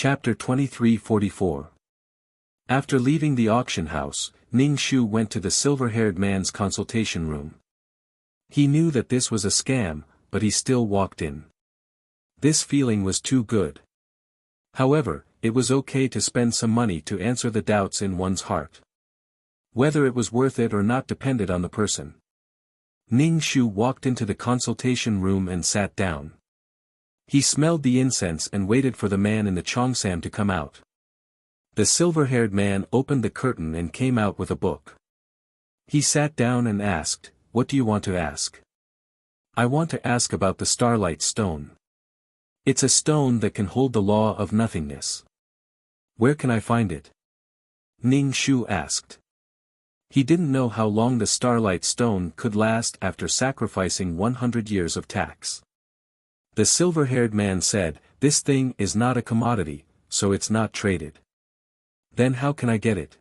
Chapter 2344. After leaving the auction house, Ning Shu went to the silver-haired man's consultation room. He knew that this was a scam, but he still walked in. This feeling was too good. However, it was okay to spend some money to answer the doubts in one's heart. Whether it was worth it or not depended on the person. Ning Shu walked into the consultation room and sat down. He smelled the incense and waited for the man in the cheongsam to come out. The silver-haired man opened the curtain and came out with a book. He sat down and asked, "What do you want to ask?" "I want to ask about the Starlight Stone. It's a stone that can hold the law of nothingness. Where can I find it?" Ning Shu asked. He didn't know how long the Starlight Stone could last after sacrificing 100 years of tax. The silver-haired man said, "This thing is not a commodity, so it's not traded." "Then how can I get it?"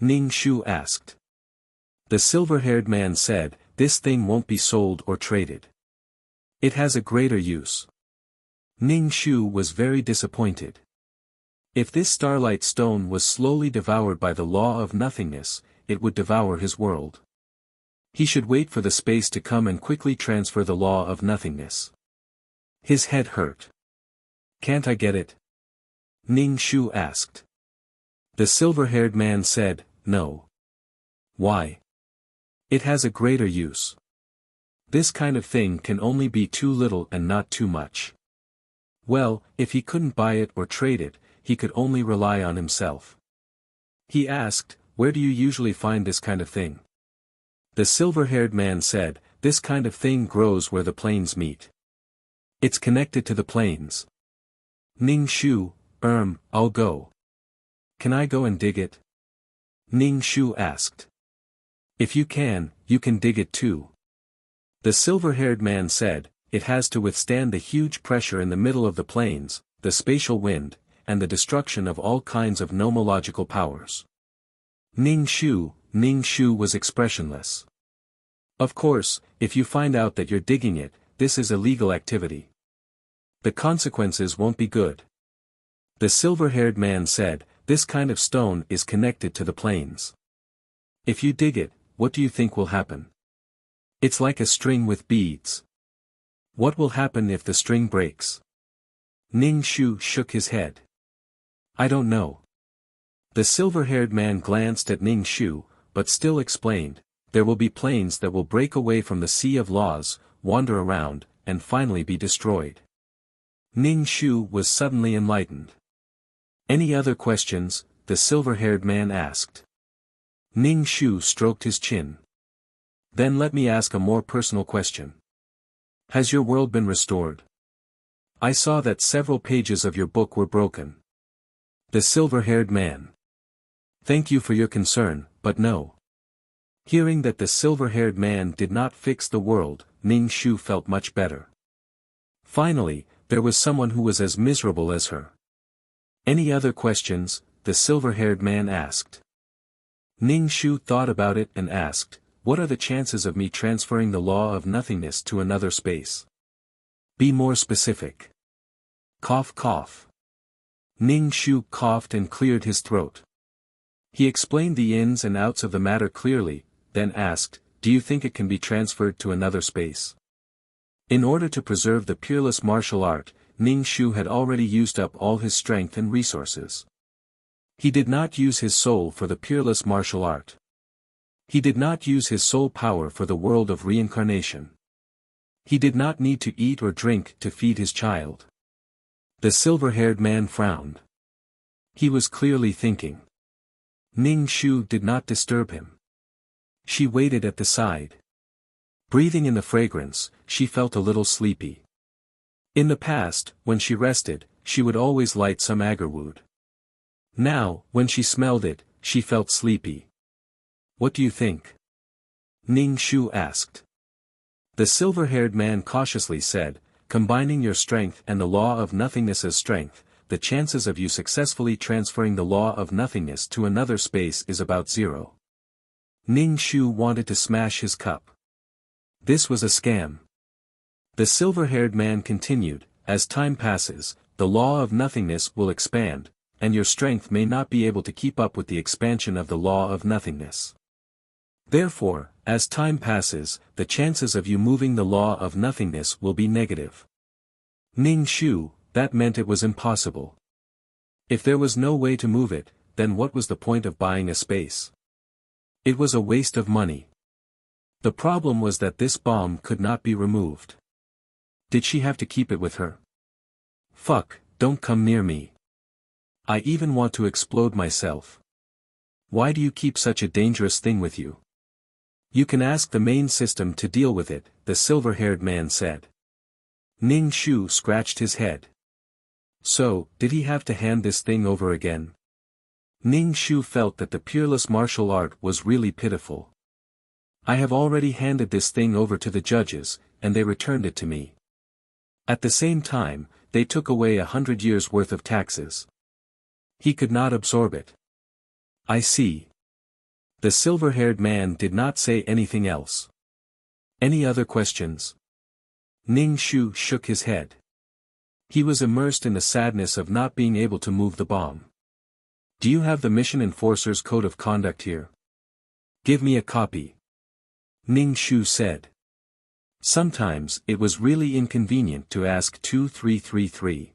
Ning Shu asked. The silver-haired man said, "This thing won't be sold or traded. It has a greater use." Ning Shu was very disappointed. If this Starlight Stone was slowly devoured by the law of nothingness, it would devour his world. He should wait for the space to come and quickly transfer the law of nothingness. His head hurt. "Can't I get it?" Ning Shu asked. The silver-haired man said, "No." "Why?" "It has a greater use. This kind of thing can only be too little and not too much." Well, if he couldn't buy it or trade it, he could only rely on himself. He asked, "Where do you usually find this kind of thing?" The silver-haired man said, "This kind of thing grows where the plains meet. It's connected to the plains." Ning Shu, I'll go. "Can I go and dig it?" Ning Shu asked. "If you can dig it too." The silver-haired man said, "It has to withstand the huge pressure in the middle of the plains, the spatial wind, and the destruction of all kinds of nomological powers." Ning Shu was expressionless. "Of course, if you find out that you're digging it, this is illegal activity. The consequences won't be good." The silver-haired man said, "This kind of stone is connected to the plains. If you dig it, what do you think will happen? It's like a string with beads. What will happen if the string breaks?" Ning Shu shook his head. "I don't know." The silver-haired man glanced at Ning Shu, but still explained, "There will be planes that will break away from the sea of laws, wander around, and finally be destroyed." Ning Shu was suddenly enlightened. "Any other questions?" the silver-haired man asked. Ning Shu stroked his chin. "Then let me ask a more personal question. Has your world been restored? I saw that several pages of your book were broken." The silver-haired man. "Thank you for your concern, but no." Hearing that the silver-haired man did not fix the world, Ning Shu felt much better. Finally, there was someone who was as miserable as her. "Any other questions?" the silver-haired man asked. Ning Shu thought about it and asked, "What are the chances of me transferring the law of nothingness to another space? Be more specific." Cough cough. Ning Shu coughed and cleared his throat. He explained the ins and outs of the matter clearly, then asked, "Do you think it can be transferred to another space?" In order to preserve the peerless martial art, Ning Shu had already used up all his strength and resources. He did not use his soul for the peerless martial art. He did not use his soul power for the world of reincarnation. He did not need to eat or drink to feed his child. The silver-haired man frowned. He was clearly thinking. Ning Shu did not disturb him. She waited at the side. Breathing in the fragrance, she felt a little sleepy. In the past, when she rested, she would always light some agarwood. Now, when she smelled it, she felt sleepy. "What do you think?" Ning Shu asked. The silver-haired man cautiously said, "Combining your strength and the law of nothingness as strength, the chances of you successfully transferring the law of nothingness to another space is about 0. Ning Shu wanted to smash his cup. This was a scam. The silver-haired man continued, "As time passes, the law of nothingness will expand, and your strength may not be able to keep up with the expansion of the law of nothingness. Therefore, as time passes, the chances of you moving the law of nothingness will be negative. Ning Shu, that meant it was impossible. If there was no way to move it, then what was the point of buying a space? It was a waste of money. The problem was that this bomb could not be removed. Did she have to keep it with her? Fuck, don't come near me. I even want to explode myself. Why do you keep such a dangerous thing with you? You can ask the main system to deal with it, the silver-haired man said. Ning Shu scratched his head. So, did he have to hand this thing over again? Ning Shu felt that the peerless martial art was really pitiful. I have already handed this thing over to the judges, and they returned it to me. At the same time, they took away 100 years' worth of taxes. He could not absorb it. I see. The silver-haired man did not say anything else. Any other questions? Ning Shu shook his head. He was immersed in the sadness of not being able to move the bomb. Do you have the Mission Enforcer's Code of Conduct here? Give me a copy. Ning Shu said. Sometimes it was really inconvenient to ask 2333.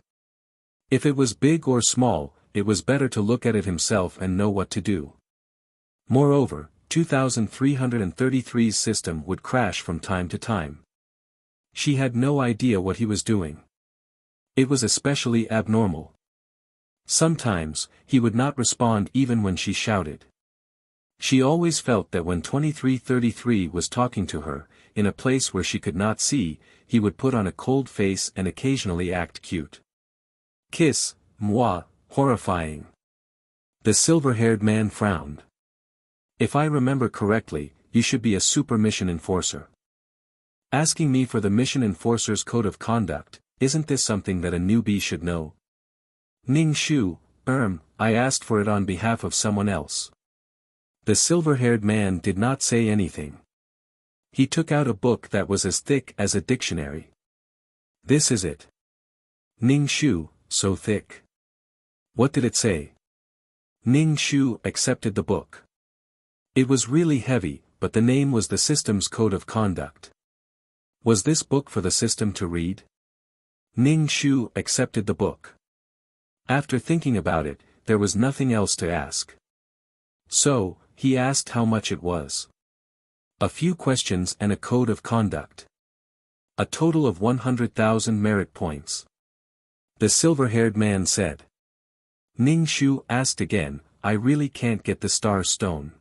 If it was big or small, it was better to look at it himself and know what to do. Moreover, 2333's system would crash from time to time. She had no idea what he was doing. It was especially abnormal. Sometimes, he would not respond even when she shouted. She always felt that when 2333 was talking to her, in a place where she could not see, he would put on a cold face and occasionally act cute. Kiss, moi, horrifying. The silver-haired man frowned. If I remember correctly, you should be a super mission enforcer. Asking me for the Mission Enforcer's Code of Conduct, isn't this something that a newbie should know? Ning Shu, I asked for it on behalf of someone else. The silver-haired man did not say anything. He took out a book that was as thick as a dictionary. This is it. Ning Shu, so thick. What did it say? Ning Shu accepted the book. It was really heavy, but the name was the system's Code of Conduct. Was this book for the system to read? Ning Shu accepted the book. After thinking about it, there was nothing else to ask. So, he asked how much it was. A few questions and a code of conduct. A total of 100,000 merit points. The silver-haired man said. Ning Shu asked again, I really can't get the star stone.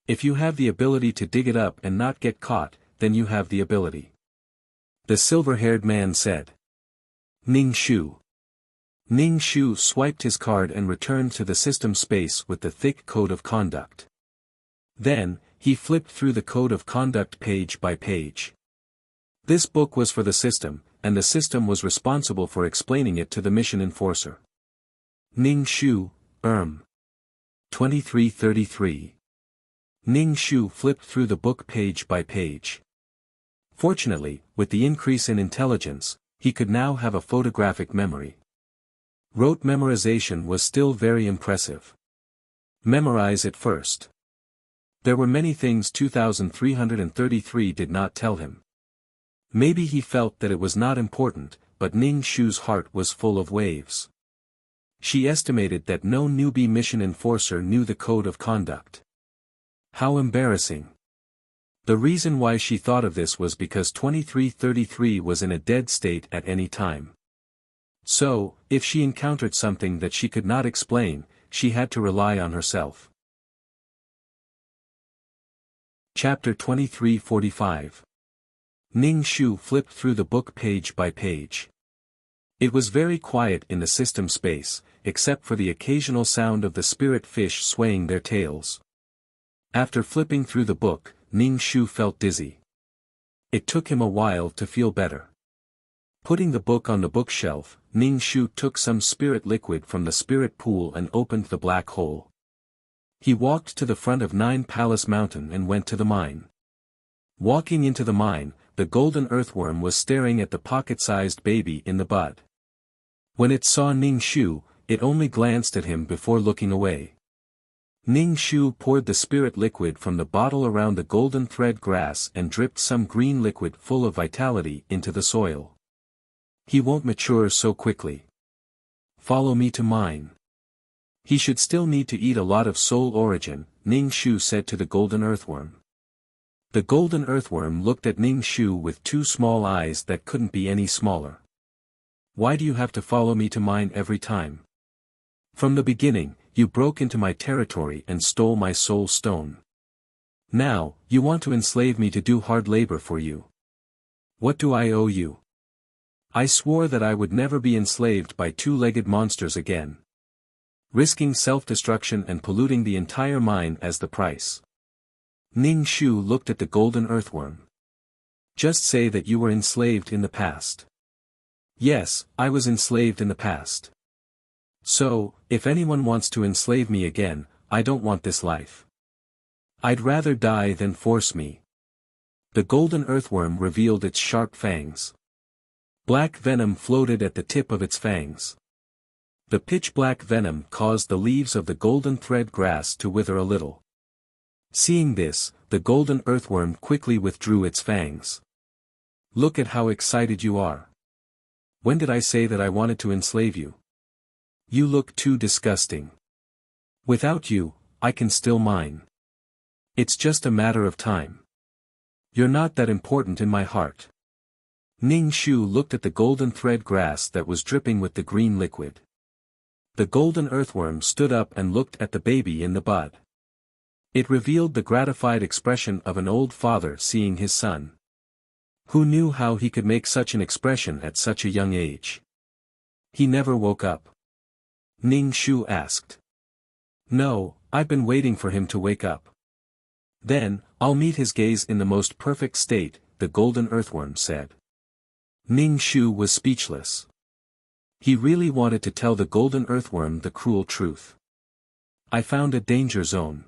If you have the ability to dig it up and not get caught, then you have the ability. The silver-haired man said. Ning Shu. Ning Shu swiped his card and returned to the system space with the thick code of conduct. Then, he flipped through the code of conduct page by page. This book was for the system, and the system was responsible for explaining it to the mission enforcer. Ning Shu, 2333. Ning Shu flipped through the book page by page. Fortunately, with the increase in intelligence, he could now have a photographic memory. Rote memorization was still very impressive. Memorize it first. There were many things 2333 did not tell him. Maybe he felt that it was not important, but Ning Shu's heart was full of waves. She estimated that no newbie mission enforcer knew the code of conduct. How embarrassing. The reason why she thought of this was because 2333 was in a dead state at any time. So, if she encountered something that she could not explain, she had to rely on herself. Chapter 2345. Ning Shu flipped through the book page by page. It was very quiet in the system space, except for the occasional sound of the spirit fish swaying their tails. After flipping through the book, Ning Shu felt dizzy. It took him a while to feel better. Putting the book on the bookshelf, Ning Shu took some spirit liquid from the spirit pool and opened the black hole. He walked to the front of Nine Palace Mountain and went to the mine. Walking into the mine, the golden earthworm was staring at the pocket-sized baby in the bud. When it saw Ning Shu, it only glanced at him before looking away. Ning Shu poured the spirit liquid from the bottle around the golden thread grass and dripped some green liquid full of vitality into the soil. He won't mature so quickly. Follow me to mine. He should still need to eat a lot of soul origin, Ning Shu said to the golden earthworm. The golden earthworm looked at Ning Shu with two small eyes that couldn't be any smaller. Why do you have to follow me to mine every time? From the beginning, you broke into my territory and stole my soul stone. Now, you want to enslave me to do hard labor for you. What do I owe you? I swore that I would never be enslaved by two-legged monsters again. Risking self-destruction and polluting the entire mine as the price. Ning Shu looked at the golden earthworm. Just say that you were enslaved in the past. Yes, I was enslaved in the past. So, if anyone wants to enslave me again, I don't want this life. I'd rather die than force me. The golden earthworm revealed its sharp fangs. Black venom floated at the tip of its fangs. The pitch-black venom caused the leaves of the golden thread grass to wither a little. Seeing this, the golden earthworm quickly withdrew its fangs. Look at how excited you are. When did I say that I wanted to enslave you? You look too disgusting. Without you, I can still mine. It's just a matter of time. You're not that important in my heart. Ning Shu looked at the golden thread grass that was dripping with the green liquid. The golden earthworm stood up and looked at the baby in the bud. It revealed the gratified expression of an old father seeing his son. Who knew how he could make such an expression at such a young age? He never woke up. Ning Shu asked. No, I've been waiting for him to wake up. Then, I'll meet his gaze in the most perfect state, the golden earthworm said. Ning Shu was speechless. He really wanted to tell the golden earthworm the cruel truth. I found a danger zone.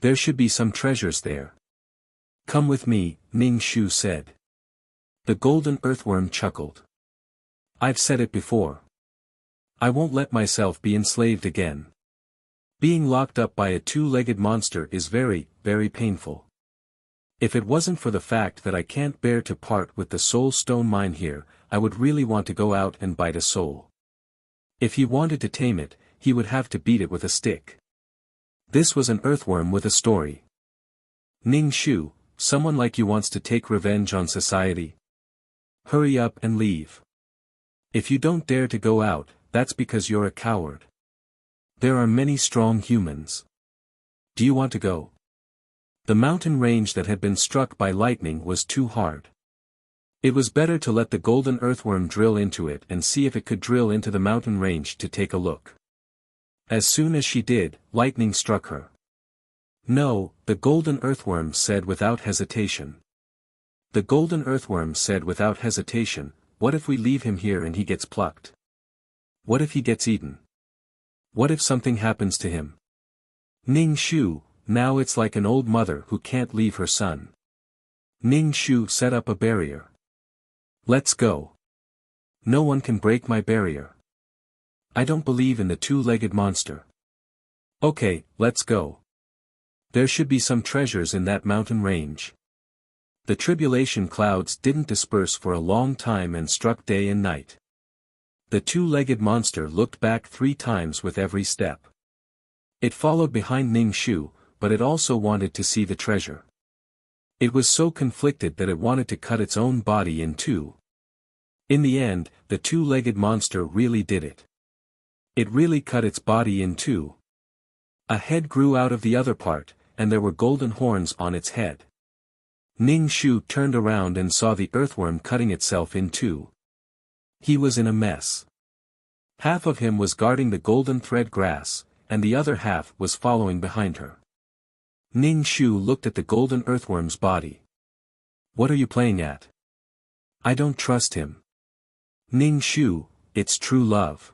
There should be some treasures there. Come with me, Ning Shu said. The golden earthworm chuckled. I've said it before. I won't let myself be enslaved again. Being locked up by a two-legged monster is very, very painful. If it wasn't for the fact that I can't bear to part with the soul stone mine here, I would really want to go out and bite a soul. If he wanted to tame it, he would have to beat it with a stick. This was an earthworm with a story. Ning Shu, someone like you wants to take revenge on society? Hurry up and leave. If you don't dare to go out, that's because you're a coward. There are many strong humans. Do you want to go? The mountain range that had been struck by lightning was too hard. It was better to let the golden earthworm drill into it and see if it could drill into the mountain range to take a look. As soon as she did, lightning struck her. No, the golden earthworm said without hesitation. The golden earthworm said without hesitation, what if we leave him here and he gets plucked? What if he gets eaten? What if something happens to him? Ning Shu, now it's like an old mother who can't leave her son. Ning Shu set up a barrier. Let's go. No one can break my barrier. I don't believe in the two-legged monster. Okay, let's go. There should be some treasures in that mountain range. The tribulation clouds didn't disperse for a long time and struck day and night. The two-legged monster looked back 3 times with every step. It followed behind Ning Shu, but it also wanted to see the treasure. It was so conflicted that it wanted to cut its own body in two. In the end, the two-legged monster really did it. It really cut its body in two. A head grew out of the other part, and there were golden horns on its head. Ning Shu turned around and saw the earthworm cutting itself in two. He was in a mess. Half of him was guarding the golden thread grass, and the other half was following behind her. Ning Shu looked at the golden earthworm's body. What are you playing at? I don't trust him. Ning Shu, it's true love.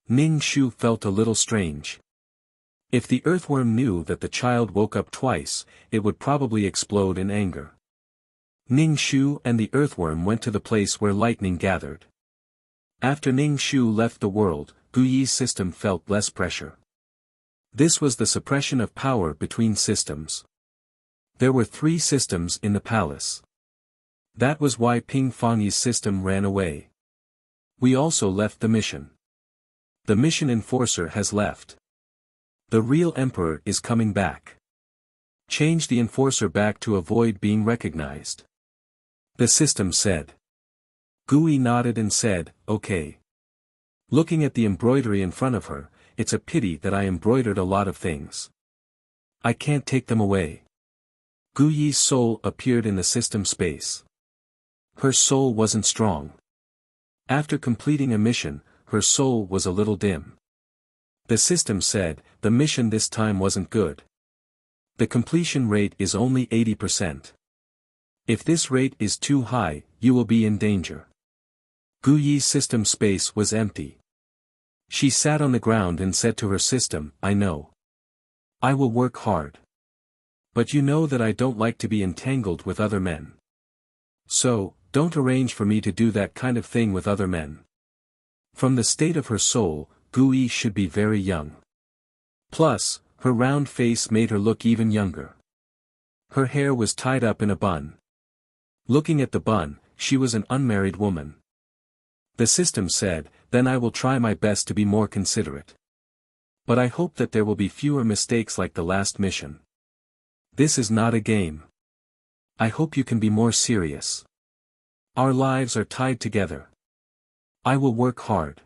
Ning Shu felt a little strange. If the earthworm knew that the child woke up twice, it would probably explode in anger. Ning Shu and the earthworm went to the place where lightning gathered. After Ning Shu left the world, Gu Yi's system felt less pressure. This was the suppression of power between systems. There were 3 systems in the palace. That was why Ping Fangyi's system ran away. We also left the mission. The mission enforcer has left. The real emperor is coming back. Change the enforcer back to avoid being recognized. The system said. Gu Yi nodded and said, okay. Looking at the embroidery in front of her, it's a pity that I embroidered a lot of things. I can't take them away. Gu Yi's soul appeared in the system space. Her soul wasn't strong. After completing a mission, her soul was a little dim. The system said, the mission this time wasn't good. The completion rate is only 80%. If this rate is too high, you will be in danger. Gu Yi's system space was empty. She sat on the ground and said to her system, I know. I will work hard. But you know that I don't like to be entangled with other men. So, don't arrange for me to do that kind of thing with other men. From the state of her soul, Gu Yi should be very young. Plus, her round face made her look even younger. Her hair was tied up in a bun. Looking at the bun, she was an unmarried woman. The system said, then I will try my best to be more considerate. But I hope that there will be fewer mistakes like the last mission. This is not a game. I hope you can be more serious. Our lives are tied together. I will work hard.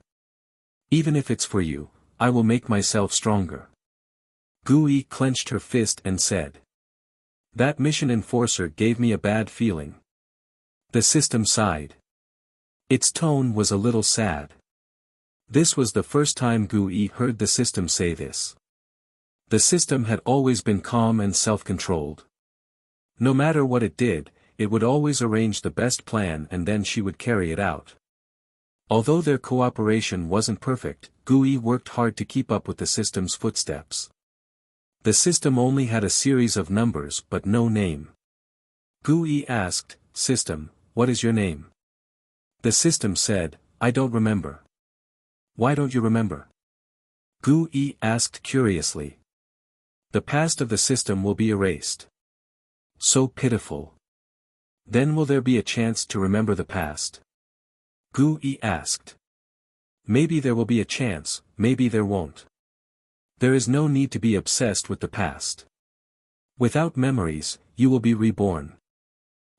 Even if it's for you, I will make myself stronger. Gu Yi clenched her fist and said. That mission enforcer gave me a bad feeling. The system sighed. Its tone was a little sad. This was the first time Gu Yi heard the system say this. The system had always been calm and self-controlled. No matter what it did, it would always arrange the best plan and then she would carry it out. Although their cooperation wasn't perfect, Gu Yi worked hard to keep up with the system's footsteps. The system only had a series of numbers but no name. Gu Yi asked, System, what is your name? The system said, I don't remember. Why don't you remember? Gu Yi asked curiously. The past of the system will be erased. So pitiful. Then will there be a chance to remember the past? Gu Yi asked. Maybe there will be a chance, maybe there won't. There is no need to be obsessed with the past. Without memories, you will be reborn.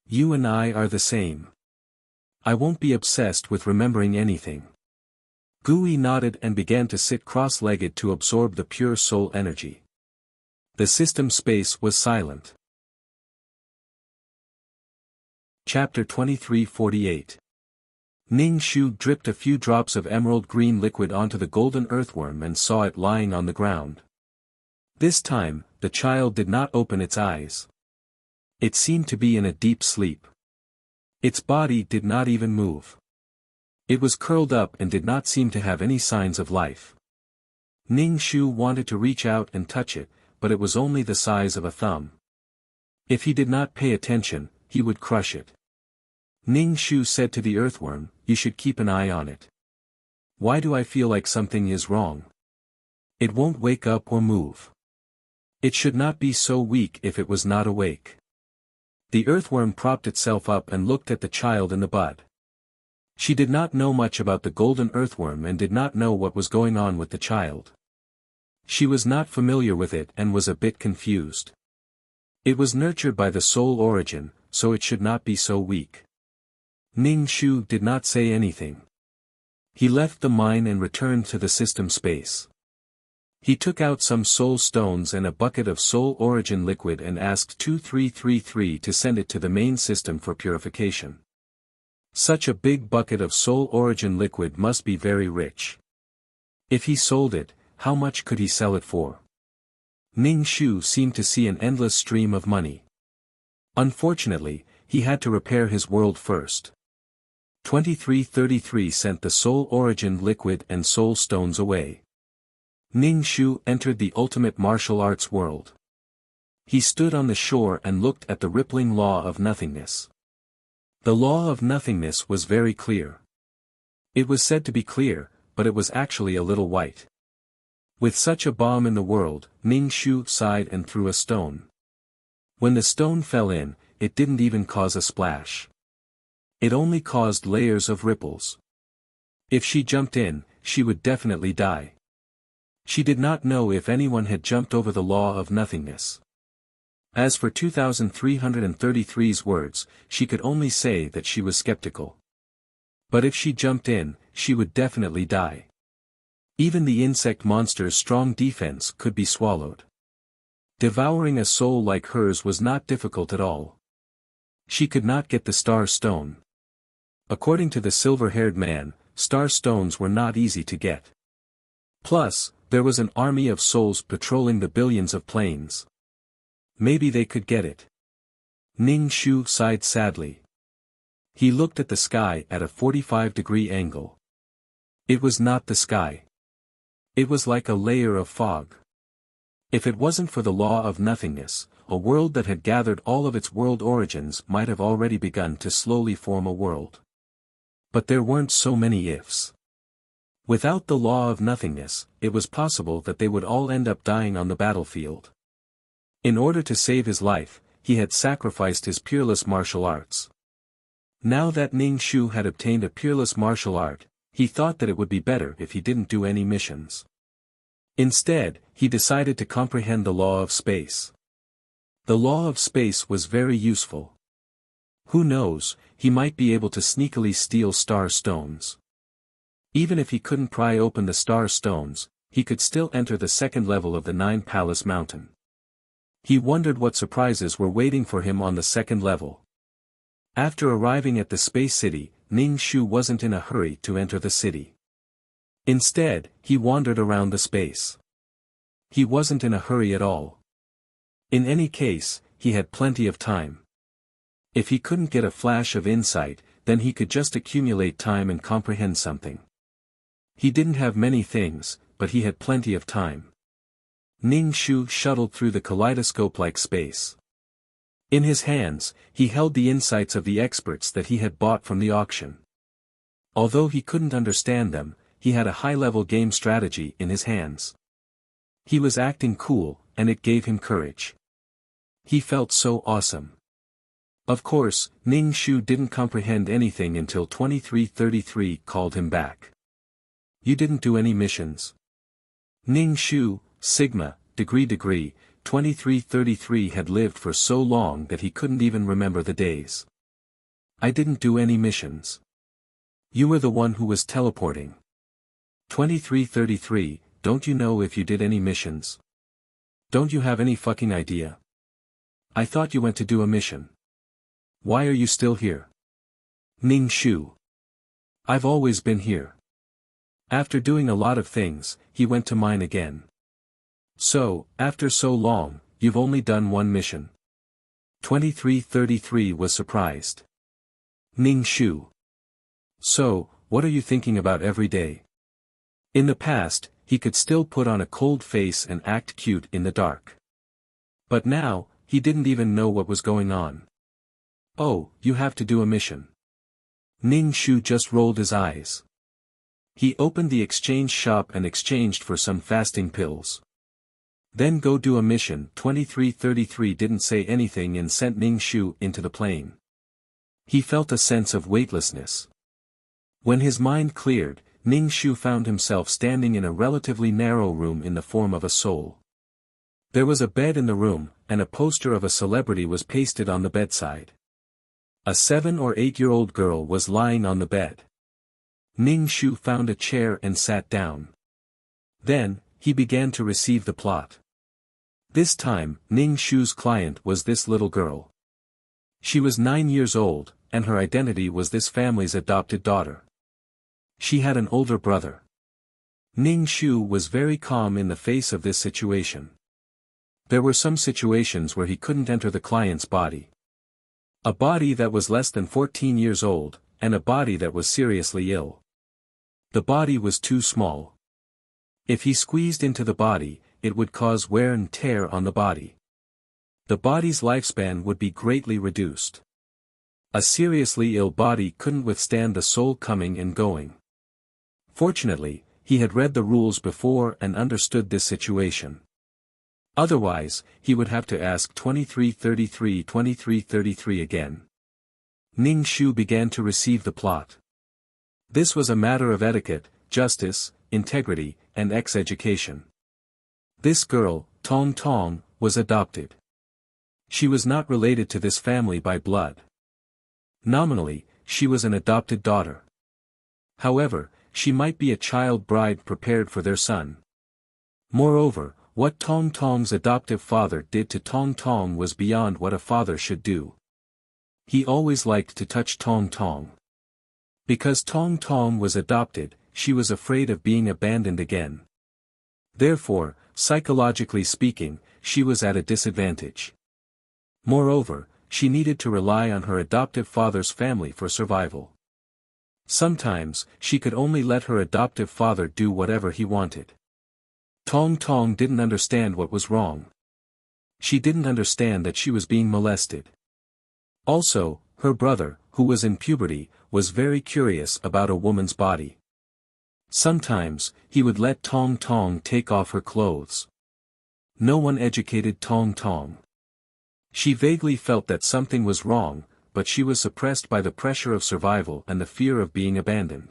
You and I are the same. I won't be obsessed with remembering anything. Gu Yi nodded and began to sit cross-legged to absorb the pure soul energy. The system space was silent. Chapter 2348. Ning Shu dripped a few drops of emerald green liquid onto the golden earthworm and saw it lying on the ground. This time, the child did not open its eyes. It seemed to be in a deep sleep. Its body did not even move. It was curled up and did not seem to have any signs of life. Ning Shu wanted to reach out and touch it, but it was only the size of a thumb. If he did not pay attention, he would crush it. Ning Shu said to the earthworm, you should keep an eye on it. Why do I feel like something is wrong? It won't wake up or move. It should not be so weak if it was not awake. The earthworm propped itself up and looked at the child in the bud. She did not know much about the golden earthworm and did not know what was going on with the child. She was not familiar with it and was a bit confused. It was nurtured by the soul origin, so it should not be so weak. Ning Shu did not say anything. He left the mine and returned to the system space. He took out some soul stones and a bucket of soul origin liquid and asked 2333 to send it to the main system for purification. Such a big bucket of soul origin liquid must be very rich. If he sold it, how much could he sell it for? Ning Shu seemed to see an endless stream of money. Unfortunately, he had to repair his world first. 2333 sent the soul origin liquid and soul stones away. Ning Shu entered the ultimate martial arts world. He stood on the shore and looked at the rippling law of nothingness. The law of nothingness was very clear. It was said to be clear, but it was actually a little white. With such a bomb in the world, Ning Shu sighed and threw a stone. When the stone fell in, it didn't even cause a splash. It only caused layers of ripples. If she jumped in, she would definitely die. She did not know if anyone had jumped over the law of nothingness. As for 2333's words, she could only say that she was skeptical. But if she jumped in, she would definitely die. Even the insect monster's strong defense could be swallowed. Devouring a soul like hers was not difficult at all. She could not get the star stone. According to the silver-haired man, star stones were not easy to get. Plus, there was an army of souls patrolling the billions of planes. Maybe they could get it. Ning Shu sighed sadly. He looked at the sky at a 45-degree angle. It was not the sky. It was like a layer of fog. If it wasn't for the law of nothingness, a world that had gathered all of its world origins might have already begun to slowly form a world. But there weren't so many ifs. Without the law of nothingness, it was possible that they would all end up dying on the battlefield. In order to save his life, he had sacrificed his peerless martial arts. Now that Ning Shu had obtained a peerless martial art, he thought that it would be better if he didn't do any missions. Instead, he decided to comprehend the law of space. The law of space was very useful. Who knows, he might be able to sneakily steal star stones. Even if he couldn't pry open the star stones, he could still enter the second level of the Nine-Palace Mountain. He wondered what surprises were waiting for him on the second level. After arriving at the space city, Ning Shu wasn't in a hurry to enter the city. Instead, he wandered around the space. He wasn't in a hurry at all. In any case, he had plenty of time. If he couldn't get a flash of insight, then he could just accumulate time and comprehend something. He didn't have many things, but he had plenty of time. Ning Shu shuttled through the kaleidoscope-like space. In his hands, he held the insights of the experts that he had bought from the auction. Although he couldn't understand them, he had a high-level game strategy in his hands. He was acting cool, and it gave him courage. He felt so awesome. Of course, Ning Shu didn't comprehend anything until 2333 called him back. You didn't do any missions. Ning Shu, Sigma, degree, 2333 had lived for so long that he couldn't even remember the days. I didn't do any missions. You were the one who was teleporting. 2333, don't you know if you did any missions? Don't you have any fucking idea? I thought you went to do a mission. Why are you still here? Ning Shu. I've always been here. After doing a lot of things, he went to mine again. So, after so long, you've only done one mission. 2333 was surprised. Ning Shu. So, what are you thinking about every day? In the past, he could still put on a cold face and act cute in the dark. But now, he didn't even know what was going on. Oh, you have to do a mission. Ning Shu just rolled his eyes. He opened the exchange shop and exchanged for some fasting pills. Then go do a mission. 2333 didn't say anything and sent Ning Shu into the plane. He felt a sense of weightlessness. When his mind cleared, Ning Shu found himself standing in a relatively narrow room in the form of a soul. There was a bed in the room, and a poster of a celebrity was pasted on the bedside. A 7 or 8-year-old girl was lying on the bed. Ning Shu found a chair and sat down. Then, he began to receive the plot. This time, Ning Shu's client was this little girl. She was 9 years old, and her identity was this family's adopted daughter. She had an older brother. Ning Shu was very calm in the face of this situation. There were some situations where he couldn't enter the client's body. A body that was less than 14 years old, and a body that was seriously ill. The body was too small. If he squeezed into the body, it would cause wear and tear on the body. The body's lifespan would be greatly reduced. A seriously ill body couldn't withstand the soul coming and going. Fortunately, he had read the rules before and understood this situation. Otherwise, he would have to ask 2333 again. Ning Shu began to receive the plot. This was a matter of etiquette, justice, integrity, and education. This girl, Tong Tong, was adopted. She was not related to this family by blood. Nominally, she was an adopted daughter. However, she might be a child bride prepared for their son. Moreover, what Tong Tong's adoptive father did to Tong Tong was beyond what a father should do. He always liked to touch Tong Tong. Because Tong Tong was adopted, she was afraid of being abandoned again. Therefore, psychologically speaking, she was at a disadvantage. Moreover, she needed to rely on her adoptive father's family for survival. Sometimes, she could only let her adoptive father do whatever he wanted. Tong Tong didn't understand what was wrong. She didn't understand that she was being molested. Also, her brother, who was in puberty, was very curious about a woman's body. Sometimes, he would let Tong Tong take off her clothes. No one educated Tong Tong. She vaguely felt that something was wrong, but she was suppressed by the pressure of survival and the fear of being abandoned.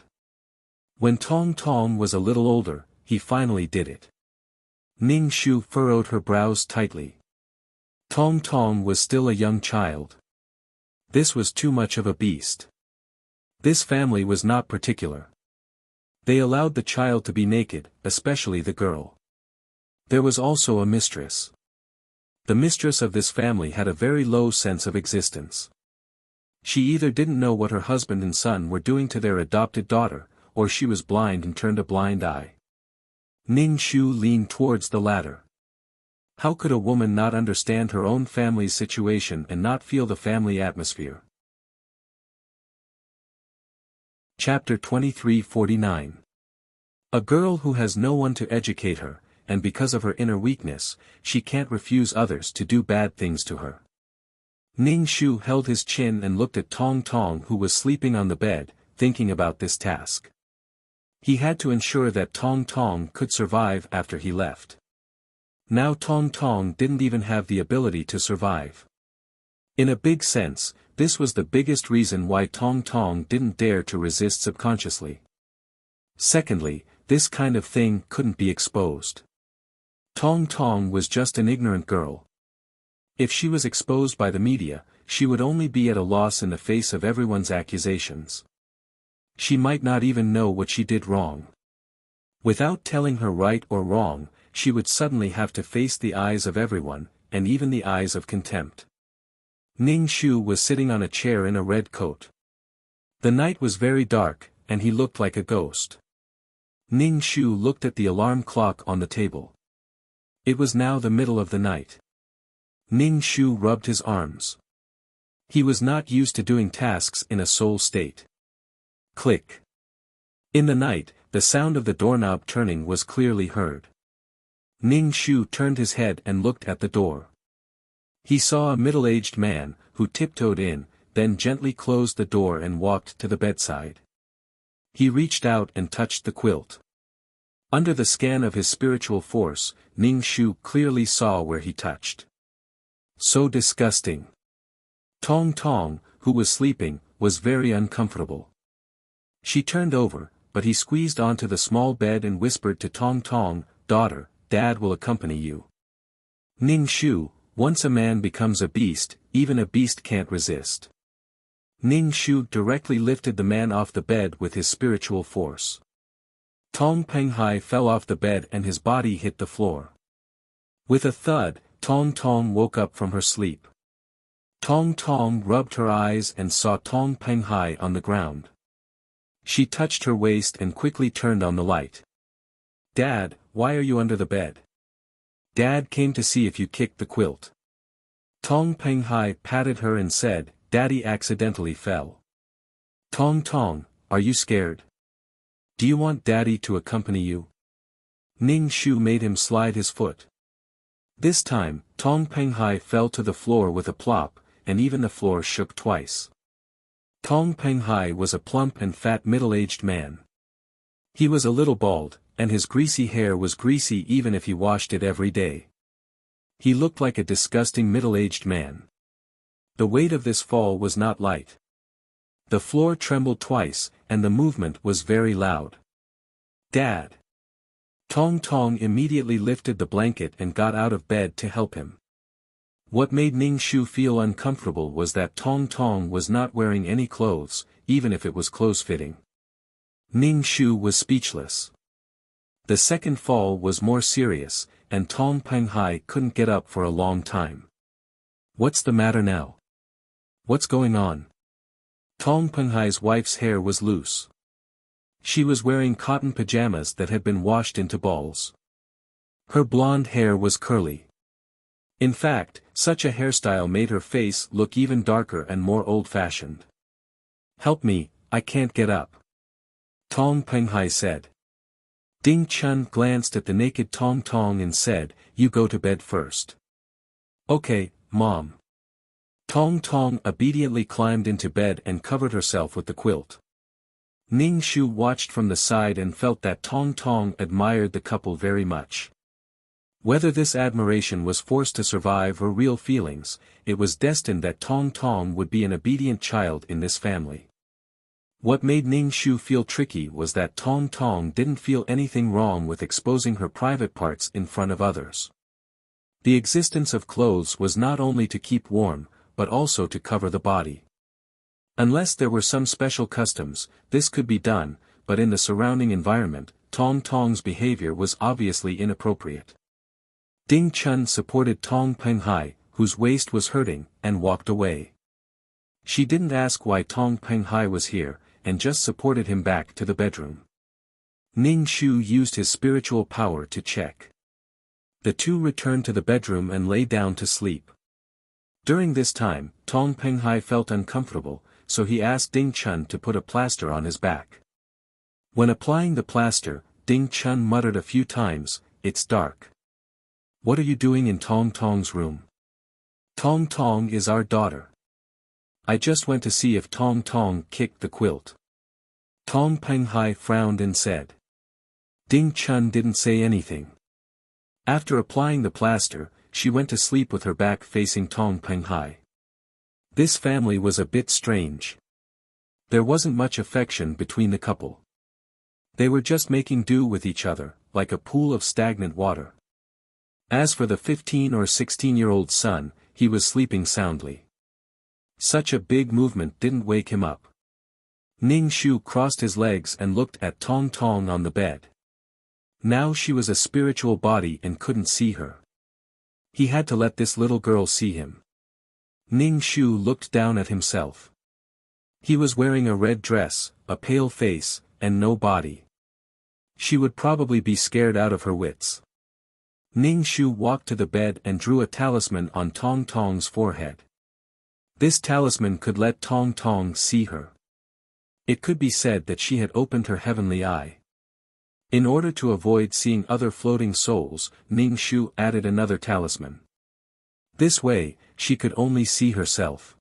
When Tong Tong was a little older, he finally did it. Ning Shu furrowed her brows tightly. Tong Tong was still a young child. This was too much of a beast. This family was not particular. They allowed the child to be naked, especially the girl. There was also a mistress. The mistress of this family had a very low sense of existence. She either didn't know what her husband and son were doing to their adopted daughter, or she was blind and turned a blind eye. Ning Shu leaned towards the latter. How could a woman not understand her own family's situation and not feel the family atmosphere? Chapter 2349. A girl who has no one to educate her, and because of her inner weakness, she can't refuse others to do bad things to her. Ning Shu held his chin and looked at Tong Tong, who was sleeping on the bed, thinking about this task. He had to ensure that Tong Tong could survive after he left. Now Tong Tong didn't even have the ability to survive. In a big sense, this was the biggest reason why Tong Tong didn't dare to resist subconsciously. Secondly, this kind of thing couldn't be exposed. Tong Tong was just an ignorant girl. If she was exposed by the media, she would only be at a loss in the face of everyone's accusations. She might not even know what she did wrong. Without telling her right or wrong, she would suddenly have to face the eyes of everyone, and even the eyes of contempt. Ning Shu was sitting on a chair in a red coat. The night was very dark, and he looked like a ghost. Ning Shu looked at the alarm clock on the table. It was now the middle of the night. Ning Shu rubbed his arms. He was not used to doing tasks in a soul state. Click. In the night, the sound of the doorknob turning was clearly heard. Ning Shu turned his head and looked at the door. He saw a middle-aged man, who tiptoed in, then gently closed the door and walked to the bedside. He reached out and touched the quilt. Under the scan of his spiritual force, Ning Shu clearly saw where he touched. So disgusting. Tong Tong, who was sleeping, was very uncomfortable. She turned over, but he squeezed onto the small bed and whispered to Tong Tong, "Daughter, Dad will accompany you." Ning Shu, once a man becomes a beast, even a beast can't resist. Ning Shu directly lifted the man off the bed with his spiritual force. Tong Penghai fell off the bed and his body hit the floor. With a thud, Tong Tong woke up from her sleep. Tong Tong rubbed her eyes and saw Tong Penghai on the ground. She touched her waist and quickly turned on the light. "Dad, why are you under the bed?" "Dad came to see if you kicked the quilt." Tong Penghai patted her and said, "Daddy accidentally fell." "Tong Tong, are you scared? Do you want Daddy to accompany you?" Ning Shu made him slide his foot. This time, Tong Penghai fell to the floor with a plop, and even the floor shook twice. Tong Penghai was a plump and fat middle-aged man. He was a little bald, and his greasy hair was greasy even if he washed it every day. He looked like a disgusting middle-aged man. The weight of this fall was not light. The floor trembled twice, and the movement was very loud. "Dad!" Tong Tong immediately lifted the blanket and got out of bed to help him. What made Ning Shu feel uncomfortable was that Tong Tong was not wearing any clothes, even if it was close-fitting. Ning Shu was speechless. The second fall was more serious, and Tong Penghai couldn't get up for a long time. "What's the matter now? What's going on?" Tong Penghai's wife's hair was loose. She was wearing cotton pajamas that had been washed into balls. Her blonde hair was curly. In fact, such a hairstyle made her face look even darker and more old-fashioned. "Help me, I can't get up," Tong Penghai said. Ding Chun glanced at the naked Tong Tong and said, "You go to bed first." "Okay, Mom." Tong Tong obediently climbed into bed and covered herself with the quilt. Ning Shu watched from the side and felt that Tong Tong admired the couple very much. Whether this admiration was forced to survive or real feelings, it was destined that Tong Tong would be an obedient child in this family. What made Ning Shu feel tricky was that Tong Tong didn't feel anything wrong with exposing her private parts in front of others. The existence of clothes was not only to keep warm, but also to cover the body. Unless there were some special customs, this could be done, but in the surrounding environment, Tong Tong's behavior was obviously inappropriate. Ding Chun supported Tong Penghai, whose waist was hurting, and walked away. She didn't ask why Tong Penghai was here, and just supported him back to the bedroom. Ning Shu used his spiritual power to check. The two returned to the bedroom and lay down to sleep. During this time, Tong Penghai felt uncomfortable, so he asked Ding Chun to put a plaster on his back. When applying the plaster, Ding Chun muttered a few times, "It's dark. What are you doing in Tong Tong's room? Tong Tong is our daughter." "I just went to see if Tong Tong kicked the quilt." Tong Penghai frowned and said. Ding Chun didn't say anything. After applying the plaster, she went to sleep with her back facing Tong Penghai. This family was a bit strange. There wasn't much affection between the couple. They were just making do with each other, like a pool of stagnant water. As for the 15 or 16-year-old son, he was sleeping soundly. Such a big movement didn't wake him up. Ning Shu crossed his legs and looked at Tong Tong on the bed. Now she was a spiritual body and couldn't see her. He had to let this little girl see him. Ning Shu looked down at himself. He was wearing a red dress, a pale face, and no body. She would probably be scared out of her wits. Ning Shu walked to the bed and drew a talisman on Tong Tong's forehead. This talisman could let Tong Tong see her. It could be said that she had opened her heavenly eye. In order to avoid seeing other floating souls, Ning Shu added another talisman. This way, she could only see herself.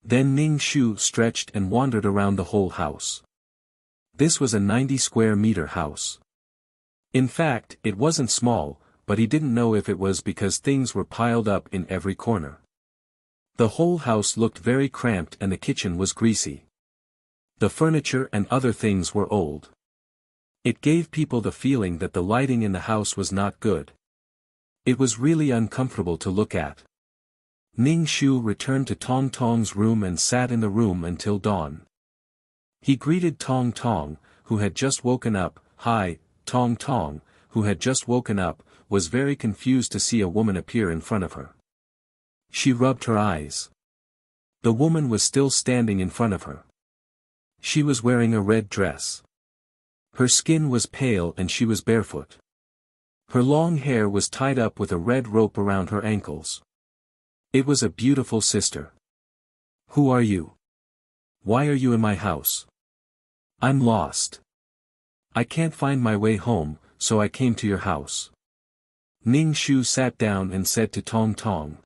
Then Ning Shu stretched and wandered around the whole house. This was a 90-square-meter house. In fact, it wasn't small, but he didn't know if it was because things were piled up in every corner. The whole house looked very cramped and the kitchen was greasy. The furniture and other things were old. It gave people the feeling that the lighting in the house was not good. It was really uncomfortable to look at. Ning Shu returned to Tong Tong's room and sat in the room until dawn. He greeted Tong Tong, who had just woken up. "Hi." Tong Tong, who had just woken up, was very confused to see a woman appear in front of her. She rubbed her eyes. The woman was still standing in front of her. She was wearing a red dress. Her skin was pale and she was barefoot. Her long hair was tied up with a red rope around her ankles. It was a beautiful sister. "Who are you? Why are you in my house?" "I'm lost. I can't find my way home, so I came to your house." Ning Shu sat down and said to Tong Tong.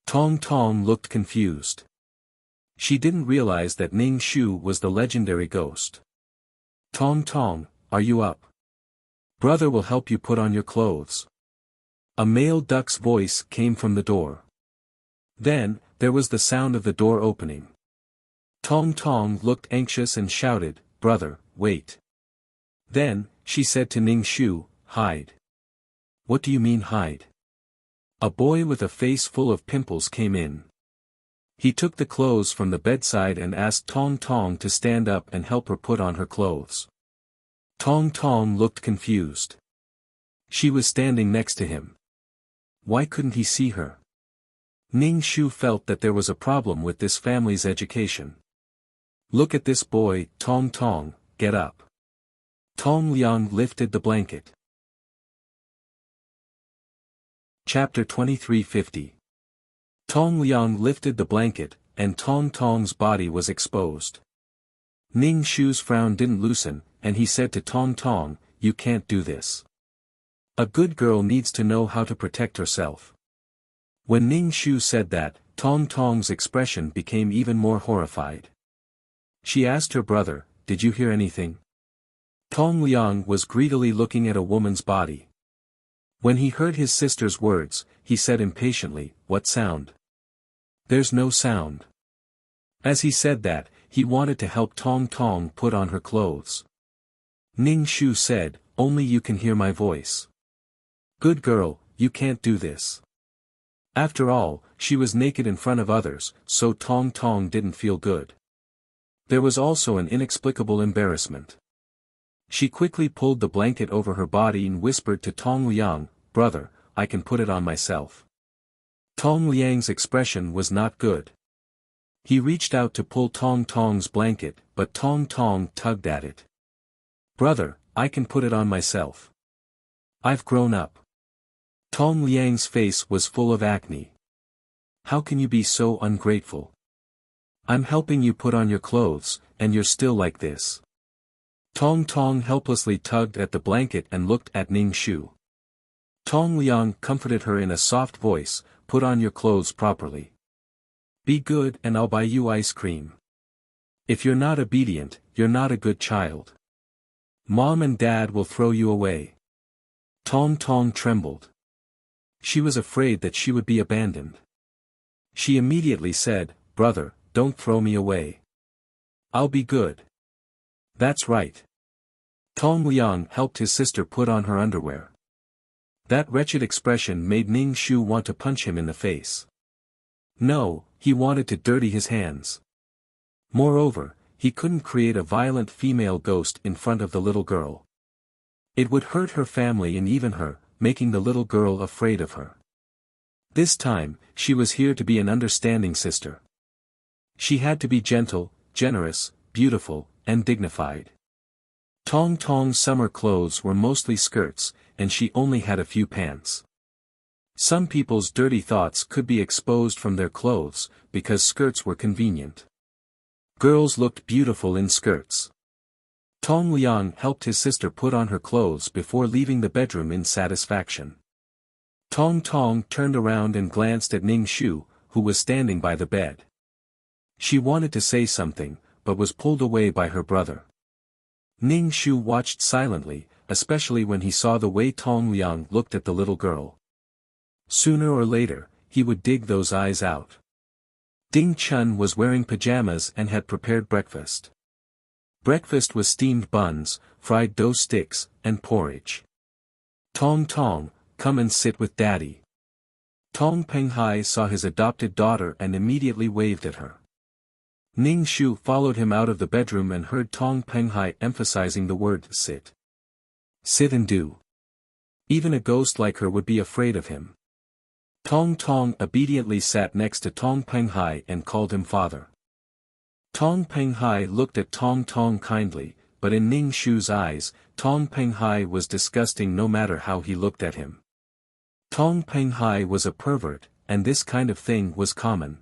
Tong Tong looked confused. She didn't realize that Ning Shu was the legendary ghost. "Tong Tong, are you up? Brother will help you put on your clothes. A male duck's voice came from the door. Then, there was the sound of the door opening. Tong Tong looked anxious and shouted, "Brother, wait." Then, she said to Ning Shu, "Hide." "What do you mean hide?" A boy with a face full of pimples came in. He took the clothes from the bedside and asked Tong Tong to stand up and help her put on her clothes. Tong Tong looked confused. She was standing next to him. Why couldn't he see her? Ning Shu felt that there was a problem with this family's education. "Look at this boy, Tong Tong, get up." Tong Liang lifted the blanket. Chapter 2350. Tong Liang lifted the blanket, and Tong Tong's body was exposed. Ning Shu's frown didn't loosen, and he said to Tong Tong, "You can't do this. A good girl needs to know how to protect herself." When Ning Shu said that, Tong Tong's expression became even more horrified. She asked her brother, "Did you hear anything?" Tong Liang was greedily looking at a woman's body. When he heard his sister's words, he said impatiently, "What sound?" "There's no sound." As he said that, he wanted to help Tong Tong put on her clothes. Ning Shu said, "Only you can hear my voice. Good girl, you can't do this." After all, she was naked in front of others, so Tong Tong didn't feel good. There was also an inexplicable embarrassment. She quickly pulled the blanket over her body and whispered to Tong Liang, "Brother, I can put it on myself." Tong Liang's expression was not good. He reached out to pull Tong Tong's blanket, but Tong Tong tugged at it. "Brother, I can put it on myself. I've grown up." Tong Liang's face was full of acne. "How can you be so ungrateful? I'm helping you put on your clothes, and you're still like this." Tong Tong helplessly tugged at the blanket and looked at Ning Shu. Tong Liang comforted her in a soft voice, "Put on your clothes properly. Be good and I'll buy you ice cream. If you're not obedient, you're not a good child. Mom and Dad will throw you away." Tong Tong trembled. She was afraid that she would be abandoned. She immediately said, "Brother, don't throw me away. I'll be good." "That's right." Tong Liang helped his sister put on her underwear. That wretched expression made Ning Shu want to punch him in the face. No, he wanted to dirty his hands. Moreover, he couldn't create a violent female ghost in front of the little girl. It would hurt her family and even her, making the little girl afraid of her. This time, she was here to be an understanding sister. She had to be gentle, generous, beautiful, and dignified. Tong Tong's summer clothes were mostly skirts, and she only had a few pants. Some people's dirty thoughts could be exposed from their clothes, because skirts were convenient. Girls looked beautiful in skirts. Tong Liang helped his sister put on her clothes before leaving the bedroom in satisfaction. Tong Tong turned around and glanced at Ning Shu, who was standing by the bed. She wanted to say something, but was pulled away by her brother. Ning Shu watched silently, especially when he saw the way Tong Liang looked at the little girl. Sooner or later, he would dig those eyes out. Ding Chun was wearing pajamas and had prepared breakfast. Breakfast was steamed buns, fried dough sticks, and porridge. "Tong Tong, come and sit with Daddy." Tong Penghai saw his adopted daughter and immediately waved at her. Ning Shu followed him out of the bedroom and heard Tong Penghai emphasizing the word sit. Sit and do. Even a ghost like her would be afraid of him. Tong Tong obediently sat next to Tong Penghai and called him father. Tong Penghai looked at Tong Tong kindly, but in Ning Shu's eyes, Tong Penghai was disgusting no matter how he looked at him. Tong Penghai was a pervert, and this kind of thing was common.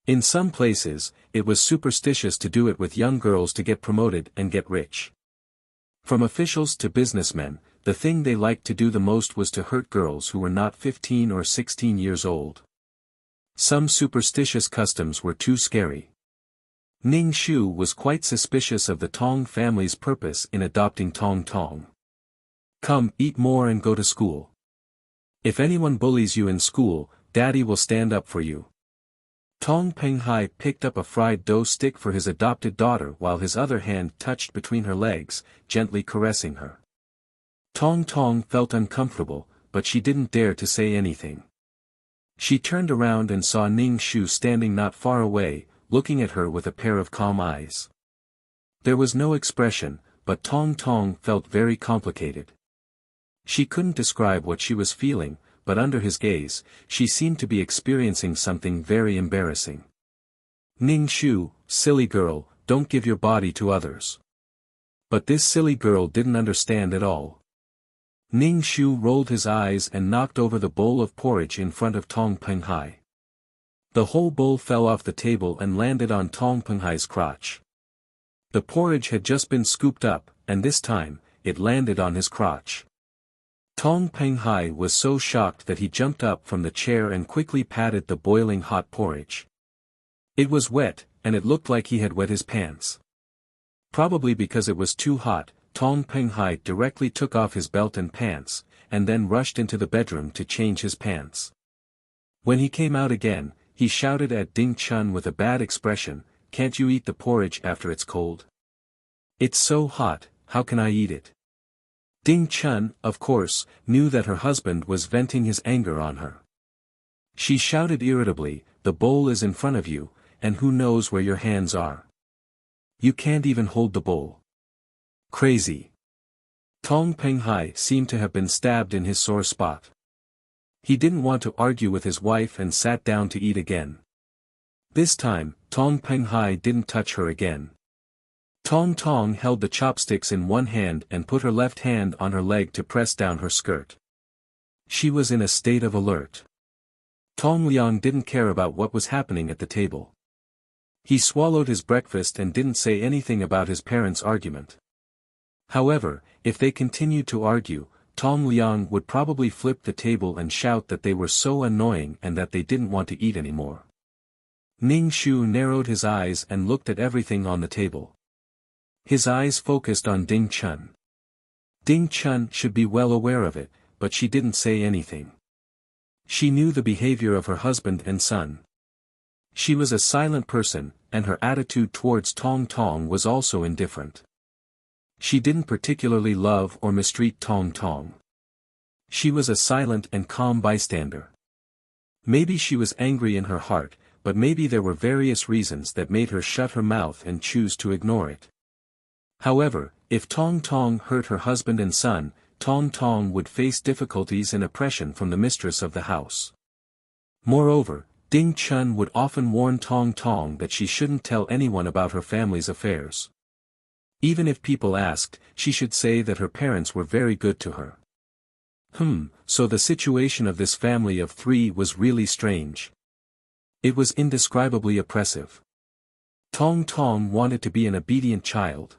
In some places, it was superstitious to do it with young girls to get promoted and get rich. From officials to businessmen, the thing they liked to do the most was to hurt girls who were not 15 or 16 years old. Some superstitious customs were too scary. Ning Shu was quite suspicious of the Tong family's purpose in adopting Tong Tong. Come, eat more and go to school. If anyone bullies you in school, Daddy will stand up for you. Tong Penghai picked up a fried dough stick for his adopted daughter while his other hand touched between her legs, gently caressing her. Tong Tong felt uncomfortable, but she didn't dare to say anything. She turned around and saw Ning Shu standing not far away, looking at her with a pair of calm eyes. There was no expression, but Tong Tong felt very complicated. She couldn't describe what she was feeling, but under his gaze, she seemed to be experiencing something very embarrassing. Ning Shu, silly girl, don't give your body to others. But this silly girl didn't understand at all. Ning Shu rolled his eyes and knocked over the bowl of porridge in front of Tong Penghai. The whole bowl fell off the table and landed on Tong Penghai's crotch. The porridge had just been scooped up, and this time, it landed on his crotch. Tong Penghai was so shocked that he jumped up from the chair and quickly patted the boiling hot porridge. It was wet, and it looked like he had wet his pants. Probably because it was too hot, Tong Penghai directly took off his belt and pants, and then rushed into the bedroom to change his pants. When he came out again, he shouted at Ding Chun with a bad expression, "Can't you eat the porridge after it's cold? It's so hot, how can I eat it?" Ding Chun, of course, knew that her husband was venting his anger on her. She shouted irritably, "The bowl is in front of you, and who knows where your hands are? You can't even hold the bowl. Crazy." Tong Penghai seemed to have been stabbed in his sore spot. He didn't want to argue with his wife and sat down to eat again. This time, Tong Penghai didn't touch her again. Tong Tong held the chopsticks in one hand and put her left hand on her leg to press down her skirt. She was in a state of alert. Tong Liang didn't care about what was happening at the table. He swallowed his breakfast and didn't say anything about his parents' argument. However, if they continued to argue, Tong Liang would probably flip the table and shout that they were so annoying and that they didn't want to eat anymore. Ning Shu narrowed his eyes and looked at everything on the table. His eyes focused on Ding Chun. Ding Chun should be well aware of it, but she didn't say anything. She knew the behavior of her husband and son. She was a silent person, and her attitude towards Tong Tong was also indifferent. She didn't particularly love or mistreat Tong Tong. She was a silent and calm bystander. Maybe she was angry in her heart, but maybe there were various reasons that made her shut her mouth and choose to ignore it. However, if Tong Tong hurt her husband and son, Tong Tong would face difficulties and oppression from the mistress of the house. Moreover, Ding Chun would often warn Tong Tong that she shouldn't tell anyone about her family's affairs. Even if people asked, she should say that her parents were very good to her. So the situation of this family of three was really strange. It was indescribably oppressive. Tong Tong wanted to be an obedient child.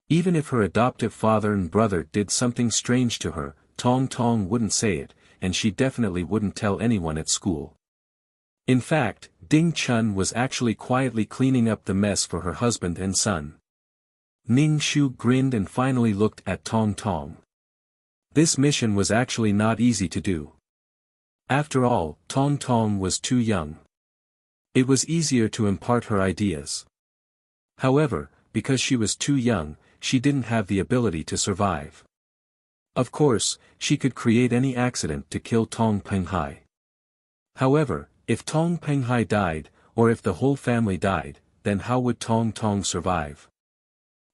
Even if her adoptive father and brother did something strange to her, Tong Tong wouldn't say it, and she definitely wouldn't tell anyone at school. In fact, Ding Chun was actually quietly cleaning up the mess for her husband and son. Ning Shu grinned and finally looked at Tong Tong. This mission was actually not easy to do. After all, Tong Tong was too young. It was easier to impart her ideas. However, because she was too young, she didn't have the ability to survive. Of course, she could create any accident to kill Tong Penghai. However, if Tong Penghai died, or if the whole family died, then how would Tong Tong survive?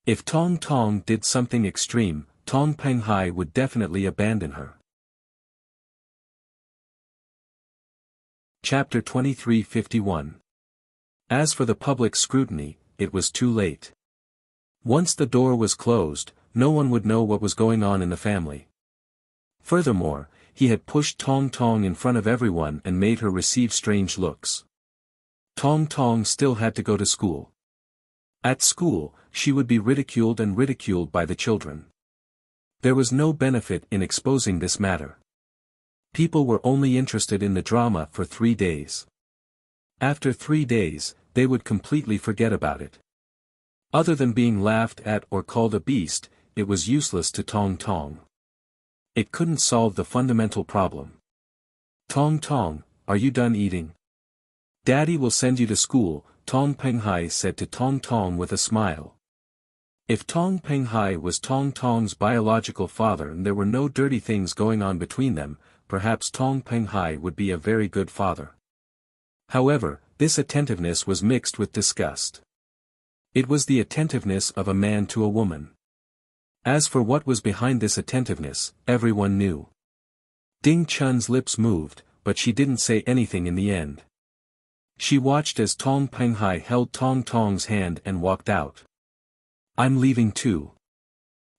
If Tong Tong did something extreme, Tong Penghai would definitely abandon her. Chapter 2351. As for the public scrutiny, it was too late. Once the door was closed, no one would know what was going on in the family. Furthermore, he had pushed Tong Tong in front of everyone and made her receive strange looks. Tong Tong still had to go to school. At school, she would be ridiculed and ridiculed by the children. There was no benefit in exposing this matter. People were only interested in the drama for 3 days. After 3 days, they would completely forget about it. Other than being laughed at or called a beast, it was useless to Tong Tong. It couldn't solve the fundamental problem. Tong Tong, are you done eating? Daddy will send you to school, Tong Penghai said to Tong Tong with a smile. If Tong Penghai was Tong Tong's biological father and there were no dirty things going on between them, perhaps Tong Penghai would be a very good father. However, this attentiveness was mixed with disgust. It was the attentiveness of a man to a woman. As for what was behind this attentiveness, everyone knew. Ding Chun's lips moved, but she didn't say anything in the end. She watched as Tong Penghai held Tong Tong's hand and walked out. I'm leaving too.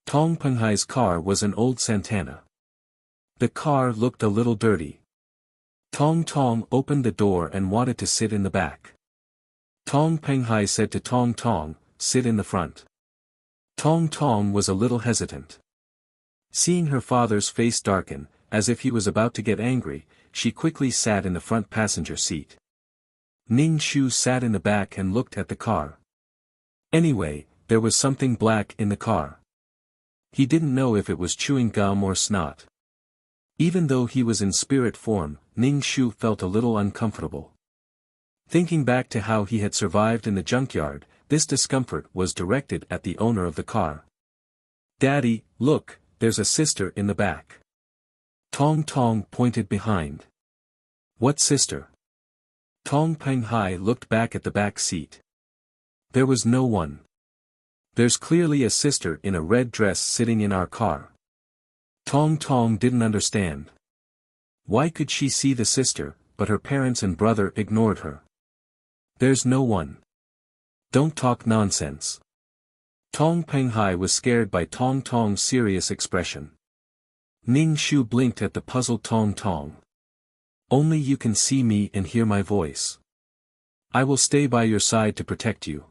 Tong Penghai's car was an old Santana. The car looked a little dirty. Tong Tong opened the door and wanted to sit in the back. Tong Penghai said to Tong Tong, sit in the front. Tong Tong was a little hesitant. Seeing her father's face darken, as if he was about to get angry, she quickly sat in the front passenger seat. Ning Shu sat in the back and looked at the car. Anyway, there was something black in the car. He didn't know if it was chewing gum or snot. Even though he was in spirit form, Ning Shu felt a little uncomfortable. Thinking back to how he had survived in the junkyard, this discomfort was directed at the owner of the car. Daddy, look, there's a sister in the back. Tong Tong pointed behind. What sister? Tong Penghai looked back at the back seat. There was no one. There's clearly a sister in a red dress sitting in our car. Tong Tong didn't understand. Why could she see the sister, but her parents and brother ignored her? There's no one. Don't talk nonsense. Tong Penghai was scared by Tong Tong's serious expression. Ning Shu blinked at the puzzled Tong Tong. Only you can see me and hear my voice. I will stay by your side to protect you.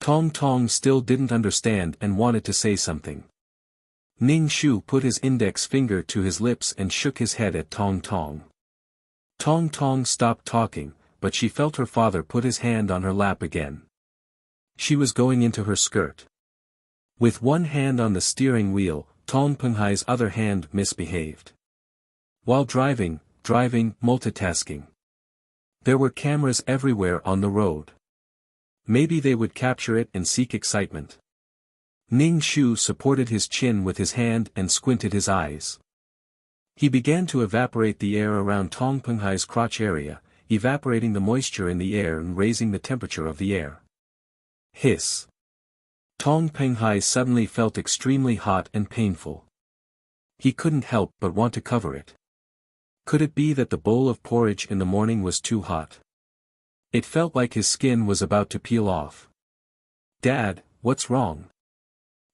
Tong Tong still didn't understand and wanted to say something. Ning Shu put his index finger to his lips and shook his head at Tong Tong. Tong Tong stopped talking, but she felt her father put his hand on her lap again. She was going into her skirt. With one hand on the steering wheel, Tong Penghai's other hand misbehaved. While driving, multitasking. There were cameras everywhere on the road. Maybe they would capture it and seek excitement. Ning Shu supported his chin with his hand and squinted his eyes. He began to evaporate the air around Tong Penghai's crotch area, evaporating the moisture in the air and raising the temperature of the air. Hiss. Tong Penghai suddenly felt extremely hot and painful. He couldn't help but want to cover it. Could it be that the bowl of porridge in the morning was too hot? It felt like his skin was about to peel off. Dad, what's wrong?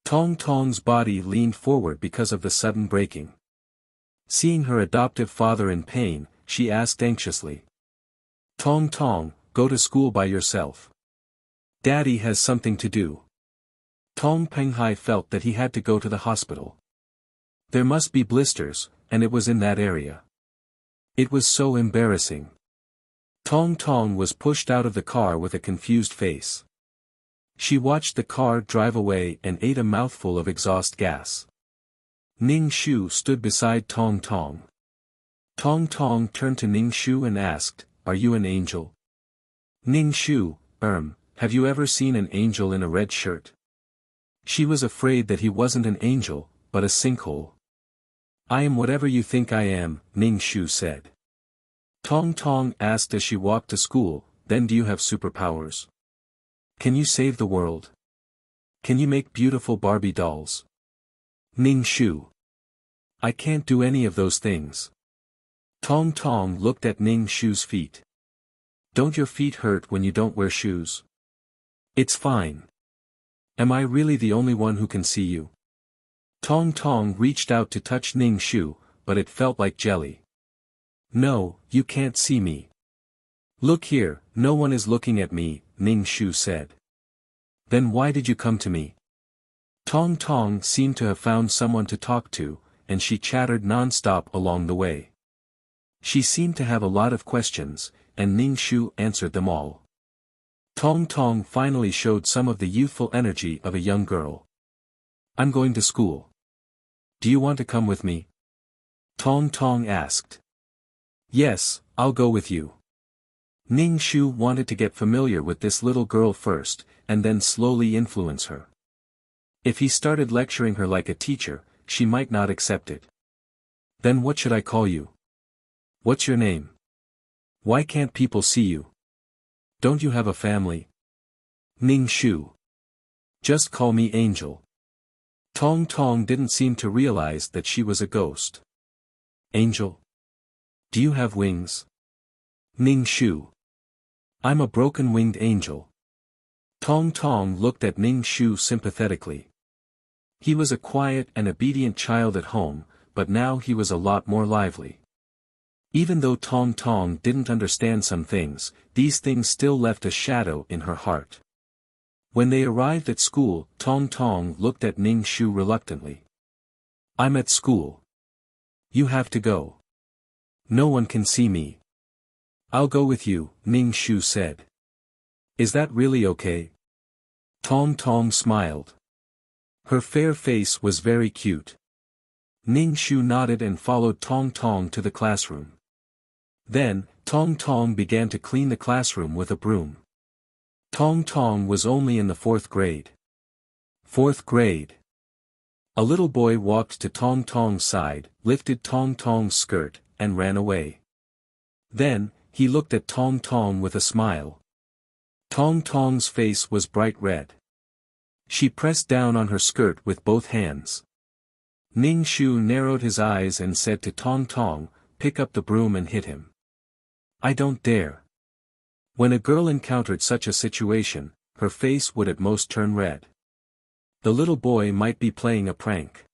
Tong Tong's body leaned forward because of the sudden breaking. Seeing her adoptive father in pain, she asked anxiously. Tong Tong, go to school by yourself. Daddy has something to do. Tong Penghai felt that he had to go to the hospital. There must be blisters, and it was in that area. It was so embarrassing. Tong Tong was pushed out of the car with a confused face. She watched the car drive away and ate a mouthful of exhaust gas. Ning Shu stood beside Tong Tong. Tong Tong turned to Ning Shu and asked, "Are you an angel?" Ning Shu, have you ever seen an angel in a red shirt? She was afraid that he wasn't an angel, but a sinkhole. I am whatever you think I am, Ning Shu said. Tong Tong asked as she walked to school, then do you have superpowers? Can you save the world? Can you make beautiful Barbie dolls? Ning Shu. I can't do any of those things. Tong Tong looked at Ning Shu's feet. Don't your feet hurt when you don't wear shoes? It's fine. Am I really the only one who can see you? Tong Tong reached out to touch Ning Shu, but it felt like jelly. No, you can't see me. Look here, no one is looking at me, Ning Shu said. Then why did you come to me? Tong Tong seemed to have found someone to talk to, and she chattered non-stop along the way. She seemed to have a lot of questions, and Ning Shu answered them all. Tong Tong finally showed some of the youthful energy of a young girl. I'm going to school. Do you want to come with me? Tong Tong asked. Yes, I'll go with you. Ning Shu wanted to get familiar with this little girl first, and then slowly influence her. If he started lecturing her like a teacher, she might not accept it. Then what should I call you? What's your name? Why can't people see you? Don't you have a family? Ning Shu. Just call me Angel. Tong Tong didn't seem to realize that she was a ghost. Angel? Do you have wings? Ning Shu. I'm a broken-winged angel. Tong Tong looked at Ning Shu sympathetically. He was a quiet and obedient child at home, but now he was a lot more lively. Even though Tong Tong didn't understand some things, these things still left a shadow in her heart. When they arrived at school, Tong Tong looked at Ning Shu reluctantly. I'm at school. You have to go. No one can see me. I'll go with you, Ning Shu said. Is that really okay? Tong Tong smiled. Her fair face was very cute. Ning Shu nodded and followed Tong Tong to the classroom. Then, Tong Tong began to clean the classroom with a broom. Tong Tong was only in the 4th grade. 4th grade. A little boy walked to Tong Tong's side, lifted Tong Tong's skirt, and ran away. Then, he looked at Tong Tong with a smile. Tong Tong's face was bright red. She pressed down on her skirt with both hands. Ning Shu narrowed his eyes and said to Tong Tong, pick up the broom and hit him. I don't dare. When a girl encountered such a situation, her face would at most turn red. The little boy might be playing a prank.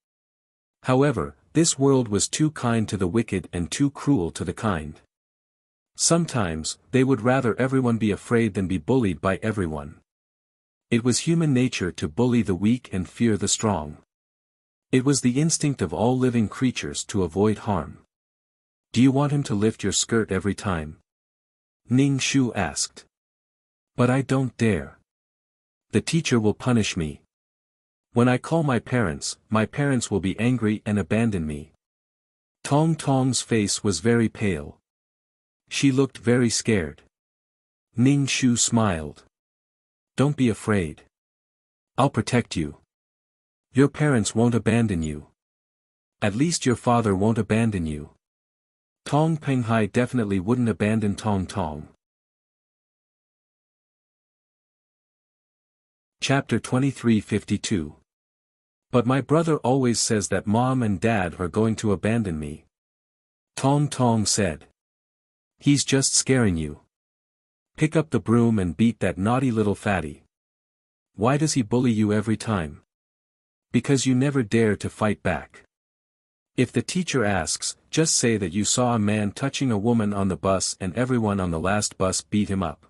However, this world was too kind to the wicked and too cruel to the kind. Sometimes, they would rather everyone be afraid than be bullied by everyone. It was human nature to bully the weak and fear the strong. It was the instinct of all living creatures to avoid harm. Do you want him to lift your skirt every time? Ning Shu asked. But I don't dare. The teacher will punish me. When I call my parents will be angry and abandon me. Tong Tong's face was very pale. She looked very scared. Ning Shu smiled. Don't be afraid. I'll protect you. Your parents won't abandon you. At least your father won't abandon you. Tong Penghai definitely wouldn't abandon Tong Tong. Chapter 2352. But my brother always says that mom and dad are going to abandon me. Tong Tong said. He's just scaring you. Pick up the broom and beat that naughty little fatty. Why does he bully you every time? Because you never dare to fight back. If the teacher asks, just say that you saw a man touching a woman on the bus and everyone on the last bus beat him up.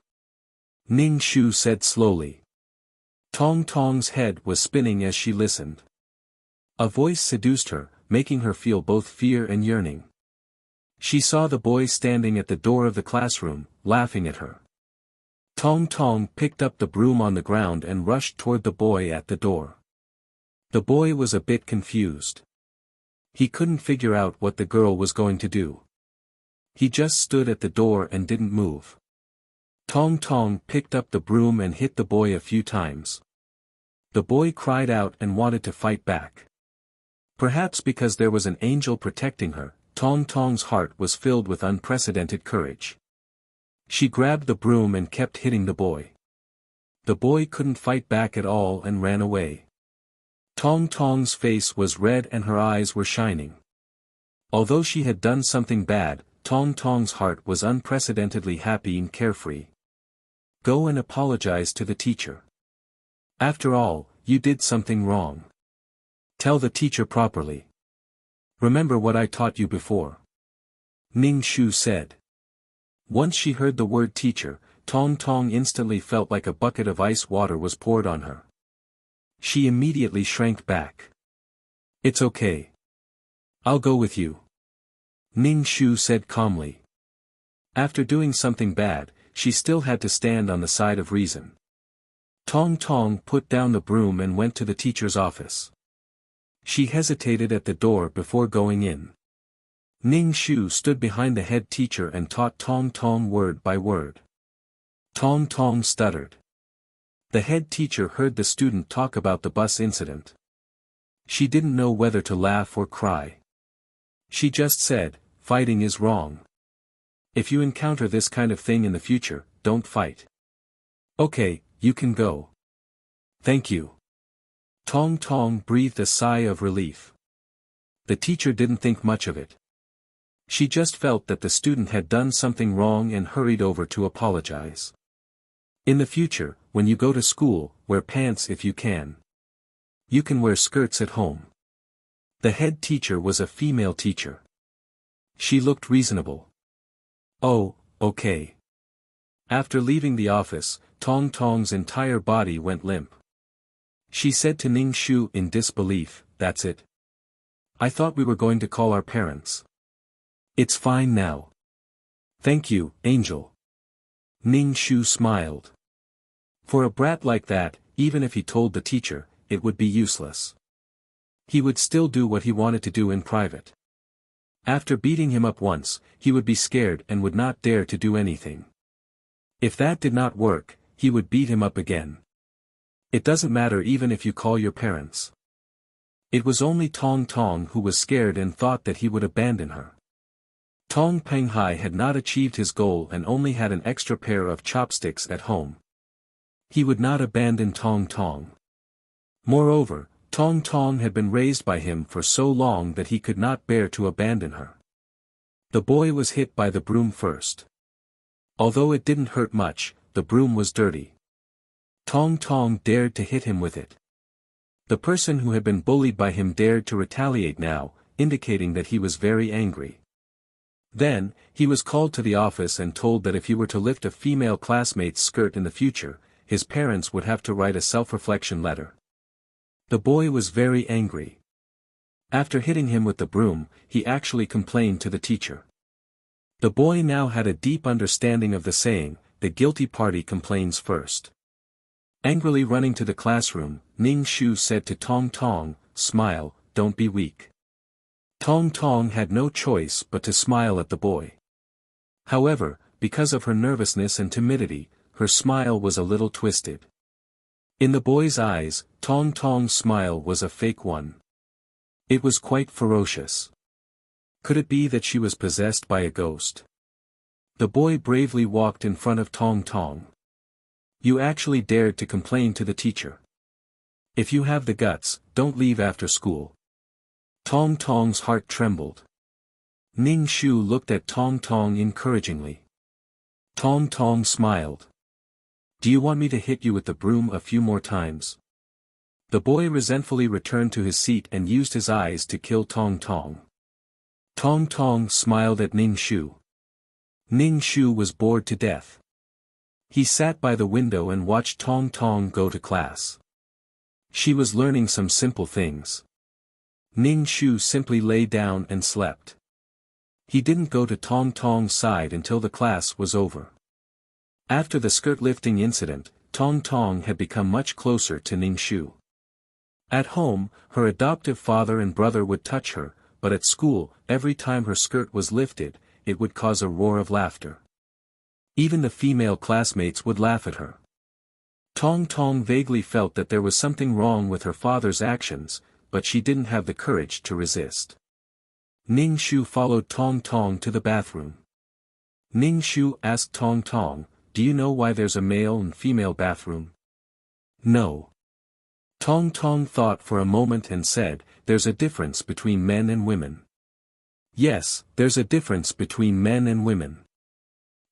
Ning Shu said slowly. Tong Tong's head was spinning as she listened. A voice seduced her, making her feel both fear and yearning. She saw the boy standing at the door of the classroom, laughing at her. Tong Tong picked up the broom on the ground and rushed toward the boy at the door. The boy was a bit confused. He couldn't figure out what the girl was going to do. He just stood at the door and didn't move. Tong Tong picked up the broom and hit the boy a few times. The boy cried out and wanted to fight back. Perhaps because there was an angel protecting her, Tong Tong's heart was filled with unprecedented courage. She grabbed the broom and kept hitting the boy. The boy couldn't fight back at all and ran away. Tong Tong's face was red and her eyes were shining. Although she had done something bad, Tong Tong's heart was unprecedentedly happy and carefree. Go and apologize to the teacher. After all, you did something wrong. Tell the teacher properly. Remember what I taught you before. Ning Shu said. Once she heard the word teacher, Tong Tong instantly felt like a bucket of ice water was poured on her. She immediately shrank back. It's okay. I'll go with you. Ning Shu said calmly. After doing something bad, she still had to stand on the side of reason. Tong Tong put down the broom and went to the teacher's office. She hesitated at the door before going in. Ning Shu stood behind the head teacher and taught Tong Tong word by word. Tong Tong stuttered. The head teacher heard the student talk about the bus incident. She didn't know whether to laugh or cry. She just said, "Fighting is wrong. If you encounter this kind of thing in the future, don't fight. Okay, you can go." "Thank you." Tong Tong breathed a sigh of relief. The teacher didn't think much of it. She just felt that the student had done something wrong and hurried over to apologize. In the future, when you go to school, wear pants if you can. You can wear skirts at home. The head teacher was a female teacher. She looked reasonable. "Oh, okay." After leaving the office, Tong Tong's entire body went limp. She said to Ning Shu in disbelief, "That's it? I thought we were going to call our parents." "It's fine now. Thank you, Angel." Ning Shu smiled. For a brat like that, even if he told the teacher, it would be useless. He would still do what he wanted to do in private. After beating him up once, he would be scared and would not dare to do anything. If that did not work, he would beat him up again. It doesn't matter even if you call your parents. It was only Tong Tong who was scared and thought that he would abandon her. Tong Penghai had not achieved his goal and only had an extra pair of chopsticks at home. He would not abandon Tong Tong. Moreover, Tong Tong had been raised by him for so long that he could not bear to abandon her. The boy was hit by the broom first. Although it didn't hurt much, the broom was dirty. Tong Tong dared to hit him with it. The person who had been bullied by him dared to retaliate now, indicating that he was very angry. Then, he was called to the office and told that if he were to lift a female classmate's skirt in the future, his parents would have to write a self-reflection letter. The boy was very angry. After hitting him with the broom, he actually complained to the teacher. The boy now had a deep understanding of the saying, "The guilty party complains first." Angrily running to the classroom, Ning Shu said to Tong Tong, "Smile, don't be weak." Tong Tong had no choice but to smile at the boy. However, because of her nervousness and timidity, her smile was a little twisted. In the boy's eyes, Tong Tong's smile was a fake one. It was quite ferocious. Could it be that she was possessed by a ghost? The boy bravely walked in front of Tong Tong. "You actually dared to complain to the teacher. If you have the guts, don't leave after school." Tong Tong's heart trembled. Ning Shu looked at Tong Tong encouragingly. Tong Tong smiled. "Do you want me to hit you with the broom a few more times?" The boy resentfully returned to his seat and used his eyes to kill Tong Tong. Tong Tong smiled at Ning Shu. Ning Shu was bored to death. He sat by the window and watched Tong Tong go to class. She was learning some simple things. Ning Shu simply lay down and slept. He didn't go to Tong Tong's side until the class was over. After the skirt lifting incident, Tong Tong had become much closer to Ning Shu. At home, her adoptive father and brother would touch her, but at school, every time her skirt was lifted, it would cause a roar of laughter. Even the female classmates would laugh at her. Tong Tong vaguely felt that there was something wrong with her father's actions, but she didn't have the courage to resist. Ning Shu followed Tong Tong to the bathroom. Ning Shu asked Tong Tong, "Do you know why there's a male and female bathroom?" "No." Tong Tong thought for a moment and said, "There's a difference between men and women." "Yes, there's a difference between men and women.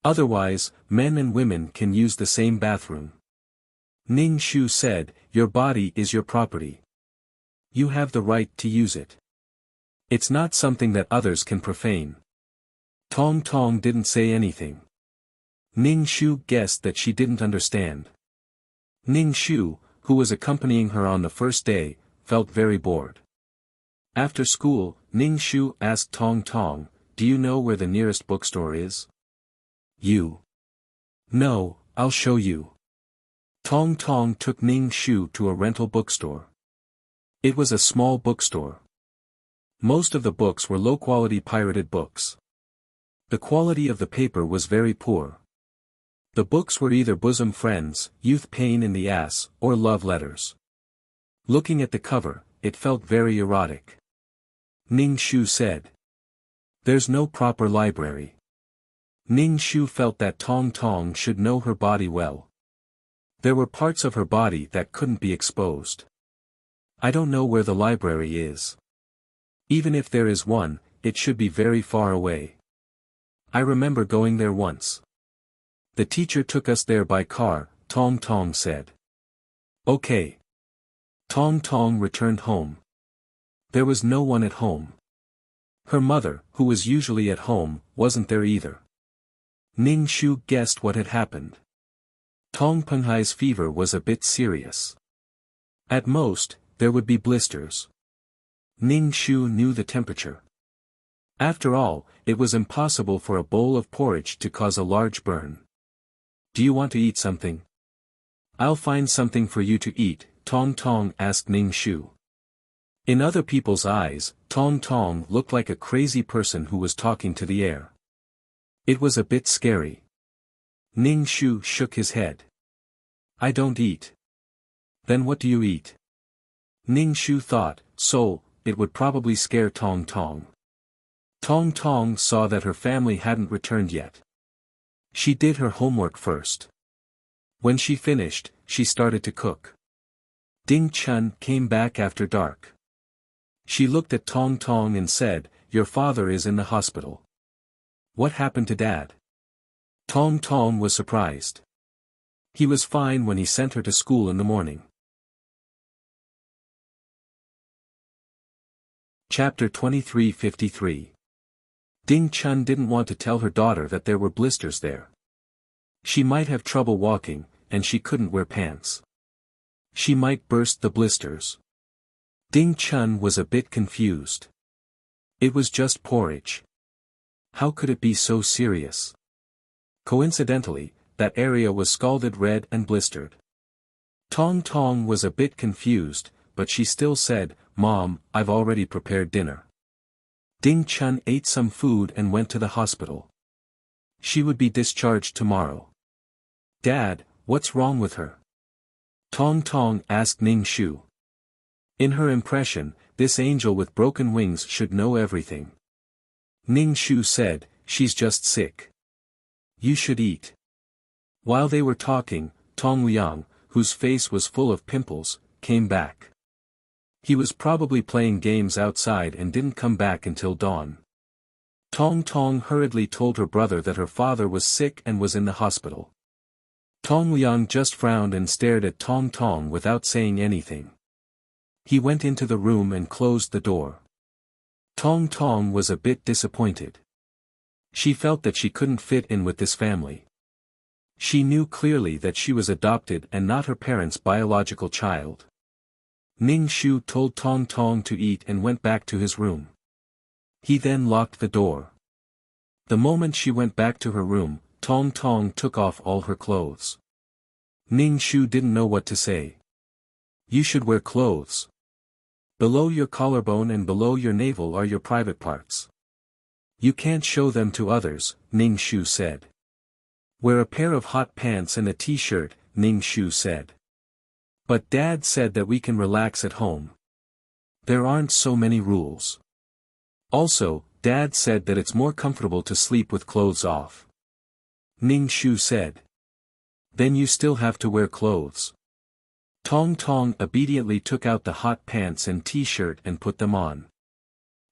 Otherwise, men and women can use the same bathroom." Ning Shu said, "Your body is your property. You have the right to use it. It's not something that others can profane." Tong Tong didn't say anything. Ning Shu guessed that she didn't understand. Ning Shu, who was accompanying her on the first day, felt very bored. After school, Ning Shu asked Tong Tong, "Do you know where the nearest bookstore is?" "You No, I'll show you. Tong Tong took Ning Shu to a rental bookstore. It was a small bookstore. Most of the books were low-quality pirated books. The quality of the paper was very poor. The books were either bosom friends, youth pain in the ass, or love letters. Looking at the cover, it felt very erotic. Ning Shu said. There's no proper library. Ning Shu felt that Tong Tong should know her body well. There were parts of her body that couldn't be exposed. I don't know where the library is. Even if there is one, it should be very far away. I remember going there once. The teacher took us there by car, Tong Tong said. Okay. Tong Tong returned home. There was no one at home. Her mother, who was usually at home, wasn't there either. Ning Shu guessed what had happened. Tong Penghai's fever was a bit serious. At most, there would be blisters. Ning Shu knew the temperature. After all, it was impossible for a bowl of porridge to cause a large burn. Do you want to eat something? I'll find something for you to eat, Tong Tong asked Ning Shu. In other people's eyes, Tong Tong looked like a crazy person who was talking to the air. It was a bit scary. Ning Shu shook his head. I don't eat. Then what do you eat? Ning Shu thought, so, it would probably scare Tong Tong. Tong Tong saw that her family hadn't returned yet. She did her homework first. When she finished, she started to cook. Ding Chun came back after dark. She looked at Tong Tong and said, Your father is in the hospital. What happened to Dad? Tong Tong was surprised. He was fine when he sent her to school in the morning. Chapter 2353. Ding Chun didn't want to tell her daughter that there were blisters there. She might have trouble walking, and she couldn't wear pants. She might burst the blisters. Ding Chun was a bit confused. It was just porridge. How could it be so serious? Coincidentally, that area was scalded red and blistered. Tong Tong was a bit confused, but she still said, Mom, I've already prepared dinner. Ding Chun ate some food and went to the hospital. She would be discharged tomorrow. Dad, what's wrong with her? Tong Tong asked Ning Shu. In her impression, this angel with broken wings should know everything. Ning Shu said, She's just sick. You should eat. While they were talking, Tong Liang, whose face was full of pimples, came back. He was probably playing games outside and didn't come back until dawn. Tong Tong hurriedly told her brother that her father was sick and was in the hospital. Tong Liang just frowned and stared at Tong Tong without saying anything. He went into the room and closed the door. Tong Tong was a bit disappointed. She felt that she couldn't fit in with this family. She knew clearly that she was adopted and not her parents' biological child. Ning Shu told Tong Tong to eat and went back to his room. He then locked the door. The moment she went back to her room, Tong Tong took off all her clothes. Ning Shu didn't know what to say. You should wear clothes. Below your collarbone and below your navel are your private parts. You can't show them to others, Ning Shu said. Wear a pair of hot pants and a t-shirt, Ning Shu said. But Dad said that we can relax at home. There aren't so many rules. Also, Dad said that it's more comfortable to sleep with clothes off. Ning Shu said. Then you still have to wear clothes. Tong Tong obediently took out the hot pants and t-shirt and put them on.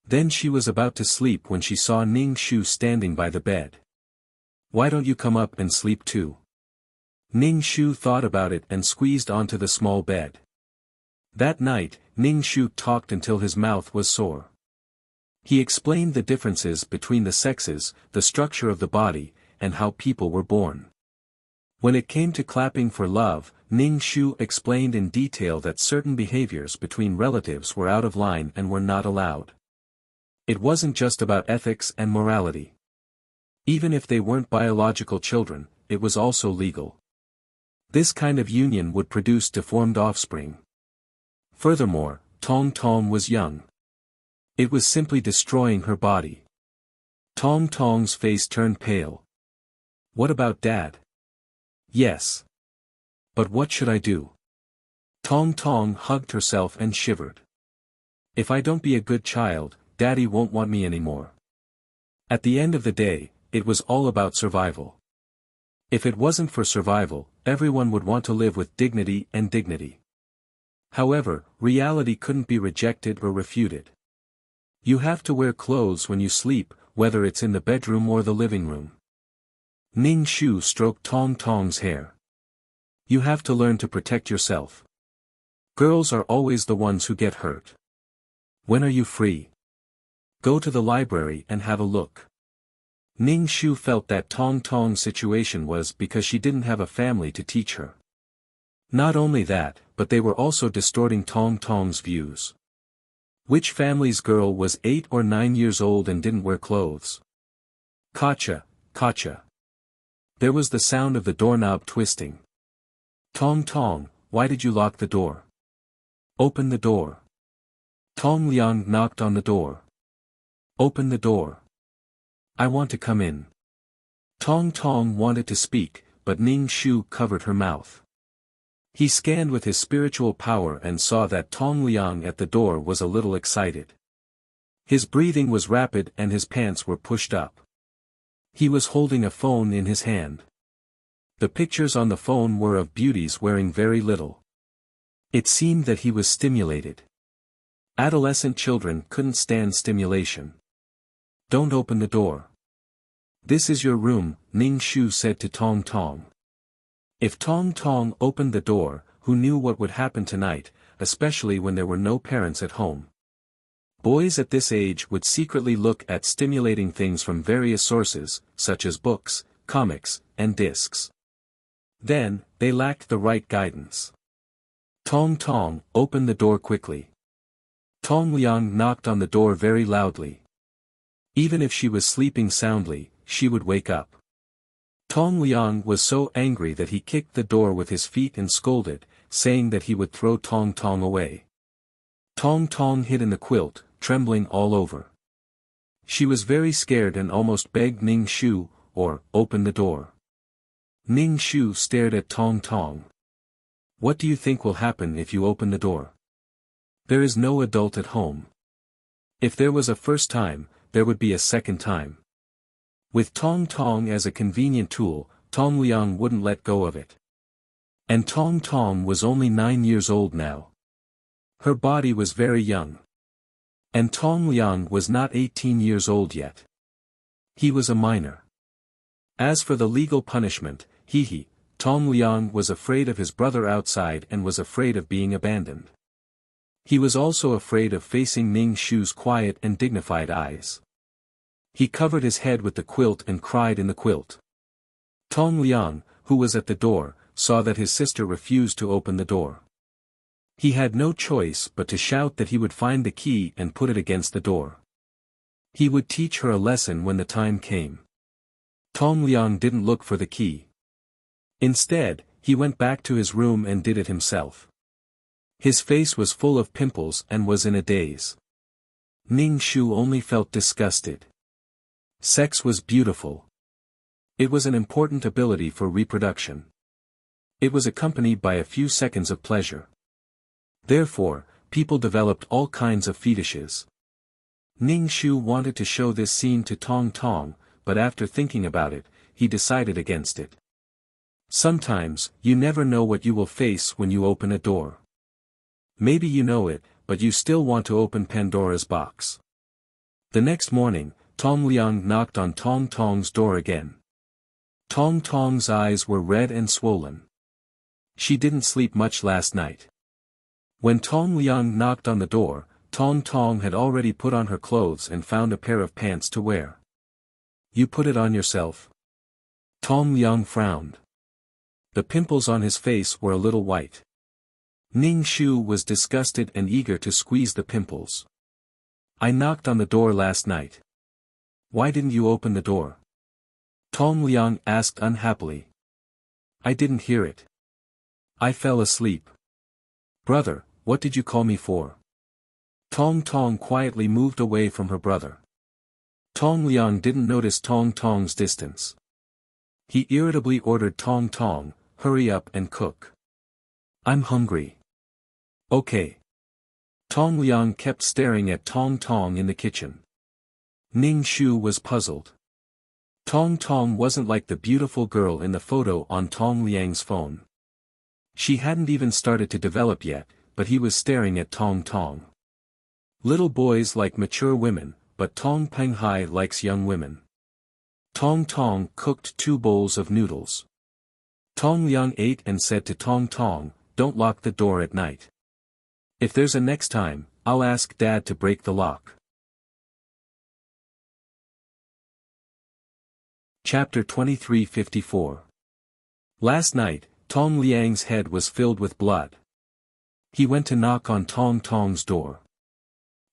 Then she was about to sleep when she saw Ning Shu standing by the bed. Why don't you come up and sleep too? Ning Shu thought about it and squeezed onto the small bed. That night, Ning Shu talked until his mouth was sore. He explained the differences between the sexes, the structure of the body, and how people were born. When it came to clapping for love, Ning Shu explained in detail that certain behaviors between relatives were out of line and were not allowed. It wasn't just about ethics and morality. Even if they weren't biological children, it was also legal. This kind of union would produce deformed offspring. Furthermore, Tong Tong was young. It was simply destroying her body. Tong Tong's face turned pale. What about Dad? Yes. But what should I do? Tong Tong hugged herself and shivered. If I don't be a good child, Daddy won't want me anymore. At the end of the day, it was all about survival. If it wasn't for survival, everyone would want to live with dignity and dignity. However, reality couldn't be rejected or refuted. You have to wear clothes when you sleep, whether it's in the bedroom or the living room. Ning Shu stroked Tong Tong's hair. You have to learn to protect yourself. Girls are always the ones who get hurt. When are you free? Go to the library and have a look. Ning Shu felt that Tong Tong's situation was because she didn't have a family to teach her. Not only that, but they were also distorting Tong Tong's views. Which family's girl was 8 or 9 years old and didn't wear clothes? Kacha, kacha. There was the sound of the doorknob twisting. Tong Tong, why did you lock the door? Open the door. Tong Liang knocked on the door. Open the door. I want to come in. Tong Tong wanted to speak, but Ning Shu covered her mouth. He scanned with his spiritual power and saw that Tong Liang at the door was a little excited. His breathing was rapid and his pants were pushed up. He was holding a phone in his hand. The pictures on the phone were of beauties wearing very little. It seemed that he was stimulated. Adolescent children couldn't stand stimulation. Don't open the door. This is your room, Ning Shu said to Tong Tong. If Tong Tong opened the door, who knew what would happen tonight, especially when there were no parents at home. Boys at this age would secretly look at stimulating things from various sources, such as books, comics, and discs. Then, they lacked the right guidance. Tong Tong, open the door quickly. Tong Liang knocked on the door very loudly. Even if she was sleeping soundly, she would wake up. Tong Liang was so angry that he kicked the door with his feet and scolded, saying that he would throw Tong Tong away. Tong Tong hid in the quilt, trembling all over. She was very scared and almost begged Ning Shu, open the door. Ning Shu stared at Tong Tong. What do you think will happen if you open the door? There is no adult at home. If there was a first time, there would be a second time. With Tong Tong as a convenient tool, Tong Liang wouldn't let go of it. And Tong Tong was only 9 years old now. Her body was very young. And Tong Liang was not 18 years old yet. He was a minor. As for the legal punishment, Tong Liang was afraid of his brother outside and was afraid of being abandoned. He was also afraid of facing Ning Shu's quiet and dignified eyes. He covered his head with the quilt and cried in the quilt. Tong Liang, who was at the door, saw that his sister refused to open the door. He had no choice but to shout that he would find the key and put it against the door. He would teach her a lesson when the time came. Tong Liang didn't look for the key. Instead, he went back to his room and did it himself. His face was full of pimples and was in a daze. Ning Shu only felt disgusted. Sex was beautiful. It was an important ability for reproduction. It was accompanied by a few seconds of pleasure. Therefore, people developed all kinds of fetishes. Ning Shu wanted to show this scene to Tong Tong, but after thinking about it, he decided against it. Sometimes, you never know what you will face when you open a door. Maybe you know it, but you still want to open Pandora's box. The next morning, Tong Liang knocked on Tong Tong's door again. Tong Tong's eyes were red and swollen. She didn't sleep much last night. When Tong Liang knocked on the door, Tong Tong had already put on her clothes and found a pair of pants to wear. You put it on yourself? Tong Liang frowned. The pimples on his face were a little white. Ning Shu was disgusted and eager to squeeze the pimples. I knocked on the door last night. Why didn't you open the door? Tong Liang asked unhappily. I didn't hear it. I fell asleep. Brother, what did you call me for? Tong Tong quietly moved away from her brother. Tong Liang didn't notice Tong Tong's distance. He irritably ordered Tong Tong, hurry up and cook. I'm hungry. Okay. Tong Liang kept staring at Tong Tong in the kitchen. Ning Shu was puzzled. Tong Tong wasn't like the beautiful girl in the photo on Tong Liang's phone. She hadn't even started to develop yet, but he was staring at Tong Tong. Little boys like mature women, but Tong Penghai likes young women. Tong Tong cooked 2 bowls of noodles. Tong Liang ate and said to Tong Tong, don't lock the door at night. If there's a next time, I'll ask Dad to break the lock. Chapter 2354. Last night, Tong Liang's head was filled with blood. He went to knock on Tong Tong's door.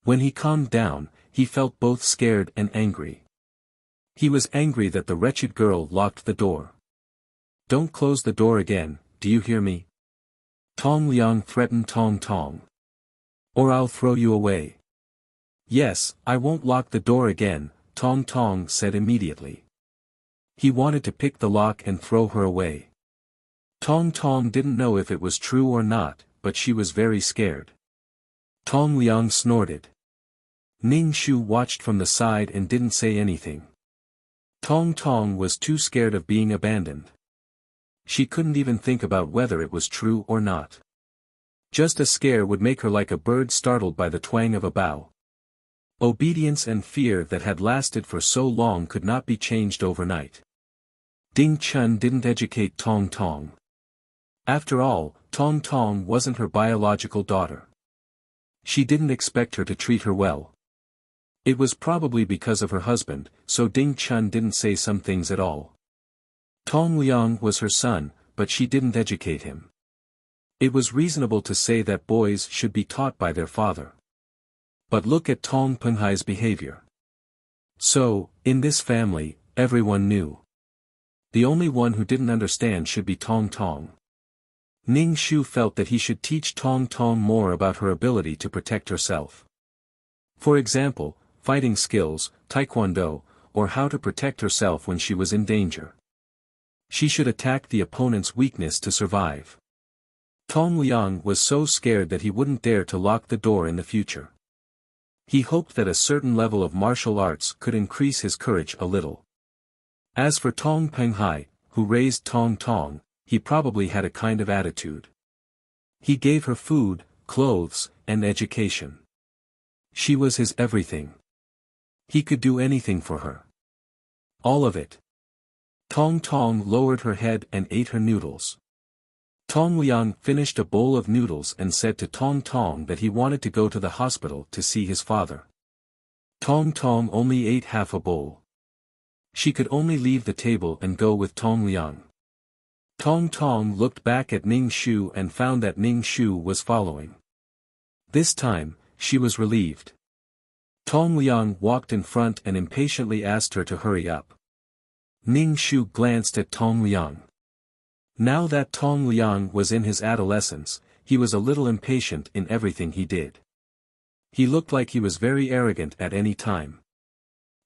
When he calmed down, he felt both scared and angry. He was angry that the wretched girl locked the door. Don't close the door again, do you hear me? Tong Liang threatened Tong Tong. Or I'll throw you away. Yes, I won't lock the door again, Tong Tong said immediately. He wanted to pick the lock and throw her away. Tong Tong didn't know if it was true or not, but she was very scared. Tong Liang snorted. Ning Shu watched from the side and didn't say anything. Tong Tong was too scared of being abandoned. She couldn't even think about whether it was true or not. Just a scare would make her like a bird startled by the twang of a bow. Obedience and fear that had lasted for so long could not be changed overnight. Ding Chun didn't educate Tong Tong. After all, Tong Tong wasn't her biological daughter. She didn't expect her to treat her well. It was probably because of her husband, so Ding Chun didn't say some things at all. Tong Liang was her son, but she didn't educate him. It was reasonable to say that boys should be taught by their father. But look at Tong Penghai's behavior. So, in this family, everyone knew. The only one who didn't understand should be Tong Tong. Ning Shu felt that he should teach Tong Tong more about her ability to protect herself. For example, fighting skills, taekwondo, or how to protect herself when she was in danger. She should attack the opponent's weakness to survive. Tong Liang was so scared that he wouldn't dare to lock the door in the future. He hoped that a certain level of martial arts could increase his courage a little. As for Tong Penghai, who raised Tong Tong, he probably had a kind of attitude. He gave her food, clothes, and education. She was his everything. He could do anything for her. All of it. Tong Tong lowered her head and ate her noodles. Tong Liang finished a bowl of noodles and said to Tong Tong that he wanted to go to the hospital to see his father. Tong Tong only ate half a bowl. She could only leave the table and go with Tong Liang. Tong Tong looked back at Ning Shu and found that Ning Shu was following. This time, she was relieved. Tong Liang walked in front and impatiently asked her to hurry up. Ning Shu glanced at Tong Liang. Now that Tong Liang was in his adolescence, he was a little impatient in everything he did. He looked like he was very arrogant at any time.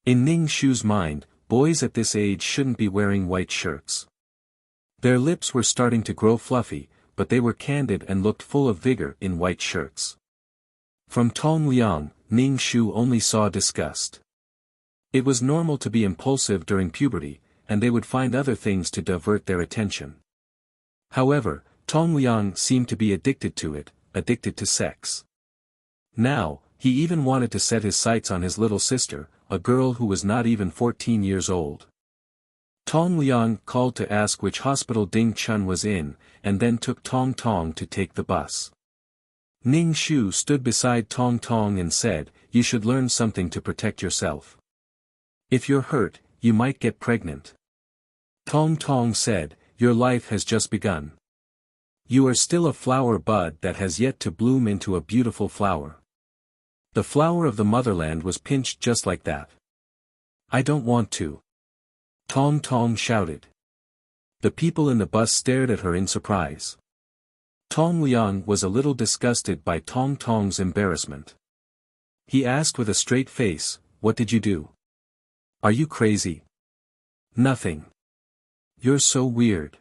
In Ning Shu's mind, boys at this age shouldn't be wearing white shirts. Their lips were starting to grow fluffy, but they were candid and looked full of vigor in white shirts. From Tong Liang, Ning Shu only saw disgust. It was normal to be impulsive during puberty, and they would find other things to divert their attention. However, Tong Liang seemed to be addicted to it, addicted to sex. Now, he even wanted to set his sights on his little sister, a girl who was not even 14 years old. Tong Liang called to ask which hospital Ding Chun was in, and then took Tong Tong to take the bus. Ning Shu stood beside Tong Tong and said, "You should learn something to protect yourself. If you're hurt, you might get pregnant." Tong Tong said, "Your life has just begun. You are still a flower bud that has yet to bloom into a beautiful flower. The flower of the motherland was pinched just like that." "I don't want to." Tong Tong shouted. The people in the bus stared at her in surprise. Tong Liang was a little disgusted by Tong Tong's embarrassment. He asked with a straight face, "What did you do? Are you crazy?" "Nothing. You're so weird.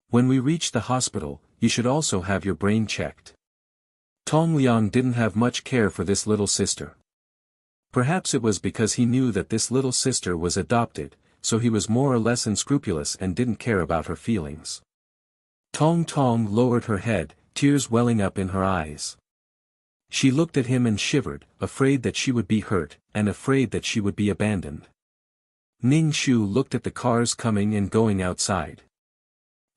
When we reach the hospital, you should also have your brain checked." Tong Liang didn't have much care for this little sister. Perhaps it was because he knew that this little sister was adopted, so he was more or less unscrupulous and didn't care about her feelings. Tong Tong lowered her head, tears welling up in her eyes. She looked at him and shivered, afraid that she would be hurt, and afraid that she would be abandoned. Ning Shu looked at the cars coming and going outside.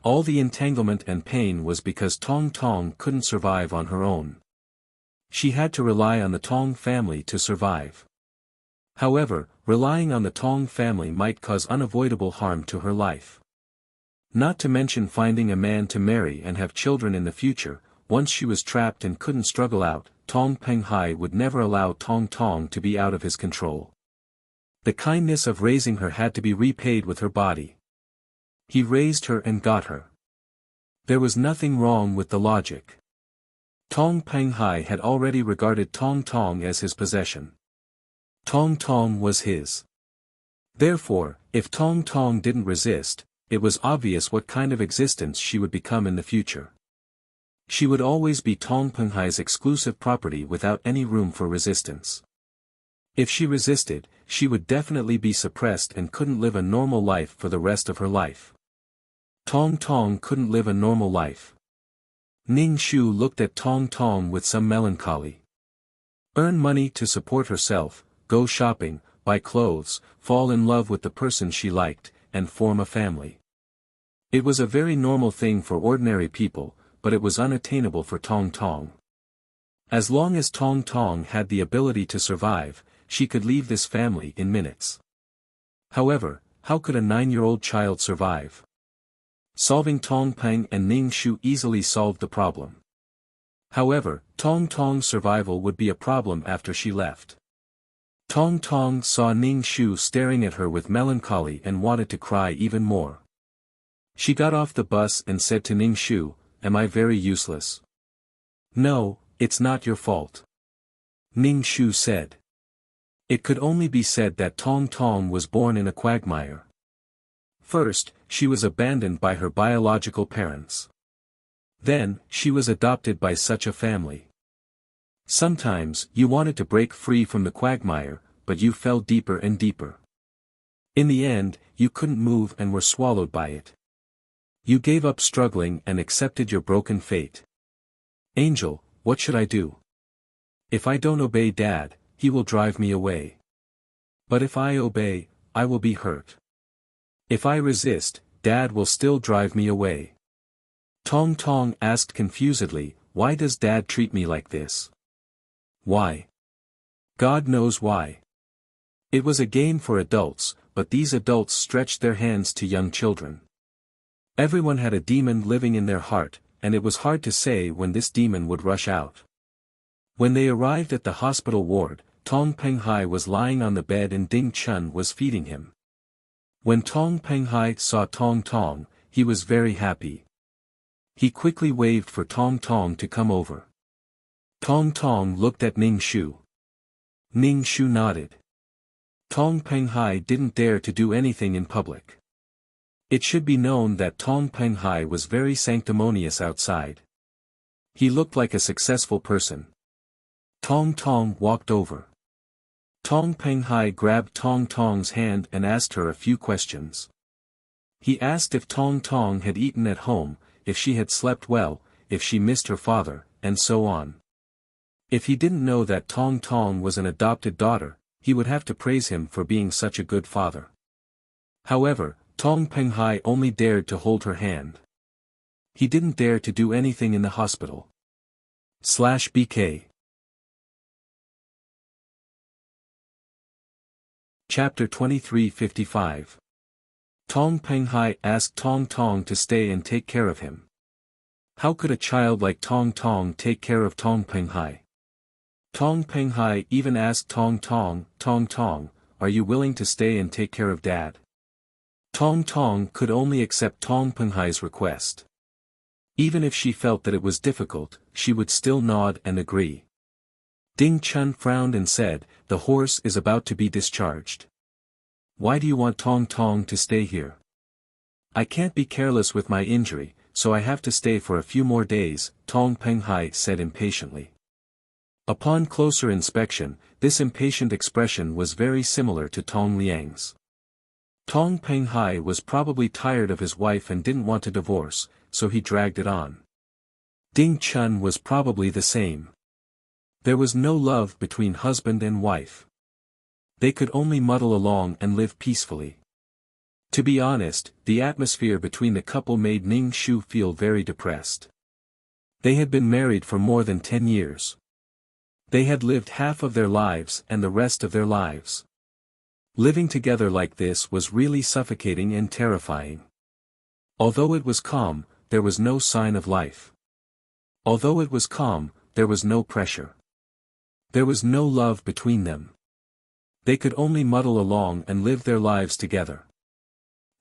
All the entanglement and pain was because Tong Tong couldn't survive on her own. She had to rely on the Tong family to survive. However, relying on the Tong family might cause unavoidable harm to her life. Not to mention finding a man to marry and have children in the future. Once she was trapped and couldn't struggle out, Tong Penghai would never allow Tong Tong to be out of his control. The kindness of raising her had to be repaid with her body. He raised her and got her. There was nothing wrong with the logic. Tong Penghai had already regarded Tong Tong as his possession. Tong Tong was his. Therefore, if Tong Tong didn't resist, it was obvious what kind of existence she would become in the future. She would always be Tong Penghai's exclusive property without any room for resistance. If she resisted, she would definitely be suppressed and couldn't live a normal life for the rest of her life. Tong Tong couldn't live a normal life. Ning Shu looked at Tong Tong with some melancholy. Earn money to support herself, go shopping, buy clothes, fall in love with the person she liked, and form a family. It was a very normal thing for ordinary people, but it was unattainable for Tong Tong. As long as Tong Tong had the ability to survive, she could leave this family in minutes. However, how could a 9-year-old child survive? Solving Tong Peng and Ning Shu easily solved the problem. However, Tong Tong's survival would be a problem after she left. Tong Tong saw Ning Shu staring at her with melancholy and wanted to cry even more. She got off the bus and said to Ning Shu, "Am I very useless?" "No, it's not your fault," Ning Shu said. It could only be said that Tong Tong was born in a quagmire. First, she was abandoned by her biological parents. Then, she was adopted by such a family. Sometimes, you wanted to break free from the quagmire, but you fell deeper and deeper. In the end, you couldn't move and were swallowed by it. You gave up struggling and accepted your broken fate. "Angel, what should I do? If I don't obey Dad, he will drive me away. But if I obey, I will be hurt. If I resist, Dad will still drive me away." Tong Tong asked confusedly, "Why does Dad treat me like this?" "Why? God knows why." It was a game for adults, but these adults stretched their hands to young children. Everyone had a demon living in their heart, and it was hard to say when this demon would rush out. When they arrived at the hospital ward, Tong Penghai was lying on the bed and Ding Chun was feeding him. When Tong Penghai saw Tong Tong, he was very happy. He quickly waved for Tong Tong to come over. Tong Tong looked at Ning Shu. Ning Shu nodded. Tong Penghai didn't dare to do anything in public. It should be known that Tong Penghai was very sanctimonious outside. He looked like a successful person. Tong Tong walked over. Tong Penghai grabbed Tong Tong's hand and asked her a few questions. He asked if Tong Tong had eaten at home, if she had slept well, if she missed her father, and so on. If he didn't know that Tong Tong was an adopted daughter, he would have to praise him for being such a good father. However, Tong Penghai only dared to hold her hand. He didn't dare to do anything in the hospital. /BK Chapter 2355 Tong Penghai asked Tong Tong to stay and take care of him. How could a child like Tong Tong take care of Tong Penghai? Tong Penghai even asked Tong Tong, "Tong Tong, are you willing to stay and take care of Dad?" Tong Tong could only accept Tong Penghai's request. Even if she felt that it was difficult, she would still nod and agree. Ding Chun frowned and said, "The horse is about to be discharged. Why do you want Tong Tong to stay here?" "I can't be careless with my injury, so I have to stay for a few more days," Tong Penghai said impatiently. Upon closer inspection, this impatient expression was very similar to Tong Liang's. Tong Penghai was probably tired of his wife and didn't want a divorce, so he dragged it on. Ding Chun was probably the same. There was no love between husband and wife. They could only muddle along and live peacefully. To be honest, the atmosphere between the couple made Ning Shu feel very depressed. They had been married for more than 10 years. They had lived half of their lives and the rest of their lives. Living together like this was really suffocating and terrifying. Although it was calm, there was no sign of life. Although it was calm, there was no pressure. There was no love between them. They could only muddle along and live their lives together.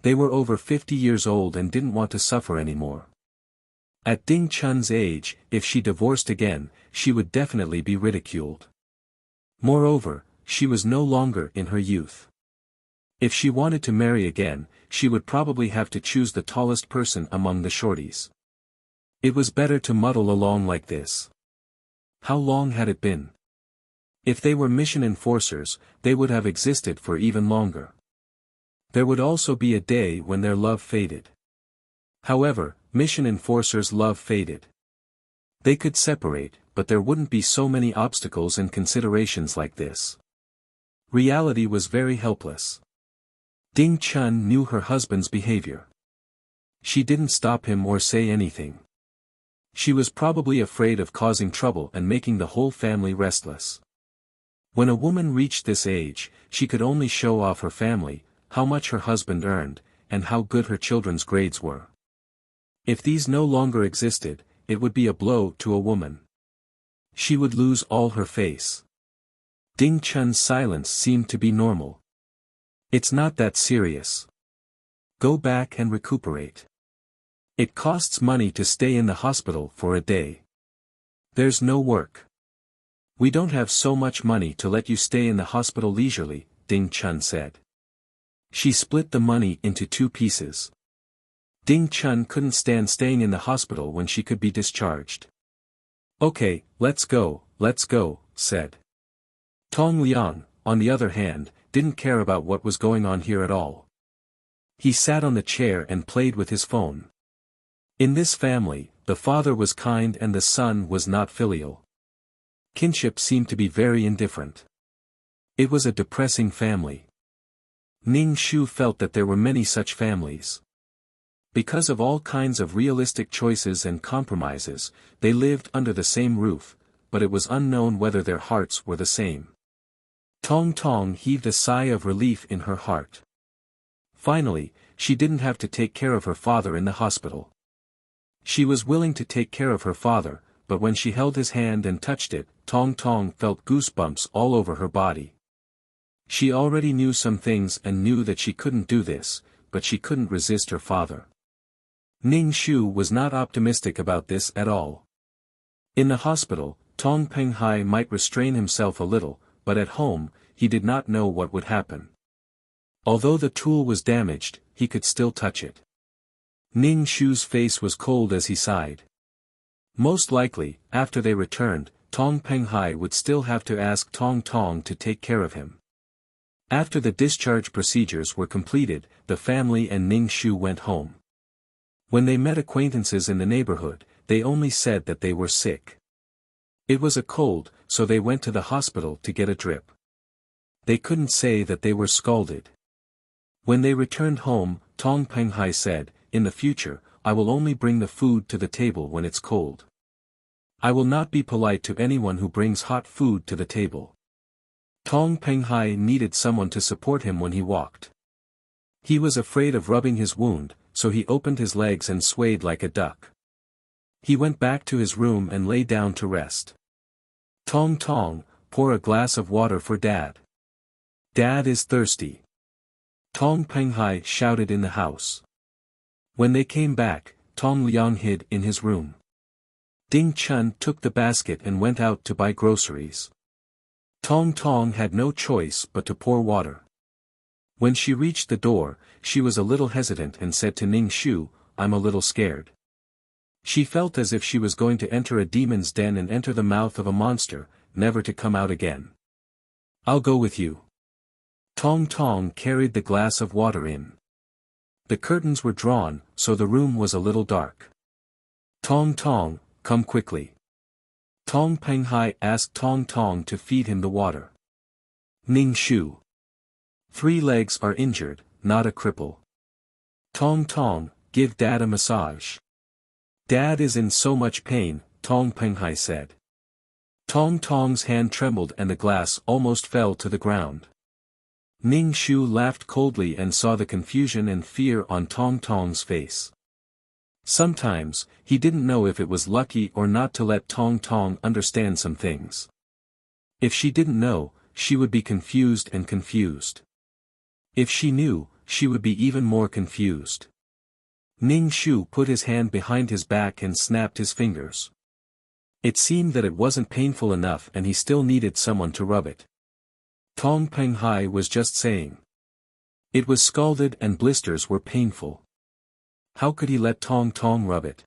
They were over 50 years old and didn't want to suffer anymore. At Ding Chun's age, if she divorced again, she would definitely be ridiculed. Moreover, she was no longer in her youth. If she wanted to marry again, she would probably have to choose the tallest person among the shorties. It was better to muddle along like this. How long had it been? If they were mission enforcers, they would have existed for even longer. There would also be a day when their love faded. However, mission enforcers' love faded. They could separate, but there wouldn't be so many obstacles and considerations like this. Reality was very helpless. Ding Chun knew her husband's behavior. She didn't stop him or say anything. She was probably afraid of causing trouble and making the whole family restless. When a woman reached this age, she could only show off her family, how much her husband earned, and how good her children's grades were. If these no longer existed, it would be a blow to a woman. She would lose all her face. Ding Chun's silence seemed to be normal. "It's not that serious. Go back and recuperate. It costs money to stay in the hospital for a day. There's no work. We don't have so much money to let you stay in the hospital leisurely," Ding Chun said. She split the money into 2 pieces. Ding Chun couldn't stand staying in the hospital when she could be discharged. "Okay, let's go," said. Tong Liang, on the other hand, didn't care about what was going on here at all. He sat on the chair and played with his phone. In this family, the father was kind and the son was not filial. Kinship seemed to be very indifferent. It was a depressing family. Ning Shu felt that there were many such families. Because of all kinds of realistic choices and compromises, they lived under the same roof, but it was unknown whether their hearts were the same. Tong Tong heaved a sigh of relief in her heart. Finally, she didn't have to take care of her father in the hospital. She was willing to take care of her father, but when she held his hand and touched it, Tong Tong felt goosebumps all over her body. She already knew some things and knew that she couldn't do this, but she couldn't resist her father. Ning Shu was not optimistic about this at all. In the hospital, Tong Penghai might restrain himself a little, but at home, he did not know what would happen. Although the tool was damaged, he could still touch it. Ning Shu's face was cold as he sighed. Most likely, after they returned, Tong Penghai would still have to ask Tong Tong to take care of him. After the discharge procedures were completed, the family and Ning Shu went home. When they met acquaintances in the neighborhood, they only said that they were sick. It was a cold, so they went to the hospital to get a drip. They couldn't say that they were scalded. When they returned home, Tong Penghai said, "In the future, I will only bring the food to the table when it's cold. I will not be polite to anyone who brings hot food to the table." Tong Penghai needed someone to support him when he walked. He was afraid of rubbing his wound, so he opened his legs and swayed like a duck. He went back to his room and lay down to rest. "Tong Tong, pour a glass of water for Dad. Dad is thirsty." Tong Penghai shouted in the house. When they came back, Tong Liang hid in his room. Ding Chun took the basket and went out to buy groceries. Tong Tong had no choice but to pour water. When she reached the door, she was a little hesitant and said to Ning Shu, "I'm a little scared." She felt as if she was going to enter a demon's den and enter the mouth of a monster, never to come out again. "I'll go with you." Tong Tong carried the glass of water in. The curtains were drawn, so the room was a little dark. "Tong Tong, come quickly." Tong Penghai asked Tong Tong to feed him the water. Ning Shu. 3 legs are injured, not a cripple. Tong Tong, give Dad a massage. Dad is in so much pain, Tong Penghai said. Tong Tong's hand trembled and the glass almost fell to the ground. Ning Shu laughed coldly and saw the confusion and fear on Tong Tong's face. Sometimes, he didn't know if it was lucky or not to let Tong Tong understand some things. If she didn't know, she would be confused and confused. If she knew, she would be even more confused. Ning Shu put his hand behind his back and snapped his fingers. It seemed that it wasn't painful enough and he still needed someone to rub it. Tong Penghai was just saying. It was scalded and blisters were painful. How could he let Tong Tong rub it?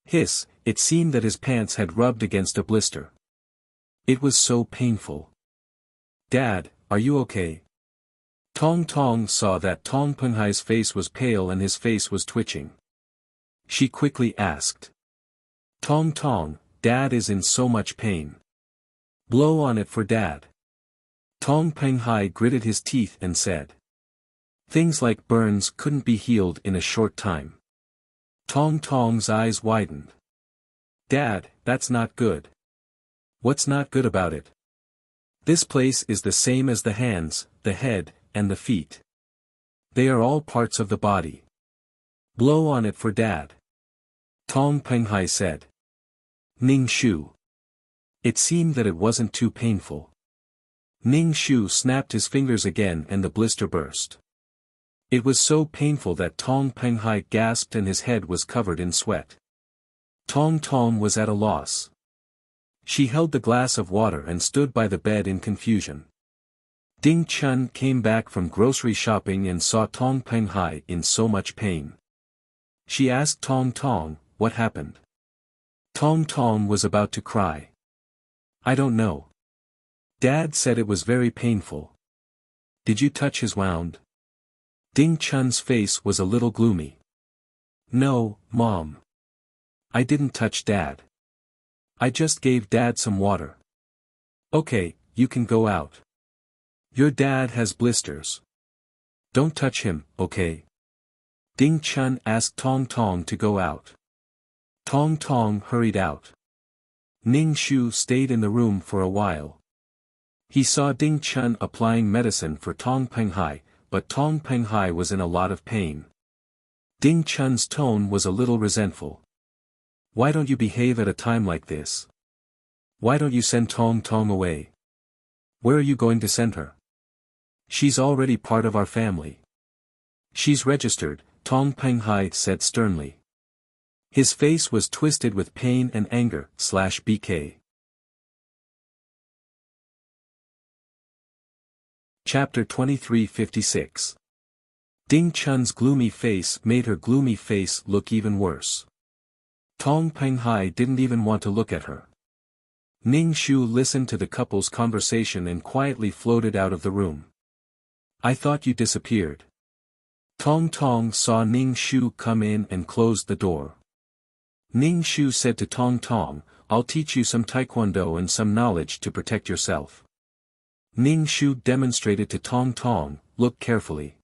Hiss, it seemed that his pants had rubbed against a blister. It was so painful. Dad, are you okay? Tong Tong saw that Tong Penghai's face was pale and his face was twitching. She quickly asked. Tong Tong, Dad is in so much pain. Blow on it for Dad. Tong Penghai gritted his teeth and said. Things like burns couldn't be healed in a short time. Tong Tong's eyes widened. Dad, that's not good. What's not good about it? This place is the same as the hands, the head, and the feet. They are all parts of the body. Blow on it for Dad. Tong Penghai said. Ning Shu. It seemed that it wasn't too painful. Ning Shu snapped his fingers again and the blister burst. It was so painful that Tong Penghai gasped and his head was covered in sweat. Tong Tong was at a loss. She held the glass of water and stood by the bed in confusion. Ding Chun came back from grocery shopping and saw Tong Penghai in so much pain. She asked Tong Tong, what happened? Tong Tong was about to cry. I don't know. Dad said it was very painful. Did you touch his wound? Ding Chun's face was a little gloomy. No, Mom. I didn't touch Dad. I just gave Dad some water. Okay, you can go out. Your dad has blisters. Don't touch him, okay? Ding Chun asked Tong Tong to go out. Tong Tong hurried out. Ning Shu stayed in the room for a while. He saw Ding Chun applying medicine for Tong Penghai, but Tong Penghai was in a lot of pain. Ding Chun's tone was a little resentful. Why don't you behave at a time like this? Why don't you send Tong Tong away? Where are you going to send her? She's already part of our family. She's registered, Tong Penghai said sternly. His face was twisted with pain and anger, /BK. Chapter 2356. Ding Chun's gloomy face made her gloomy face look even worse. Tong Penghai didn't even want to look at her. Ning Shu listened to the couple's conversation and quietly floated out of the room. I thought you disappeared. Tong Tong saw Ning Shu come in and closed the door. Ning Shu said to Tong Tong, I'll teach you some taekwondo and some knowledge to protect yourself. Ning Shu demonstrated to Tong Tong, look carefully.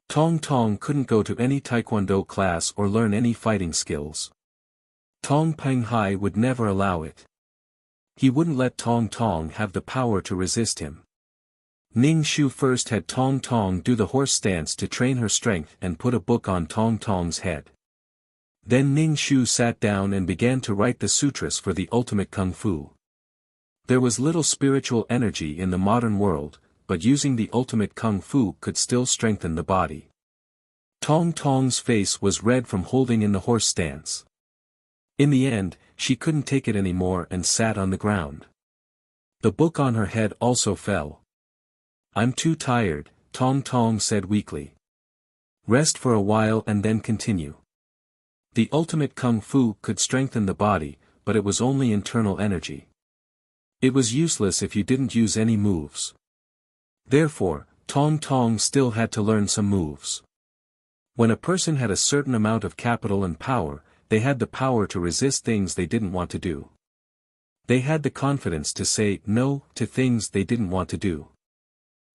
Tong Tong couldn't go to any taekwondo class or learn any fighting skills. Tong Penghai would never allow it. He wouldn't let Tong Tong have the power to resist him. Ning Shu first had Tong Tong do the horse stance to train her strength and put a book on Tong Tong's head. Then Ning Shu sat down and began to write the sutras for the ultimate kung fu. There was little spiritual energy in the modern world, but using the ultimate kung fu could still strengthen the body. Tong Tong's face was red from holding in the horse stance. In the end, she couldn't take it anymore and sat on the ground. The book on her head also fell. "I'm too tired," Tong Tong said weakly. "Rest for a while and then continue." The ultimate kung fu could strengthen the body, but it was only internal energy. It was useless if you didn't use any moves. Therefore, Tong Tong still had to learn some moves. When a person had a certain amount of capital and power, they had the power to resist things they didn't want to do. They had the confidence to say no to things they didn't want to do.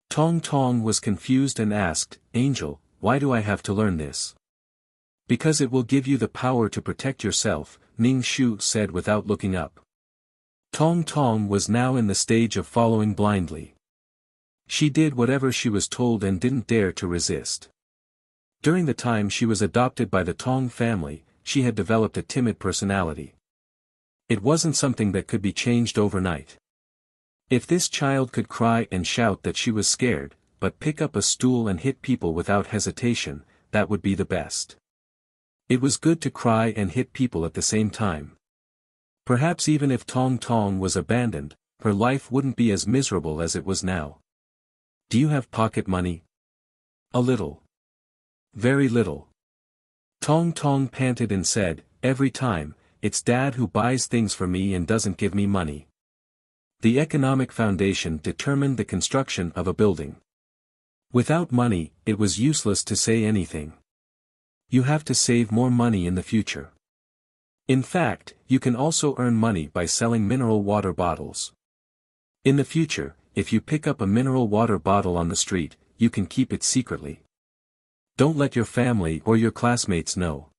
Tong Tong was confused and asked, "Angel, why do I have to learn this?" "Because it will give you the power to protect yourself," Ning Shu said without looking up. Tong Tong was now in the stage of following blindly. She did whatever she was told and didn't dare to resist. During the time she was adopted by the Tong family, she had developed a timid personality. It wasn't something that could be changed overnight. If this child could cry and shout that she was scared, but pick up a stool and hit people without hesitation, that would be the best. It was good to cry and hit people at the same time. Perhaps even if Tong Tong was abandoned, her life wouldn't be as miserable as it was now. "Do you have pocket money?" "A little." "Very little." Tong Tong panted and said, "Every time, it's Dad who buys things for me and doesn't give me money." The economic foundation determined the construction of a building. Without money, it was useless to say anything. You have to save more money in the future. In fact, you can also earn money by selling mineral water bottles. In the future, if you pick up a mineral water bottle on the street, you can keep it secretly. Don't let your family or your classmates know.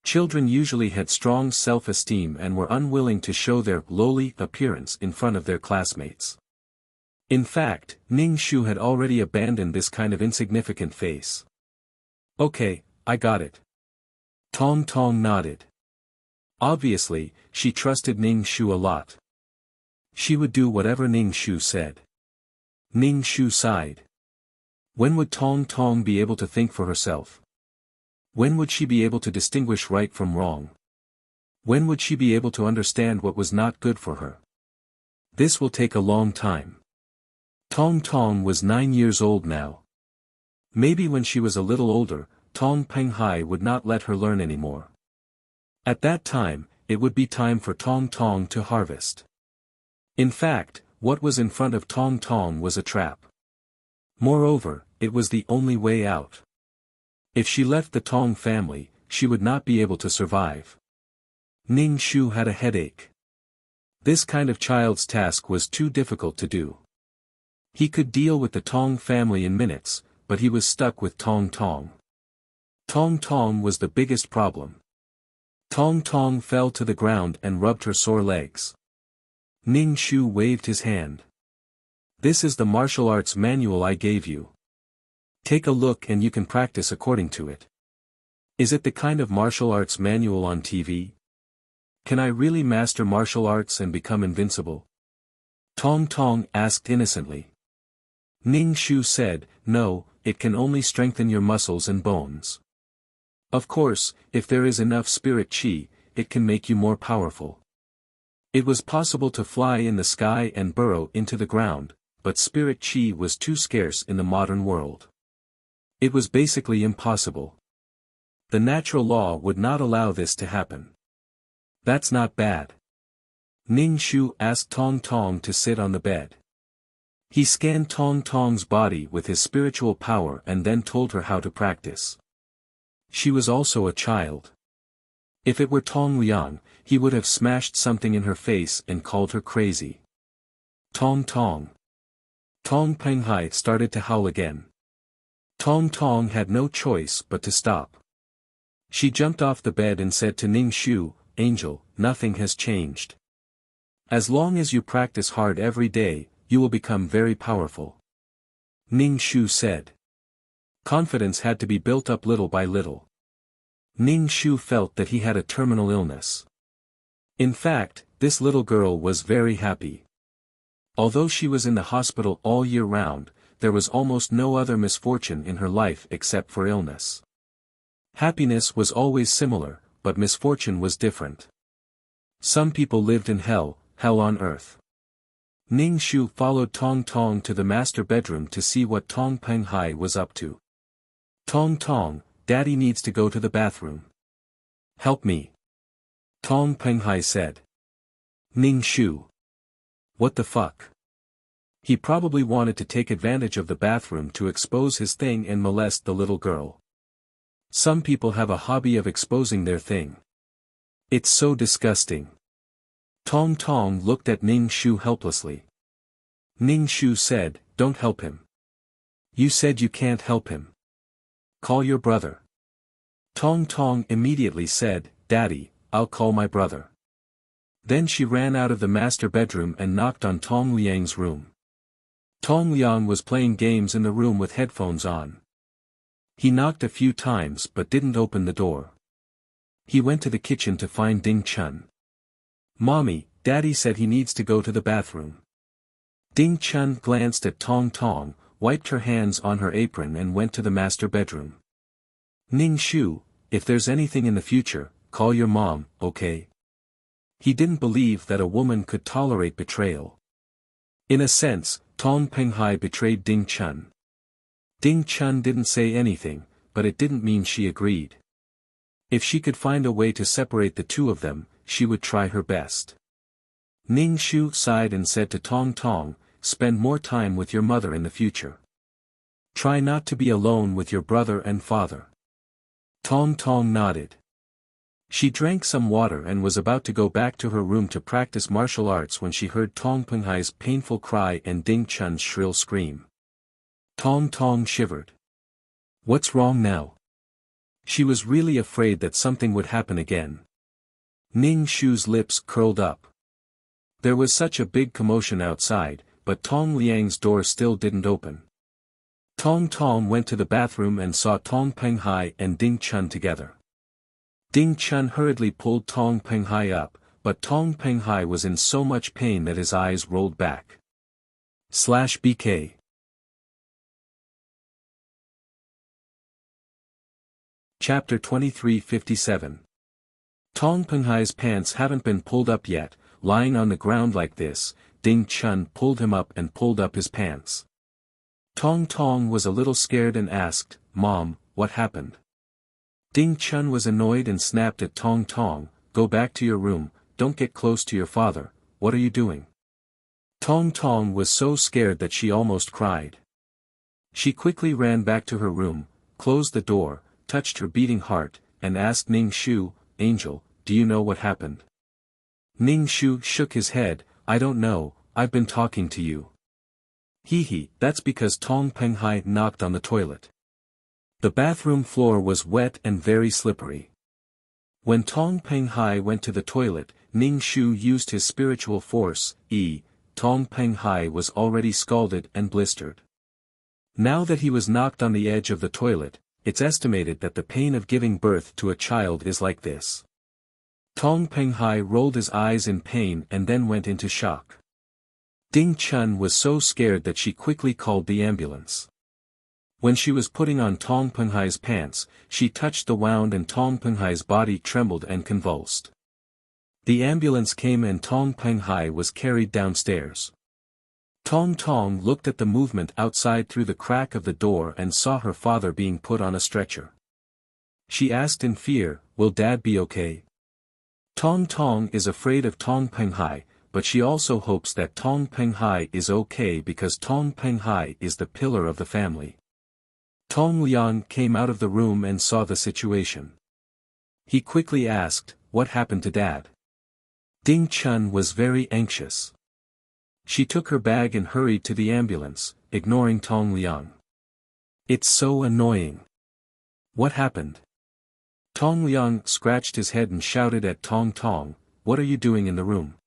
Children usually had strong self-esteem and were unwilling to show their lowly appearance in front of their classmates. In fact, Ning Shu had already abandoned this kind of insignificant face. "Okay, I got it." Tong Tong nodded. Obviously, she trusted Ning Shu a lot. She would do whatever Ning Shu said. Ning Shu sighed. When would Tong Tong be able to think for herself? When would she be able to distinguish right from wrong? When would she be able to understand what was not good for her? This will take a long time. Tong Tong was 9 years old now. Maybe when she was a little older, Tong Penghai would not let her learn anymore. At that time, it would be time for Tong Tong to harvest. In fact, what was in front of Tong Tong was a trap. Moreover, it was the only way out. If she left the Tong family, she would not be able to survive. Ning Shu had a headache. This kind of child's task was too difficult to do. He could deal with the Tong family in minutes, but he was stuck with Tong Tong. Tong Tong was the biggest problem. Tong Tong fell to the ground and rubbed her sore legs. Ning Shu waved his hand. "This is the martial arts manual I gave you. Take a look and you can practice according to it." "Is it the kind of martial arts manual on TV? Can I really master martial arts and become invincible?" Tong Tong asked innocently. Ning Shu said, "No, it can only strengthen your muscles and bones. Of course, if there is enough spirit chi, it can make you more powerful." It was possible to fly in the sky and burrow into the ground, but spirit chi was too scarce in the modern world. It was basically impossible. The natural law would not allow this to happen. "That's not bad." Ning Shu asked Tong Tong to sit on the bed. He scanned Tong Tong's body with his spiritual power and then told her how to practice. She was also a child. If it were Tong Liang, he would have smashed something in her face and called her crazy. Tong Tong. Tong Penghai started to howl again. Tong Tong had no choice but to stop. She jumped off the bed and said to Ning Shu, "Angel, nothing has changed. As long as you practice hard every day, you will become very powerful." Ning Shu said. Confidence had to be built up little by little. Ning Shu felt that he had a terminal illness. In fact, this little girl was very happy. Although she was in the hospital all year round, there was almost no other misfortune in her life except for illness. Happiness was always similar, but misfortune was different. Some people lived in hell, hell on earth. Ning Shu followed Tong Tong to the master bedroom to see what Tong Penghai was up to. Tong Tong, Daddy needs to go to the bathroom. Help me. Tong Penghai said. Ning Shu. What the fuck? He probably wanted to take advantage of the bathroom to expose his thing and molest the little girl. Some people have a hobby of exposing their thing. It's so disgusting. Tong Tong looked at Ning Shu helplessly. Ning Shu said, "Don't help him. You said you can't help him. Call your brother." Tong Tong immediately said, "Daddy, I'll call my brother." Then she ran out of the master bedroom and knocked on Tong Liang's room. Tong Liang was playing games in the room with headphones on. He knocked a few times but didn't open the door. He went to the kitchen to find Ding Chun. "Mommy, Daddy said he needs to go to the bathroom." Ding Chun glanced at Tong Tong, wiped her hands on her apron and went to the master bedroom. "Ning Shu, if there's anything in the future, call your mom, okay?" He didn't believe that a woman could tolerate betrayal. In a sense, Tong Penghai betrayed Ding Chun. Ding Chun didn't say anything, but it didn't mean she agreed. If she could find a way to separate the two of them, she would try her best. Ning Shu sighed and said to Tong Tong, "Spend more time with your mother in the future. Try not to be alone with your brother and father." Tong Tong nodded. She drank some water and was about to go back to her room to practice martial arts when she heard Tong Penghai's painful cry and Ding Chun's shrill scream. Tong Tong shivered. What's wrong now? She was really afraid that something would happen again. Ning Shu's lips curled up. There was such a big commotion outside, but Tong Liang's door still didn't open. Tong Tong went to the bathroom and saw Tong Penghai and Ding Chun together. Ding Chun hurriedly pulled Tong Penghai up, but Tong Penghai was in so much pain that his eyes rolled back. /BK Chapter 2357. Tong Penghai's pants haven't been pulled up yet. Lying on the ground like this, Ding Chun pulled him up and pulled up his pants. Tong Tong was a little scared and asked, "Mom, what happened?" Ding Chun was annoyed and snapped at Tong Tong, "Go back to your room, don't get close to your father, what are you doing?" Tong Tong was so scared that she almost cried. She quickly ran back to her room, closed the door, touched her beating heart, and asked Ning Shu, "Angel, do you know what happened?" Ning Shu shook his head, "I don't know, I've been talking to you." Hee, that's because Tong Penghai knocked on the toilet. The bathroom floor was wet and very slippery. When Tong Penghai went to the toilet, Ning Shu used his spiritual force, Tong Penghai was already scalded and blistered. Now that he was knocked on the edge of the toilet, it's estimated that the pain of giving birth to a child is like this. Tong Penghai rolled his eyes in pain and then went into shock. Ding Chun was so scared that she quickly called the ambulance. When she was putting on Tong Penghai's pants, she touched the wound and Tong Penghai's body trembled and convulsed. The ambulance came and Tong Penghai was carried downstairs. Tong Tong looked at the movement outside through the crack of the door and saw her father being put on a stretcher. She asked in fear, "Will Dad be okay?" Tong Tong is afraid of Tong Penghai, but she also hopes that Tong Penghai is okay because Tong Penghai is the pillar of the family. Tong Liang came out of the room and saw the situation. He quickly asked, "What happened to Dad?" Ding Chun was very anxious. She took her bag and hurried to the ambulance, ignoring Tong Liang. "It's so annoying. What happened?" Tong Liang scratched his head and shouted at Tong Tong, "What are you doing in the room?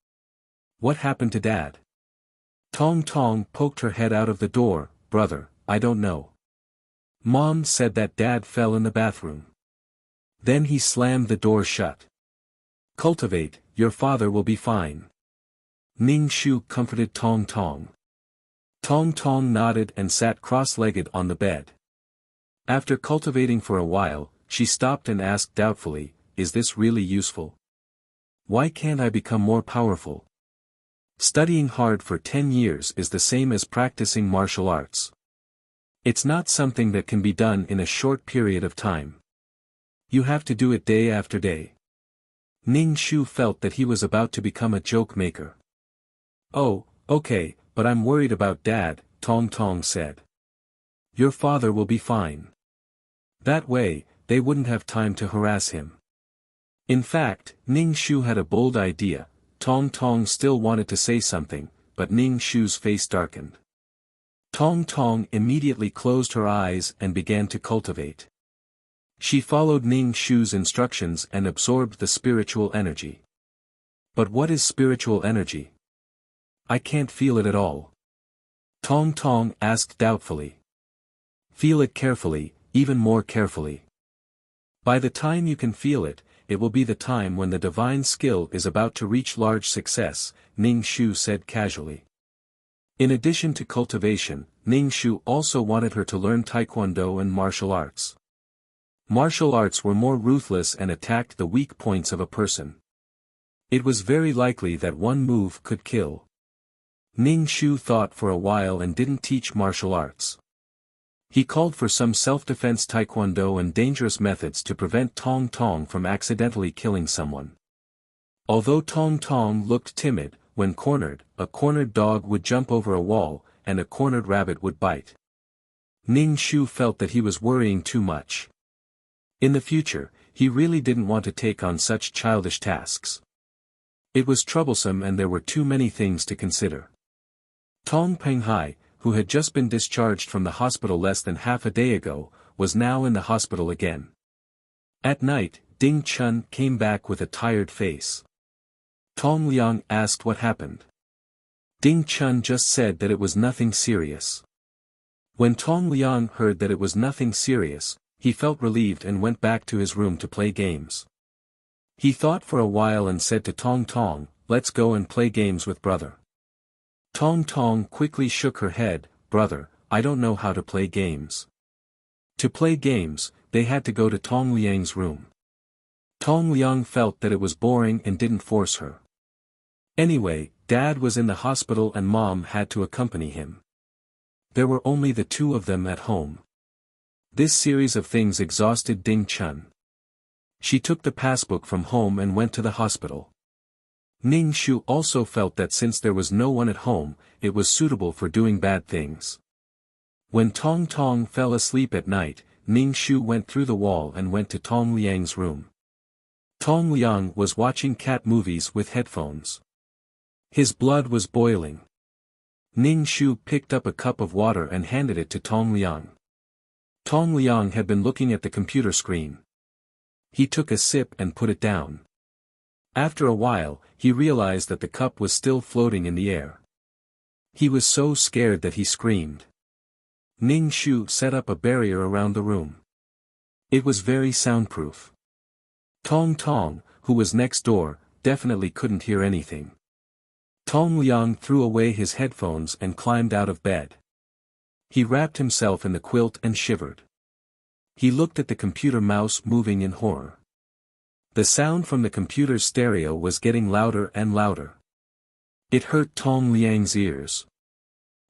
What happened to Dad?" Tong Tong poked her head out of the door, "Brother, I don't know. Mom said that Dad fell in the bathroom. Then he slammed the door shut. Cultivate, your father will be fine." Ning Shu comforted Tong Tong. Tong Tong nodded and sat cross-legged on the bed. After cultivating for a while, she stopped and asked doubtfully, "Is this really useful? Why can't I become more powerful? Studying hard for 10 years is the same as practicing martial arts. It's not something that can be done in a short period of time. You have to do it day after day." Ning Shu felt that he was about to become a joke maker. "Oh, okay, but I'm worried about Dad," Tong Tong said. "Your father will be fine. That way, they wouldn't have time to harass him." In fact, Ning Shu had a bold idea. Tong Tong still wanted to say something, but Ning Shu's face darkened. Tong Tong immediately closed her eyes and began to cultivate. She followed Ning Shu's instructions and absorbed the spiritual energy. But what is spiritual energy? I can't feel it at all. Tong Tong asked doubtfully. Feel it carefully, even more carefully. By the time you can feel it, it will be the time when the divine skill is about to reach large success, Ning Shu said casually. In addition to cultivation, Ning Shu also wanted her to learn taekwondo and martial arts. Martial arts were more ruthless and attacked the weak points of a person. It was very likely that one move could kill. Ning Shu thought for a while and didn't teach martial arts. He called for some self-defense taekwondo and dangerous methods to prevent Tong Tong from accidentally killing someone. Although Tong Tong looked timid, when cornered, a cornered dog would jump over a wall, and a cornered rabbit would bite. Ning Shu felt that he was worrying too much. In the future, he really didn't want to take on such childish tasks. It was troublesome and there were too many things to consider. Tong Penghai, who had just been discharged from the hospital less than half a day ago, was now in the hospital again. At night, Ding Chun came back with a tired face. Tong Liang asked what happened. Ding Chun just said that it was nothing serious. When Tong Liang heard that it was nothing serious, he felt relieved and went back to his room to play games. He thought for a while and said to Tong Tong, "Let's go and play games with brother." Tong Tong quickly shook her head, "Brother, I don't know how to play games." To play games, they had to go to Tong Liang's room. Tong Liang felt that it was boring and didn't force her. Anyway, Dad was in the hospital and Mom had to accompany him. There were only the two of them at home. This series of things exhausted Ding Chun. She took the passbook from home and went to the hospital. Ning Shu also felt that since there was no one at home, it was suitable for doing bad things. When Tong Tong fell asleep at night, Ning Shu went through the wall and went to Tong Liang's room. Tong Liang was watching cat movies with headphones. His blood was boiling. Ning Shu picked up a cup of water and handed it to Tong Liang. Tong Liang had been looking at the computer screen. He took a sip and put it down. After a while, he realized that the cup was still floating in the air. He was so scared that he screamed. Ning Shu set up a barrier around the room. It was very soundproof. Tong Tong, who was next door, definitely couldn't hear anything. Tong Liang threw away his headphones and climbed out of bed. He wrapped himself in the quilt and shivered. He looked at the computer mouse moving in horror. The sound from the computer's stereo was getting louder and louder. It hurt Tong Liang's ears.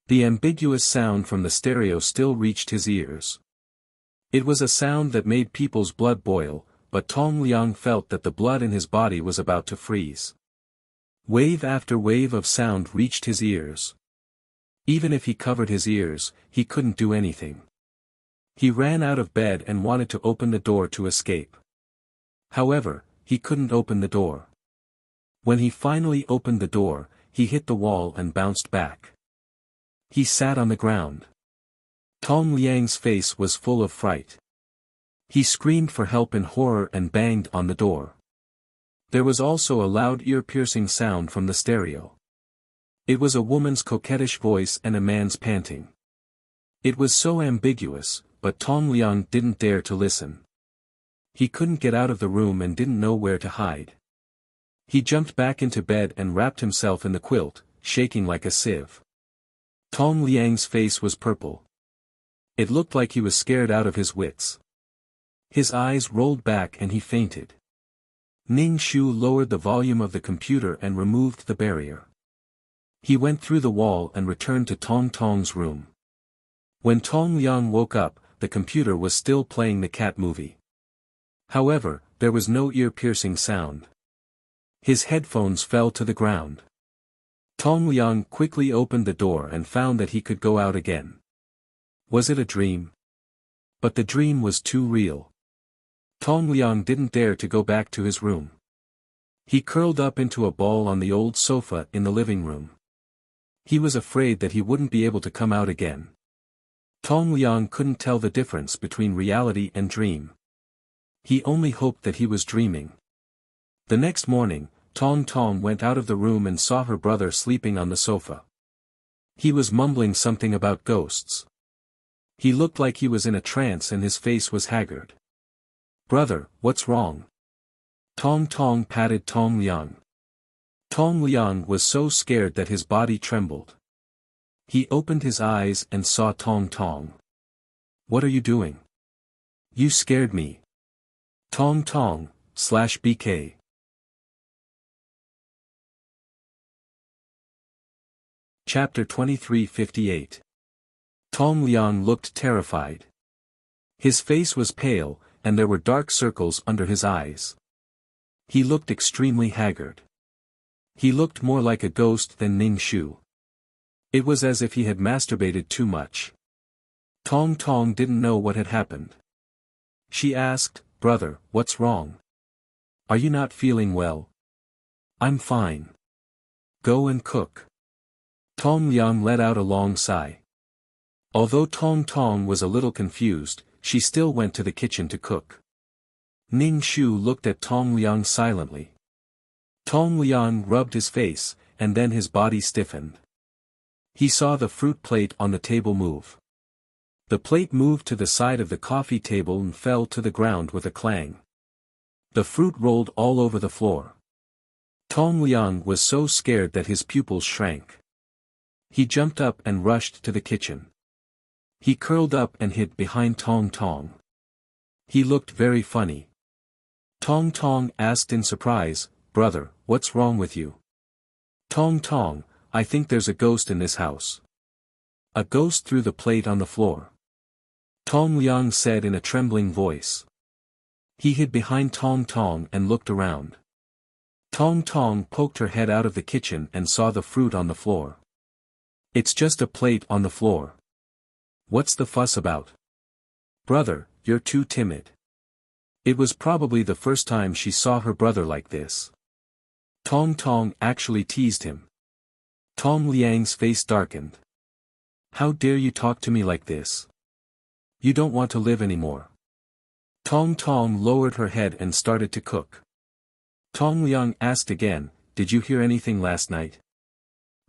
The ambiguous sound from the stereo still reached his ears. It was a sound that made people's blood boil, but Tong Liang felt that the blood in his body was about to freeze. Wave after wave of sound reached his ears. Even if he covered his ears, he couldn't do anything. He ran out of bed and wanted to open the door to escape. However, he couldn't open the door. When he finally opened the door, he hit the wall and bounced back. He sat on the ground. Tong Liang's face was full of fright. He screamed for help in horror and banged on the door. There was also a loud ear-piercing sound from the stereo. It was a woman's coquettish voice and a man's panting. It was so ambiguous, but Tong Liang didn't dare to listen. He couldn't get out of the room and didn't know where to hide. He jumped back into bed and wrapped himself in the quilt, shaking like a sieve. Tong Liang's face was purple. It looked like he was scared out of his wits. His eyes rolled back and he fainted. Ning Shu lowered the volume of the computer and removed the barrier. He went through the wall and returned to Tong Tong's room. When Tong Liang woke up, the computer was still playing the cat movie. However, there was no ear-piercing sound. His headphones fell to the ground. Tong Liang quickly opened the door and found that he could go out again. Was it a dream? But the dream was too real. Tong Liang didn't dare to go back to his room. He curled up into a ball on the old sofa in the living room. He was afraid that he wouldn't be able to come out again. Tong Liang couldn't tell the difference between reality and dream. He only hoped that he was dreaming. The next morning, Tong Tong went out of the room and saw her brother sleeping on the sofa. He was mumbling something about ghosts. He looked like he was in a trance and his face was haggard. "Brother, what's wrong?" Tong Tong patted Tong Liang. Tong Liang was so scared that his body trembled. He opened his eyes and saw Tong Tong. "What are you doing? You scared me." Tong Tong/BK. Chapter 2358. Tong Liang looked terrified. His face was pale, and there were dark circles under his eyes. He looked extremely haggard. He looked more like a ghost than Ning Shu. It was as if he had masturbated too much. Tong Tong didn't know what had happened. She asked, "Brother, what's wrong? Are you not feeling well?" "I'm fine. Go and cook." Tong Liang let out a long sigh. Although Tong Tong was a little confused, she still went to the kitchen to cook. Ning Shu looked at Tong Liang silently. Tong Liang rubbed his face, and then his body stiffened. He saw the fruit plate on the table move. The plate moved to the side of the coffee table and fell to the ground with a clang. The fruit rolled all over the floor. Tong Liang was so scared that his pupils shrank. He jumped up and rushed to the kitchen. He curled up and hid behind Tong Tong. He looked very funny. Tong Tong asked in surprise, "Brother, what's wrong with you?" "Tong Tong, I think there's a ghost in this house." "A ghost?" threw the plate on the floor. Tong Liang said in a trembling voice. He hid behind Tong Tong and looked around. Tong Tong poked her head out of the kitchen and saw the fruit on the floor. "It's just a plate on the floor. What's the fuss about?" "Brother, you're too timid." It was probably the first time she saw her brother like this. Tong Tong actually teased him. Tong Liang's face darkened. "How dare you talk to me like this? You don't want to live anymore." Tong Tong lowered her head and started to cook. Tong Liang asked again, "Did you hear anything last night?"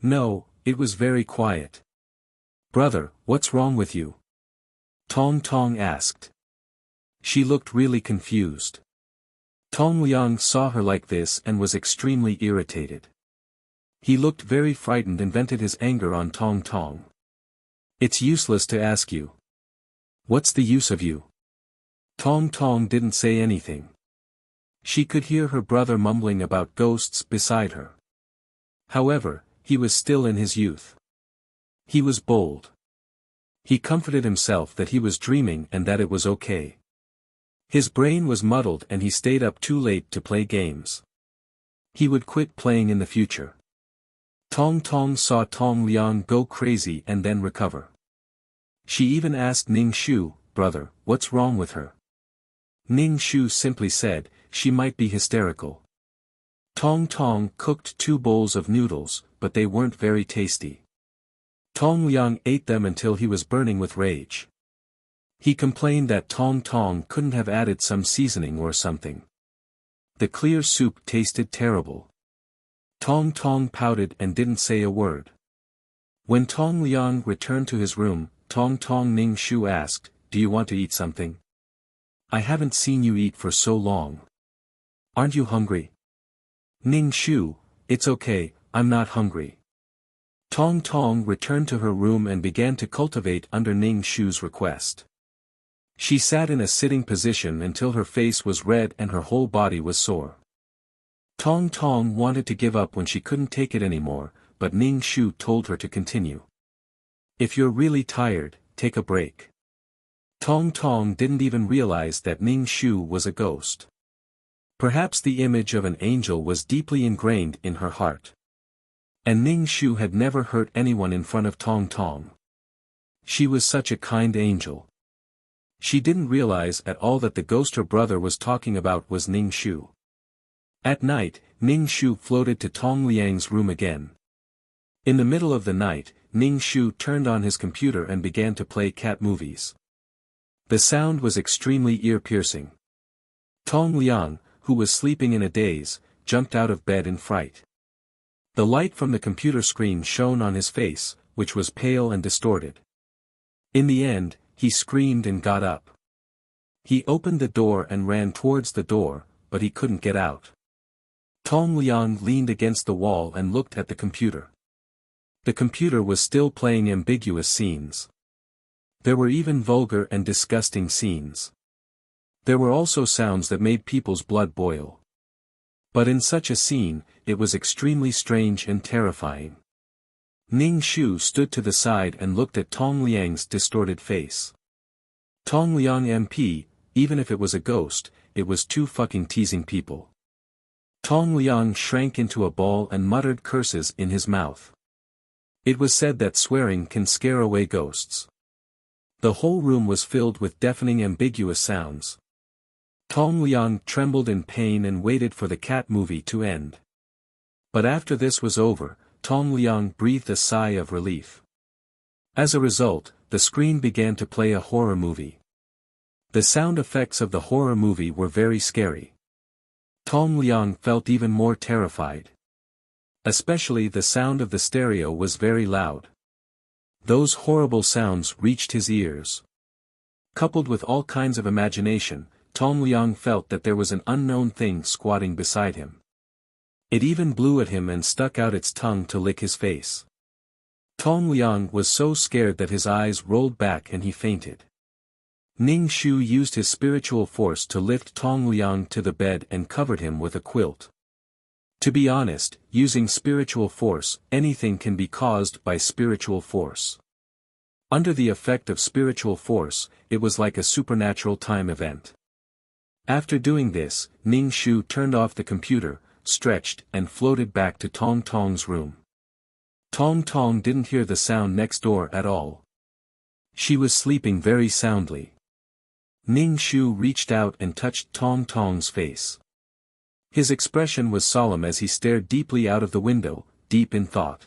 "No, it was very quiet." "Brother, what's wrong with you?" Tong Tong asked. She looked really confused. Tong Liang saw her like this and was extremely irritated. He looked very frightened and vented his anger on Tong Tong. "It's useless to ask you. What's the use of you?" Tong Tong didn't say anything. She could hear her brother mumbling about ghosts beside her. However, he was still in his youth. He was bold. He comforted himself that he was dreaming and that it was okay. His brain was muddled and he stayed up too late to play games. He would quit playing in the future. Tong Tong saw Tong Liang go crazy and then recover. She even asked Ning Shu, "Brother, what's wrong with her?" Ning Shu simply said, "She might be hysterical." Tong Tong cooked 2 bowls of noodles, but they weren't very tasty. Tong Liang ate them until he was burning with rage. He complained that Tong Tong couldn't have added some seasoning or something. The clear soup tasted terrible. Tong Tong pouted and didn't say a word. When Tong Liang returned to his room, Tong Ning Shu asked, "Do you want to eat something? I haven't seen you eat for so long. Aren't you hungry?" Ning Shu, it's okay, I'm not hungry. Tong Tong returned to her room and began to cultivate under Ning Shu's request. She sat in a sitting position until her face was red and her whole body was sore. Tong Tong wanted to give up when she couldn't take it anymore, but Ning Shu told her to continue. If you're really tired, take a break. Tong Tong didn't even realize that Ning Shu was a ghost. Perhaps the image of an angel was deeply ingrained in her heart. And Ning Shu had never hurt anyone in front of Tong Tong. She was such a kind angel. She didn't realize at all that the ghost her brother was talking about was Ning Shu. At night, Ning Shu floated to Tong Liang's room again. In the middle of the night, Ning Shu turned on his computer and began to play cat movies. The sound was extremely ear-piercing. Tong Liang, who was sleeping in a daze, jumped out of bed in fright. The light from the computer screen shone on his face, which was pale and distorted. In the end, he screamed and got up. He opened the door and ran towards the door, but he couldn't get out. Tong Liang leaned against the wall and looked at the computer. The computer was still playing ambiguous scenes. There were even vulgar and disgusting scenes. There were also sounds that made people's blood boil. But in such a scene, it was extremely strange and terrifying. Ning Shu stood to the side and looked at Tong Liang's distorted face. Tong Liang MP, even if it was a ghost, it was too fucking teasing people. Tong Liang shrank into a ball and muttered curses in his mouth. It was said that swearing can scare away ghosts. The whole room was filled with deafening ambiguous sounds. Tong Liang trembled in pain and waited for the cat movie to end. But after this was over, Tong Liang breathed a sigh of relief. As a result, the screen began to play a horror movie. The sound effects of the horror movie were very scary. Tong Liang felt even more terrified. Especially the sound of the stereo was very loud. Those horrible sounds reached his ears. Coupled with all kinds of imagination, Tong Liang felt that there was an unknown thing squatting beside him. It even blew at him and stuck out its tongue to lick his face. Tong Liang was so scared that his eyes rolled back and he fainted. Ning Shu used his spiritual force to lift Tong Liang to the bed and covered him with a quilt. To be honest, using spiritual force, anything can be caused by spiritual force. Under the effect of spiritual force, it was like a supernatural time event. After doing this, Ning Shu turned off the computer, stretched and floated back to Tong Tong's room. Tong Tong didn't hear the sound next door at all. She was sleeping very soundly. Ning Shu reached out and touched Tong Tong's face. His expression was solemn as he stared deeply out of the window, deep in thought.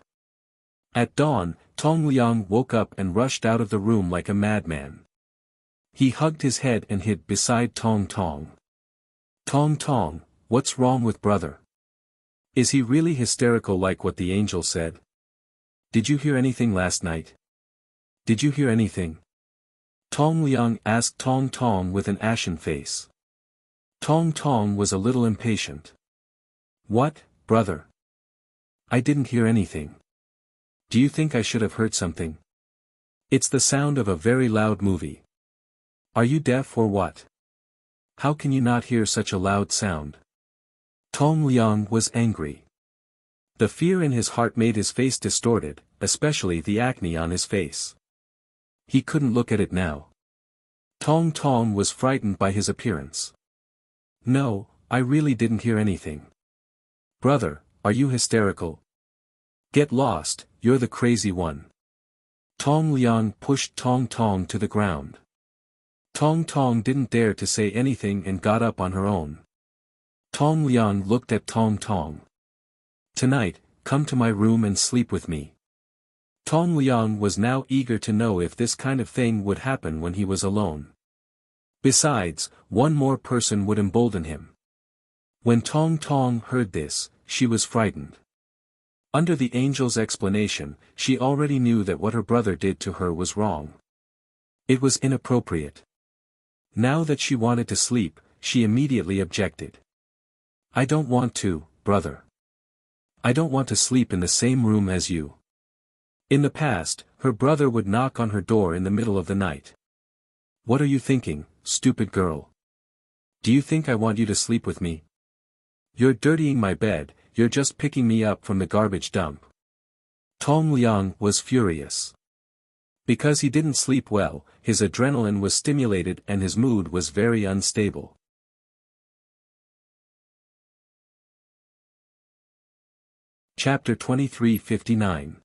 At dawn, Tong Liang woke up and rushed out of the room like a madman. He hugged his head and hid beside Tong Tong. Tong Tong, what's wrong with brother? Is he really hysterical like what the angel said? Did you hear anything last night? Did you hear anything? Tong Liang asked Tong Tong with an ashen face. Tong Tong was a little impatient. What, brother? I didn't hear anything. Do you think I should have heard something? It's the sound of a very loud movie. Are you deaf or what? How can you not hear such a loud sound? Tong Liang was angry. The fear in his heart made his face distorted, especially the acne on his face. He couldn't look at it now. Tong Tong was frightened by his appearance. No, I really didn't hear anything. Brother, are you hysterical? Get lost, you're the crazy one. Tong Liang pushed Tong Tong to the ground. Tong Tong didn't dare to say anything and got up on her own. Tong Liang looked at Tong Tong. Tonight, come to my room and sleep with me. Tong Liang was now eager to know if this kind of thing would happen when he was alone. Besides, one more person would embolden him. When Tong Tong heard this, she was frightened. Under the angel's explanation, she already knew that what her brother did to her was wrong. It was inappropriate. Now that she wanted to sleep, she immediately objected. I don't want to, brother. I don't want to sleep in the same room as you. In the past, her brother would knock on her door in the middle of the night. What are you thinking, stupid girl? Do you think I want you to sleep with me? You're dirtying my bed, you're just picking me up from the garbage dump. Tong Liang was furious. Because he didn't sleep well, his adrenaline was stimulated and his mood was very unstable. Chapter 23:59.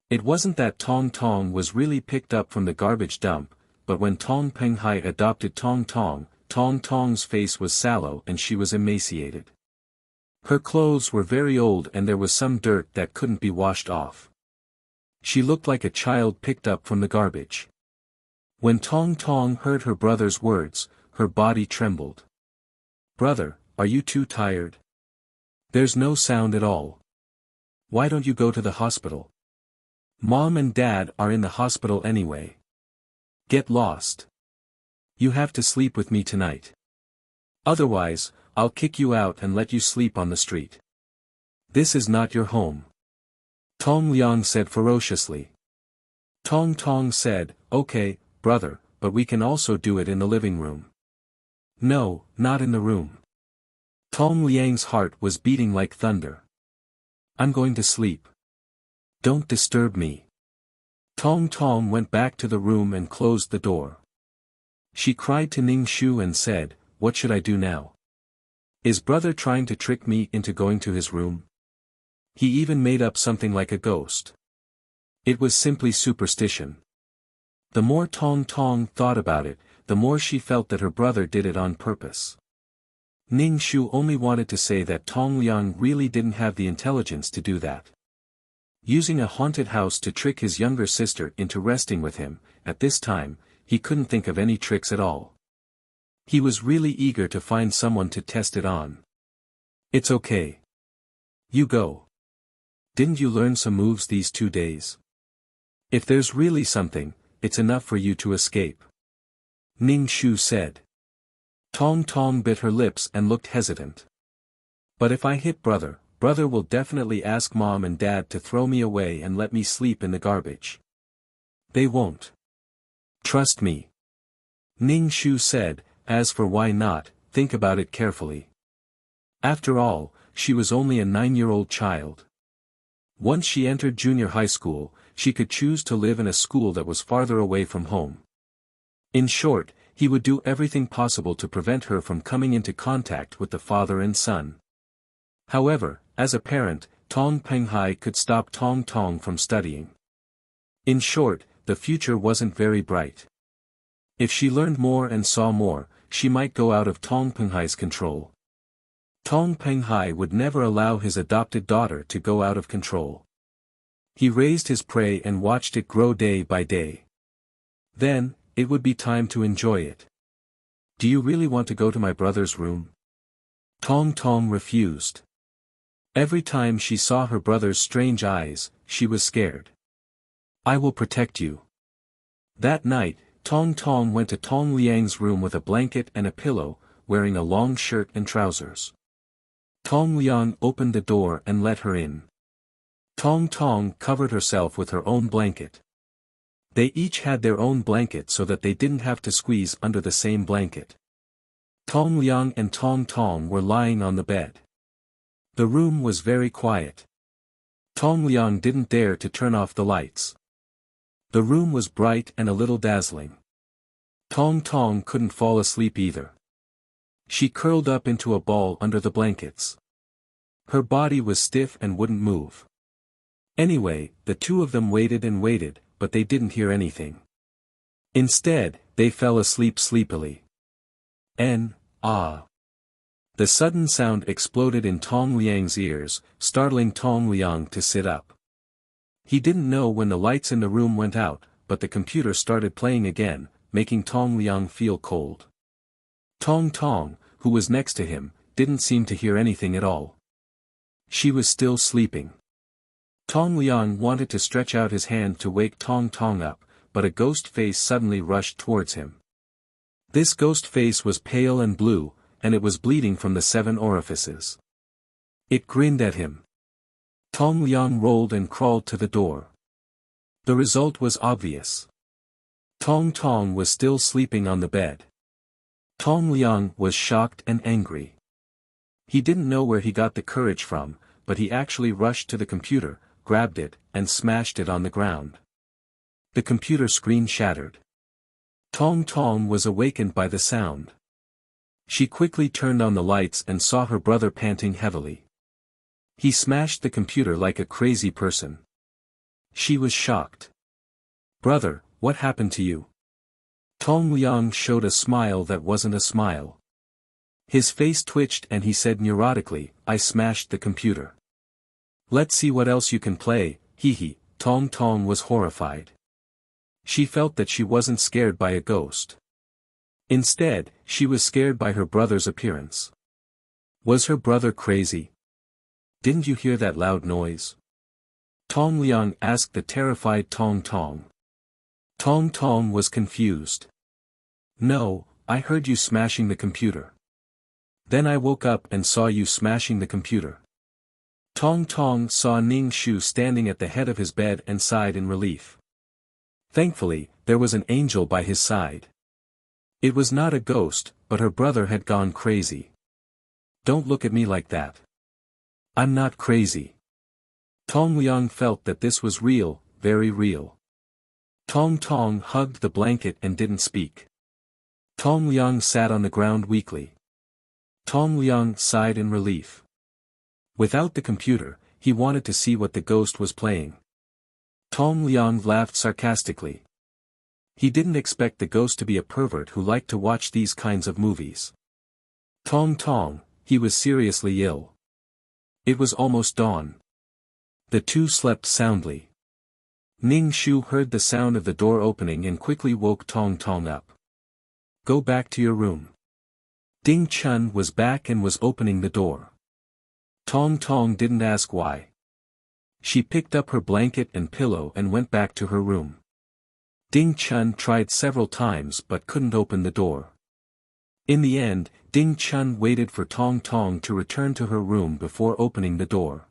It wasn't that Tong Tong was really picked up from the garbage dump, but when Tong Penghai adopted Tong Tong, Tong Tong's face was sallow and she was emaciated. Her clothes were very old and there was some dirt that couldn't be washed off. She looked like a child picked up from the garbage. When Tong Tong heard her brother's words, her body trembled. Brother, are you too tired? There's no sound at all. Why don't you go to the hospital? Mom and Dad are in the hospital anyway. Get lost. You have to sleep with me tonight. Otherwise, I'll kick you out and let you sleep on the street. This is not your home. Tong Liang said ferociously. Tong Tong said, okay, brother, but we can also do it in the living room. No, not in the room. Tong Liang's heart was beating like thunder. I'm going to sleep. Don't disturb me. Tong Tong went back to the room and closed the door. She cried to Ning Shu and said, what should I do now? Is brother trying to trick me into going to his room? He even made up something like a ghost. It was simply superstition. The more Tong Tong thought about it, the more she felt that her brother did it on purpose. Ning Shu only wanted to say that Tong Liang really didn't have the intelligence to do that. Using a haunted house to trick his younger sister into resting with him, at this time, he couldn't think of any tricks at all. He was really eager to find someone to test it on. It's okay. You go. Didn't you learn some moves these 2 days? If there's really something, it's enough for you to escape. Ning Shu said. Tong Tong bit her lips and looked hesitant. But if I hit brother will definitely ask Mom and Dad to throw me away and let me sleep in the garbage. They won't. Trust me. Ning Shu said, as for why not, think about it carefully. After all, she was only a 9-year-old child. Once she entered junior high school, she could choose to live in a school that was farther away from home. In short, he would do everything possible to prevent her from coming into contact with the father and son. However, as a parent, Tong Penghai could stop Tong Tong from studying. In short, the future wasn't very bright. If she learned more and saw more, she might go out of Tong Penghai's control. Tong Penghai would never allow his adopted daughter to go out of control. He raised his prey and watched it grow day by day. Then, it would be time to enjoy it. Do you really want to go to my brother's room? Tong Tong refused. Every time she saw her brother's strange eyes, she was scared. I will protect you. That night, Tong Tong went to Tong Liang's room with a blanket and a pillow, wearing a long shirt and trousers. Tong Liang opened the door and let her in. Tong Tong covered herself with her own blanket. They each had their own blanket so that they didn't have to squeeze under the same blanket. Tong Liang and Tong Tong were lying on the bed. The room was very quiet. Tong Liang didn't dare to turn off the lights. The room was bright and a little dazzling. Tong Tong couldn't fall asleep either. She curled up into a ball under the blankets. Her body was stiff and wouldn't move. Anyway, the two of them waited and waited, but they didn't hear anything. Instead, they fell asleep sleepily. Ah! The sudden sound exploded in Tong Liang's ears, startling Tong Liang to sit up. He didn't know when the lights in the room went out, but the computer started playing again, making Tong Liang feel cold. Tong Tong, who was next to him, didn't seem to hear anything at all. She was still sleeping. Tong Liang wanted to stretch out his hand to wake Tong Tong up, but a ghost face suddenly rushed towards him. This ghost face was pale and blue, and it was bleeding from the 7 orifices. It grinned at him. Tong Liang rolled and crawled to the door. The result was obvious. Tong Tong was still sleeping on the bed. Tong Liang was shocked and angry. He didn't know where he got the courage from, but he actually rushed to the computer, grabbed it, and smashed it on the ground. The computer screen shattered. Tong Tong was awakened by the sound. She quickly turned on the lights and saw her brother panting heavily. He smashed the computer like a crazy person. She was shocked. "Brother, what happened to you?" Tong Liang showed a smile that wasn't a smile. His face twitched and he said neurotically, "I smashed the computer." "Let's see what else you can play, hee." Tong Tong was horrified. She felt that she wasn't scared by a ghost. Instead, she was scared by her brother's appearance. Was her brother crazy? "Didn't you hear that loud noise?" Tong Liang asked the terrified Tong Tong. Tong Tong was confused. "No, I heard you smashing the computer. Then I woke up and saw you smashing the computer." Tong Tong saw Ning Shu standing at the head of his bed and sighed in relief. Thankfully, there was an angel by his side. It was not a ghost, but her brother had gone crazy. "Don't look at me like that. I'm not crazy." Tong Liang felt that this was real, very real. Tong Tong hugged the blanket and didn't speak. Tong Liang sat on the ground weakly. Tong Liang sighed in relief. Without the computer, he wanted to see what the ghost was playing. Tong Liang laughed sarcastically. He didn't expect the ghost to be a pervert who liked to watch these kinds of movies. Tong Tong, he was seriously ill. It was almost dawn. The two slept soundly. Ning Shu heard the sound of the door opening and quickly woke Tong Tong up. "Go back to your room." Ding Chun was back and was opening the door. Tong Tong didn't ask why. She picked up her blanket and pillow and went back to her room. Ding Chun tried several times but couldn't open the door. In the end, Ding Chun waited for Tong Tong to return to her room before opening the door.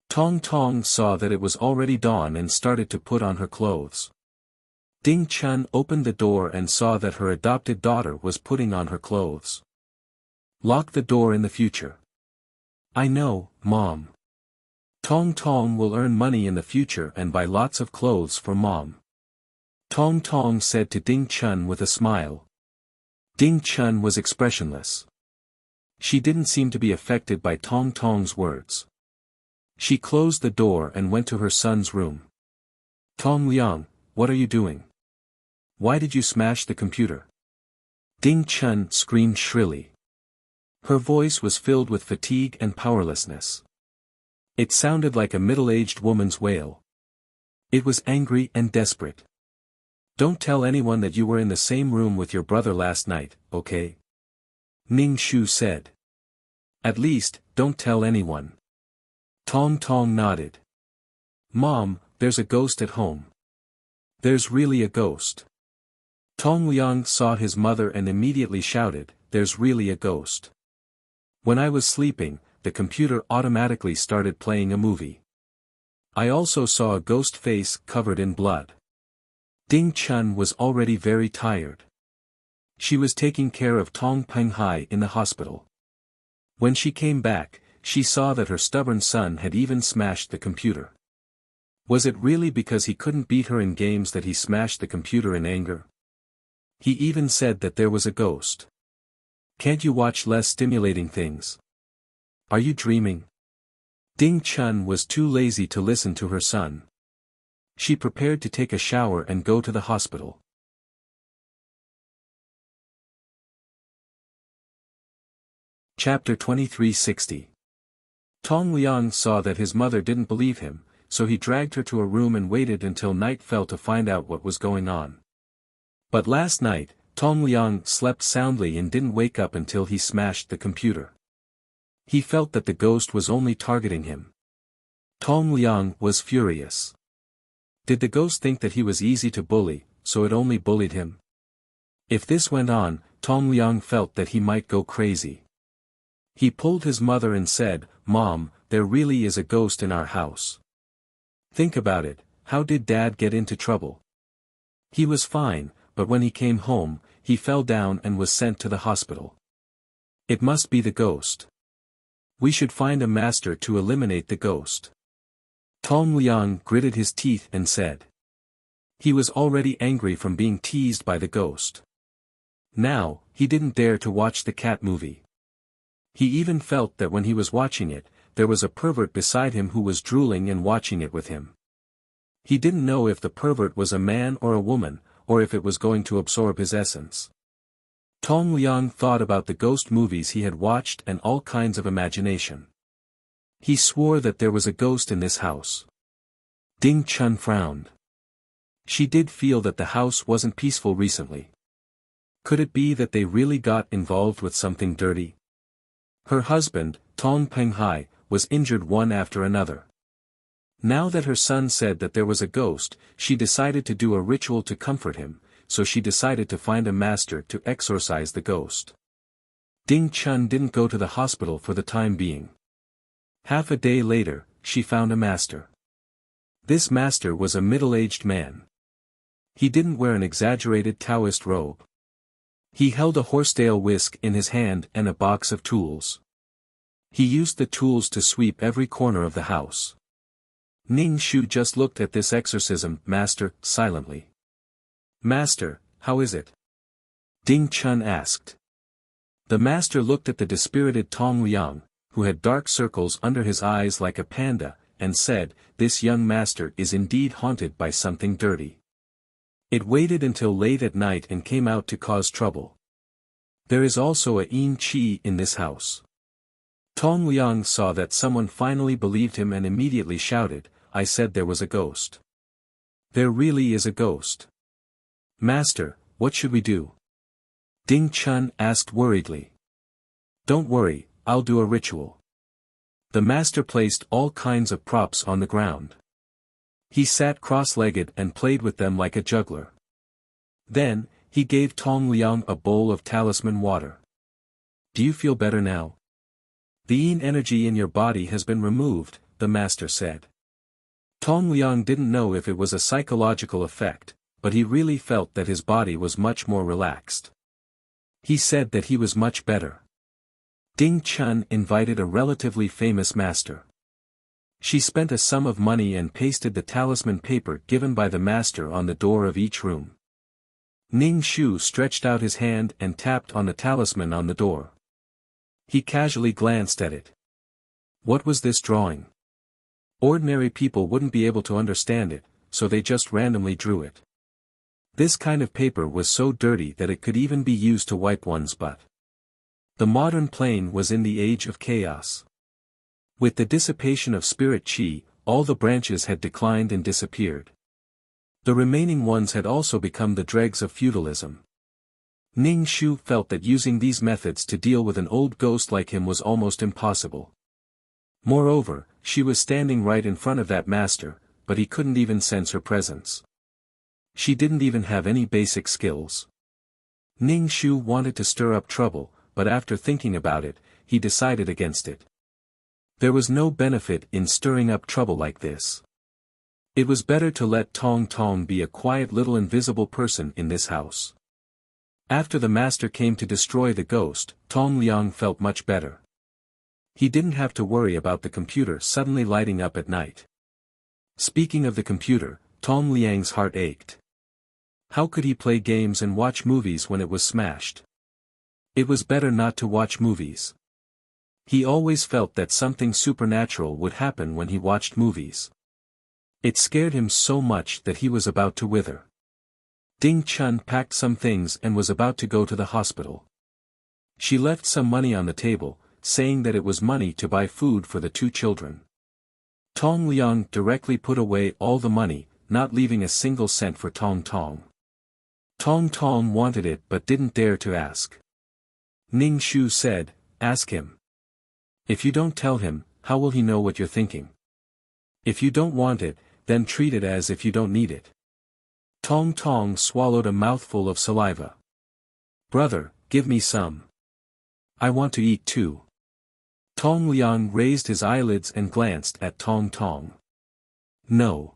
Tong Tong saw that it was already dawn and started to put on her clothes. Ding Chun opened the door and saw that her adopted daughter was putting on her clothes. "Lock the door in the future." "I know, Mom. Tong Tong will earn money in the future and buy lots of clothes for Mom." Tong Tong said to Ding Chun with a smile. Ding Chun was expressionless. She didn't seem to be affected by Tong Tong's words. She closed the door and went to her son's room. "Tong Liang, what are you doing? Why did you smash the computer?" Ding Chun screamed shrilly. Her voice was filled with fatigue and powerlessness. It sounded like a middle-aged woman's wail. It was angry and desperate. "Don't tell anyone that you were in the same room with your brother last night, okay?" Ning Shu said. "At least, don't tell anyone." Tong Tong nodded. "Mom, there's a ghost at home." "There's really a ghost." Tong Liang saw his mother and immediately shouted, "There's really a ghost. When I was sleeping, the computer automatically started playing a movie. I also saw a ghost face covered in blood." Ding Chun was already very tired. She was taking care of Tong Penghai in the hospital. When she came back, she saw that her stubborn son had even smashed the computer. Was it really because he couldn't beat her in games that he smashed the computer in anger? He even said that there was a ghost. "Can't you watch less stimulating things? Are you dreaming?" Ding Chun was too lazy to listen to her son. She prepared to take a shower and go to the hospital. Chapter 2360. Tong Liang saw that his mother didn't believe him, so he dragged her to a room and waited until night fell to find out what was going on. But last night, Tong Liang slept soundly and didn't wake up until he smashed the computer. He felt that the ghost was only targeting him. Tong Liang was furious. Did the ghost think that he was easy to bully, so it only bullied him? If this went on, Tong Liang felt that he might go crazy. He pulled his mother and said, "Mom, there really is a ghost in our house. Think about it, how did Dad get into trouble? He was fine, but when he came home, he fell down and was sent to the hospital. It must be the ghost. We should find a master to eliminate the ghost. Tong Liang gritted his teeth and said. He was already angry from being teased by the ghost. Now, he didn't dare to watch the cat movie. He even felt that when he was watching it, there was a pervert beside him who was drooling and watching it with him. He didn't know if the pervert was a man or a woman, or if it was going to absorb his essence. Tong Liang thought about the ghost movies he had watched and all kinds of imagination. He swore that there was a ghost in this house. Ding Chun frowned. She did feel that the house wasn't peaceful recently. Could it be that they really got involved with something dirty? Her husband, Tong Penghai, was injured one after another. Now that her son said that there was a ghost, she decided to do a ritual to comfort him, so she decided to find a master to exorcise the ghost. Ding Chun didn't go to the hospital for the time being. Half a day later, she found a master. This master was a middle-aged man. He didn't wear an exaggerated Taoist robe. He held a horsetail whisk in his hand and a box of tools. He used the tools to sweep every corner of the house. Ning Shu just looked at this exorcism master silently. Master, how is it? Ding Chun asked. The master looked at the dispirited Tong Liang, who had dark circles under his eyes like a panda, and said, this young master is indeed haunted by something dirty. It waited until late at night and came out to cause trouble. There is also a yin qi in this house. Tong Liang saw that someone finally believed him and immediately shouted, I said there was a ghost. There really is a ghost. Master, what should we do? Ding Chun asked worriedly. Don't worry, I'll do a ritual. The master placed all kinds of props on the ground. He sat cross-legged and played with them like a juggler. Then, he gave Tong Liang a bowl of talisman water. Do you feel better now? The yin energy in your body has been removed, the master said. Tong Liang didn't know if it was a psychological effect, but he really felt that his body was much more relaxed. He said that he was much better. Ding Chun invited a relatively famous master. She spent a sum of money and pasted the talisman paper given by the master on the door of each room. Ning Shu stretched out his hand and tapped on the talisman on the door. He casually glanced at it. What was this drawing? Ordinary people wouldn't be able to understand it, so they just randomly drew it. This kind of paper was so dirty that it could even be used to wipe one's butt. The modern plane was in the age of chaos. With the dissipation of spirit qi, all the branches had declined and disappeared. The remaining ones had also become the dregs of feudalism. Ning Shu felt that using these methods to deal with an old ghost like him was almost impossible. Moreover, she was standing right in front of that master, but he couldn't even sense her presence. She didn't even have any basic skills. Ning Shu wanted to stir up trouble, but after thinking about it, he decided against it. There was no benefit in stirring up trouble like this. It was better to let Tong Tong be a quiet little invisible person in this house. After the master came to destroy the ghost, Tong Liang felt much better. He didn't have to worry about the computer suddenly lighting up at night. Speaking of the computer, Tong Liang's heart ached. How could he play games and watch movies when it was smashed? It was better not to watch movies. He always felt that something supernatural would happen when he watched movies. It scared him so much that he was about to wither. Ding Chun packed some things and was about to go to the hospital. She left some money on the table, saying that it was money to buy food for the two children. Tong Liang directly put away all the money, not leaving a single cent for Tong Tong. Tong Tong wanted it but didn't dare to ask. Ning Shu said, ask him. If you don't tell him, how will he know what you're thinking? If you don't want it, then treat it as if you don't need it. Tong Tong swallowed a mouthful of saliva. Brother, give me some. I want to eat too. Tong Liang raised his eyelids and glanced at Tong Tong. No.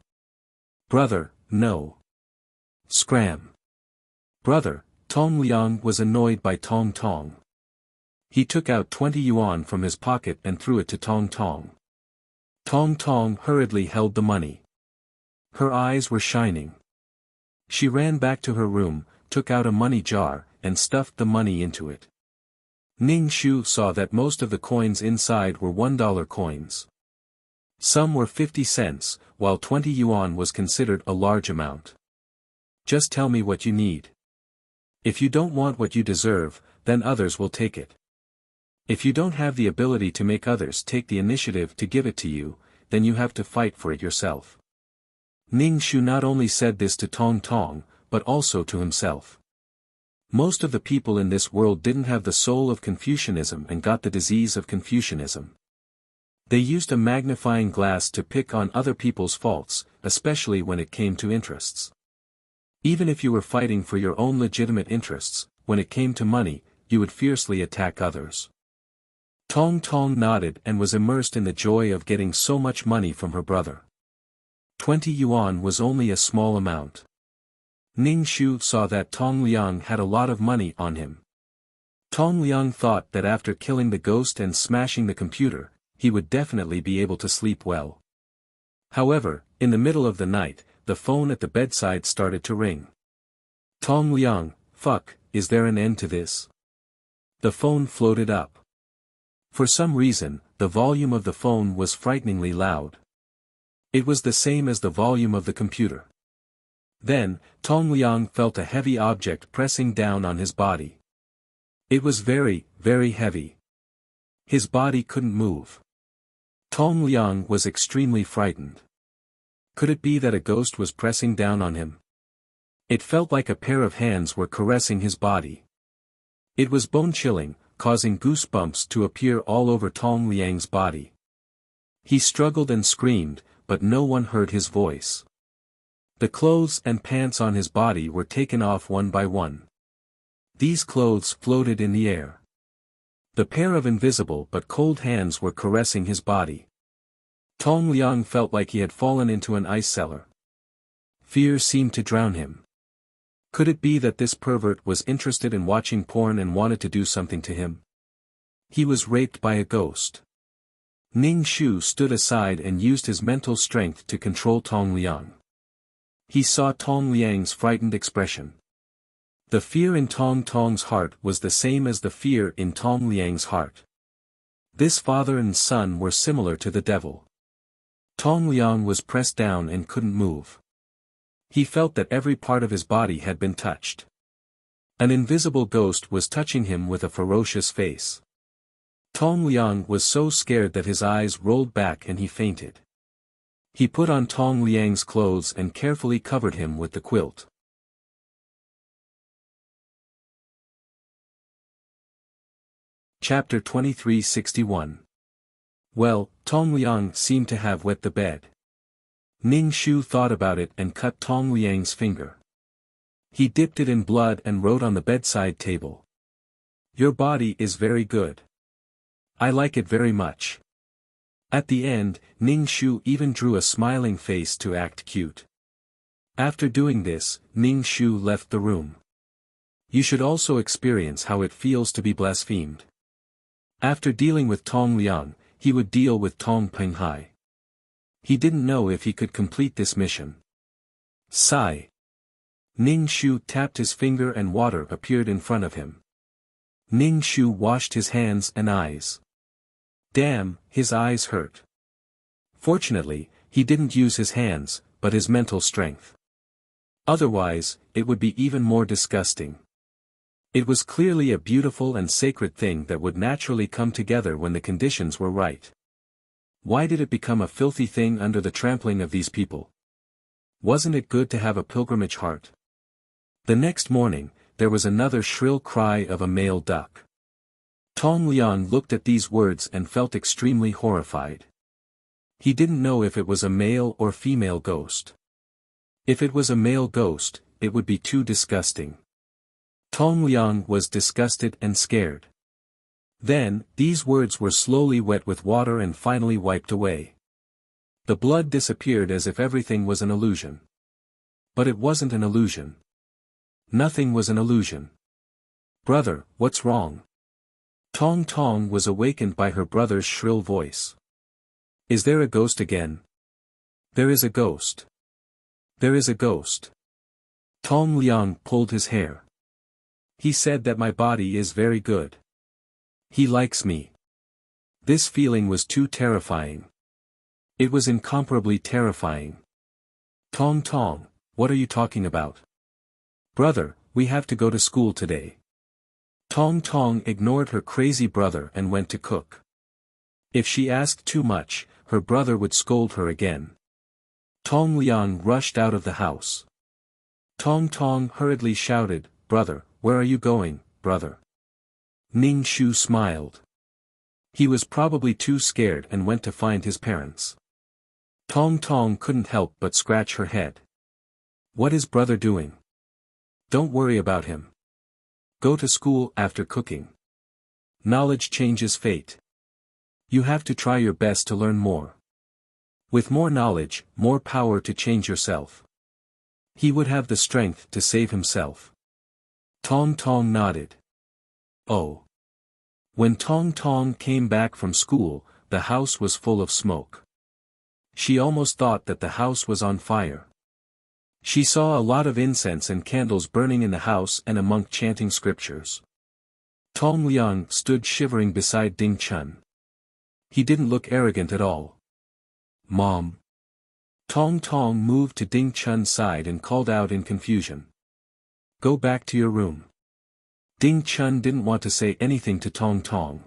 Brother, no. Scram. Brother, Tong Liang was annoyed by Tong Tong. He took out 20 yuan from his pocket and threw it to Tong Tong. Tong Tong hurriedly held the money. Her eyes were shining. She ran back to her room, took out a money jar, and stuffed the money into it. Ning Shu saw that most of the coins inside were $1 coins. Some were 50 cents, while 20 yuan was considered a large amount. Just tell me what you need. If you don't want what you deserve, then others will take it. If you don't have the ability to make others take the initiative to give it to you, then you have to fight for it yourself. Ning Shu not only said this to Tong Tong, but also to himself. Most of the people in this world didn't have the soul of Confucianism and got the disease of Confucianism. They used a magnifying glass to pick on other people's faults, especially when it came to interests. Even if you were fighting for your own legitimate interests, when it came to money, you would fiercely attack others. Tong Tong nodded and was immersed in the joy of getting so much money from her brother. 20 yuan was only a small amount. Ning Shu saw that Tong Liang had a lot of money on him. Tong Liang thought that after killing the ghost and smashing the computer, he would definitely be able to sleep well. However, in the middle of the night, the phone at the bedside started to ring. Tong Liang, fuck, is there an end to this? The phone floated up. For some reason, the volume of the phone was frighteningly loud. It was the same as the volume of the computer. Then, Tong Liang felt a heavy object pressing down on his body. It was very, very heavy. His body couldn't move. Tong Liang was extremely frightened. Could it be that a ghost was pressing down on him? It felt like a pair of hands were caressing his body. It was bone-chilling, causing goosebumps to appear all over Tong Liang's body. He struggled and screamed, but no one heard his voice. The clothes and pants on his body were taken off one by one. These clothes floated in the air. The pair of invisible but cold hands were caressing his body. Tong Liang felt like he had fallen into an ice cellar. Fear seemed to drown him. Could it be that this pervert was interested in watching porn and wanted to do something to him? He was raped by a ghost. Ning Shu stood aside and used his mental strength to control Tong Liang. He saw Tong Liang's frightened expression. The fear in Tong Tong's heart was the same as the fear in Tong Liang's heart. This father and son were similar to the devil. Tong Liang was pressed down and couldn't move. He felt that every part of his body had been touched. An invisible ghost was touching him with a ferocious face. Tong Liang was so scared that his eyes rolled back and he fainted. He put on Tong Liang's clothes and carefully covered him with the quilt. Chapter 2361. Well, Tong Liang seemed to have wet the bed. Ning Shu thought about it and cut Tong Liang's finger. He dipped it in blood and wrote on the bedside table. Your body is very good. I like it very much. At the end, Ning Shu even drew a smiling face to act cute. After doing this, Ning Shu left the room. You should also experience how it feels to be blasphemed. After dealing with Tong Liang, he would deal with Tong Penghai. He didn't know if he could complete this mission. Sigh. Ning Shu tapped his finger and water appeared in front of him. Ning Shu washed his hands and eyes. Damn, his eyes hurt. Fortunately, he didn't use his hands, but his mental strength. Otherwise, it would be even more disgusting. It was clearly a beautiful and sacred thing that would naturally come together when the conditions were right. Why did it become a filthy thing under the trampling of these people? Wasn't it good to have a pilgrimage heart? The next morning, there was another shrill cry of a male duck. Tong Liang looked at these words and felt extremely horrified. He didn't know if it was a male or female ghost. If it was a male ghost, it would be too disgusting. Tong Liang was disgusted and scared. Then, these words were slowly wet with water and finally wiped away. The blood disappeared as if everything was an illusion. But it wasn't an illusion. Nothing was an illusion. "Brother, what's wrong?" Tong Tong was awakened by her brother's shrill voice. "Is there a ghost again?" "There is a ghost. There is a ghost." Tong Liang pulled his hair. "He said that my body is very good. He likes me." This feeling was too terrifying. It was incomparably terrifying. "Tong Tong, what are you talking about?" "Brother, we have to go to school today." Tong Tong ignored her crazy brother and went to cook. If she asked too much, her brother would scold her again. Tong Liang rushed out of the house. Tong Tong hurriedly shouted, "Brother, where are you going, brother?" Ning Shu smiled. He was probably too scared and went to find his parents. Tong Tong couldn't help but scratch her head. "What is brother doing?" "Don't worry about him. Go to school after cooking. Knowledge changes fate. You have to try your best to learn more. With more knowledge, more power to change yourself. He would have the strength to save himself." Tong Tong nodded. Oh. When Tong Tong came back from school, the house was full of smoke. She almost thought that the house was on fire. She saw a lot of incense and candles burning in the house and a monk chanting scriptures. Tong Liang stood shivering beside Ding Chun. He didn't look arrogant at all. "Mom." Tong Tong moved to Ding Chun's side and called out in confusion. "Go back to your room." Ding Chun didn't want to say anything to Tong Tong.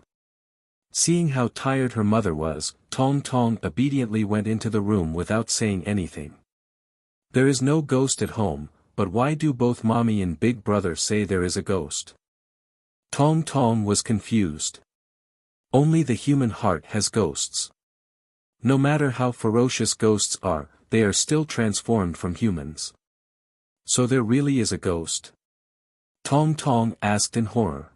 Seeing how tired her mother was, Tong Tong obediently went into the room without saying anything. There is no ghost at home, but why do both mommy and big brother say there is a ghost? Tong Tong was confused. Only the human heart has ghosts. No matter how ferocious ghosts are, they are still transformed from humans. So there really is a ghost? Tong Tong asked in horror.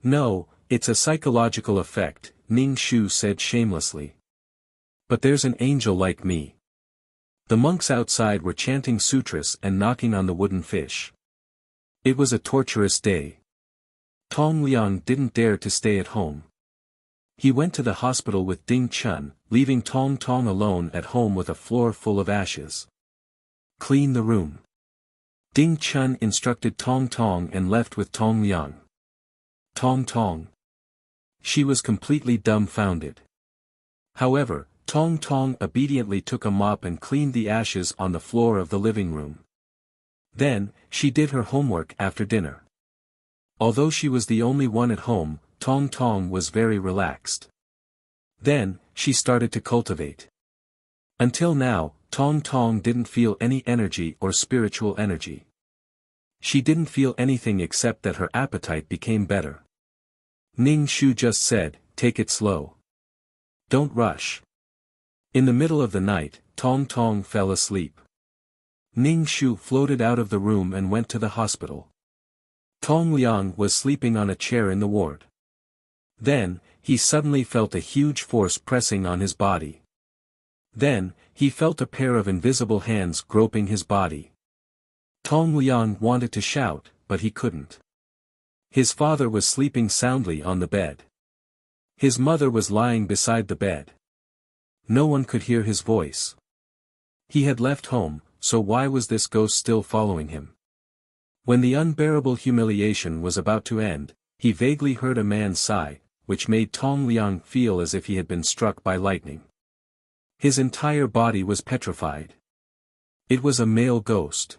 "No, it's a psychological effect," Ning Shu said shamelessly. "But there's an angel like me." The monks outside were chanting sutras and knocking on the wooden fish. It was a torturous day. Tong Liang didn't dare to stay at home. He went to the hospital with Ding Chun, leaving Tong Tong alone at home with a floor full of ashes. "Clean the room." Ding Chun instructed Tong Tong and left with Tong Liang. Tong Tong. She was completely dumbfounded. However, Tong Tong obediently took a mop and cleaned the ashes on the floor of the living room. Then, she did her homework after dinner. Although she was the only one at home, Tong Tong was very relaxed. Then, she started to cultivate. Until now, Tong Tong didn't feel any energy or spiritual energy. She didn't feel anything except that her appetite became better. Ning Shu just said, "Take it slow. Don't rush." In the middle of the night, Tong Tong fell asleep. Ning Shu floated out of the room and went to the hospital. Tong Liang was sleeping on a chair in the ward. Then, he suddenly felt a huge force pressing on his body. Then, he felt a pair of invisible hands groping his body. Tong Liang wanted to shout, but he couldn't. His father was sleeping soundly on the bed. His mother was lying beside the bed. No one could hear his voice. He had left home, so why was this ghost still following him? When the unbearable humiliation was about to end, he vaguely heard a man sigh, which made Tong Liang feel as if he had been struck by lightning. His entire body was petrified. It was a male ghost.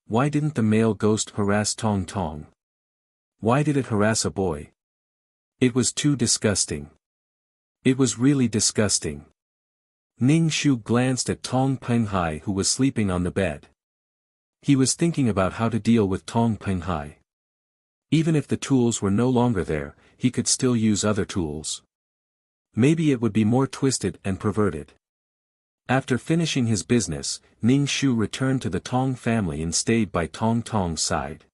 Why didn't the male ghost harass Tong Tong? Why did it harass a boy? It was too disgusting. It was really disgusting. Ning Shu glanced at Tong Penghai who was sleeping on the bed. He was thinking about how to deal with Tong Penghai. Even if the tools were no longer there, he could still use other tools. Maybe it would be more twisted and perverted. After finishing his business, Ning Shu returned to the Tong family and stayed by Tong Tong's side.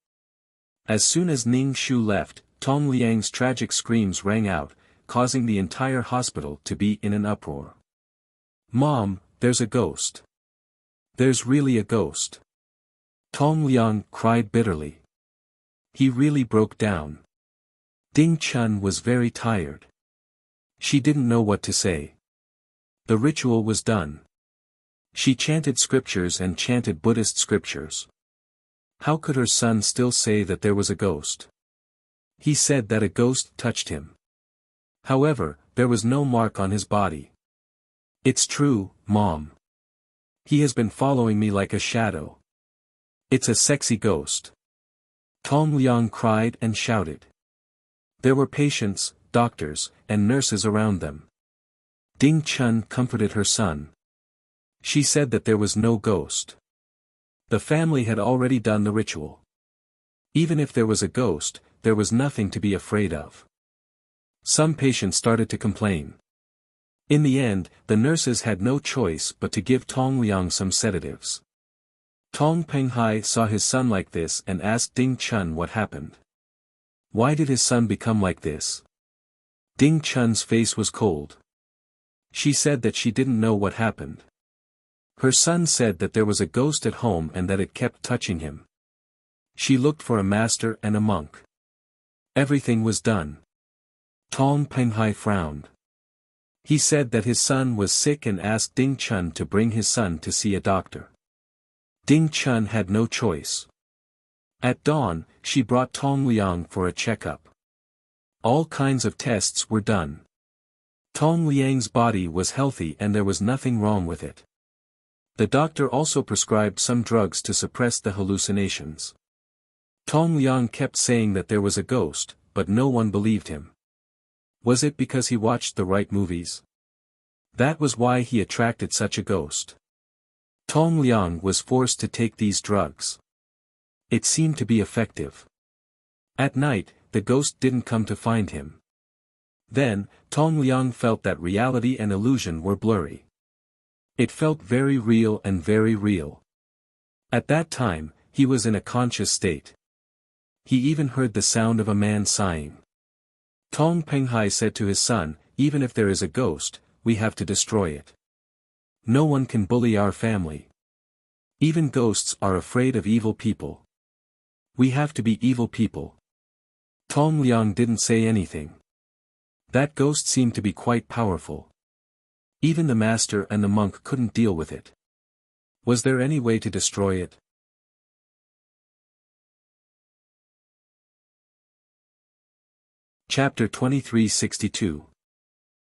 As soon as Ning Shu left, Tong Liang's tragic screams rang out, causing the entire hospital to be in an uproar. "Mom, there's a ghost. There's really a ghost." Tong Liang cried bitterly. He really broke down. Ding Chun was very tired. She didn't know what to say. The ritual was done. She chanted scriptures and chanted Buddhist scriptures. How could her son still say that there was a ghost? He said that a ghost touched him. However, there was no mark on his body. "It's true, Mom. He has been following me like a shadow. It's a sexy ghost." Tong Liang cried and shouted. There were patients, doctors, and nurses around them. Ding Chun comforted her son. She said that there was no ghost. The family had already done the ritual. Even if there was a ghost, there was nothing to be afraid of. Some patients started to complain. In the end, the nurses had no choice but to give Tong Liang some sedatives. Tong Penghai saw his son like this and asked Ding Chun what happened. Why did his son become like this? Ding Chun's face was cold. She said that she didn't know what happened. Her son said that there was a ghost at home and that it kept touching him. She looked for a master and a monk. Everything was done. Tong Penghai frowned. He said that his son was sick and asked Ding Chun to bring his son to see a doctor. Ding Chun had no choice. At dawn, she brought Tong Liang for a checkup. All kinds of tests were done. Tong Liang's body was healthy and there was nothing wrong with it. The doctor also prescribed some drugs to suppress the hallucinations. Tong Liang kept saying that there was a ghost, but no one believed him. Was it because he watched the right movies? That was why he attracted such a ghost. Tong Liang was forced to take these drugs. It seemed to be effective. At night, the ghost didn't come to find him. Then, Tong Liang felt that reality and illusion were blurry. It felt very real and very real. At that time, he was in a conscious state. He even heard the sound of a man sighing. Tong Penghai said to his son, "Even if there is a ghost, we have to destroy it. No one can bully our family. Even ghosts are afraid of evil people. We have to be evil people." Tong Liang didn't say anything. That ghost seemed to be quite powerful. Even the master and the monk couldn't deal with it. Was there any way to destroy it? Chapter 2362.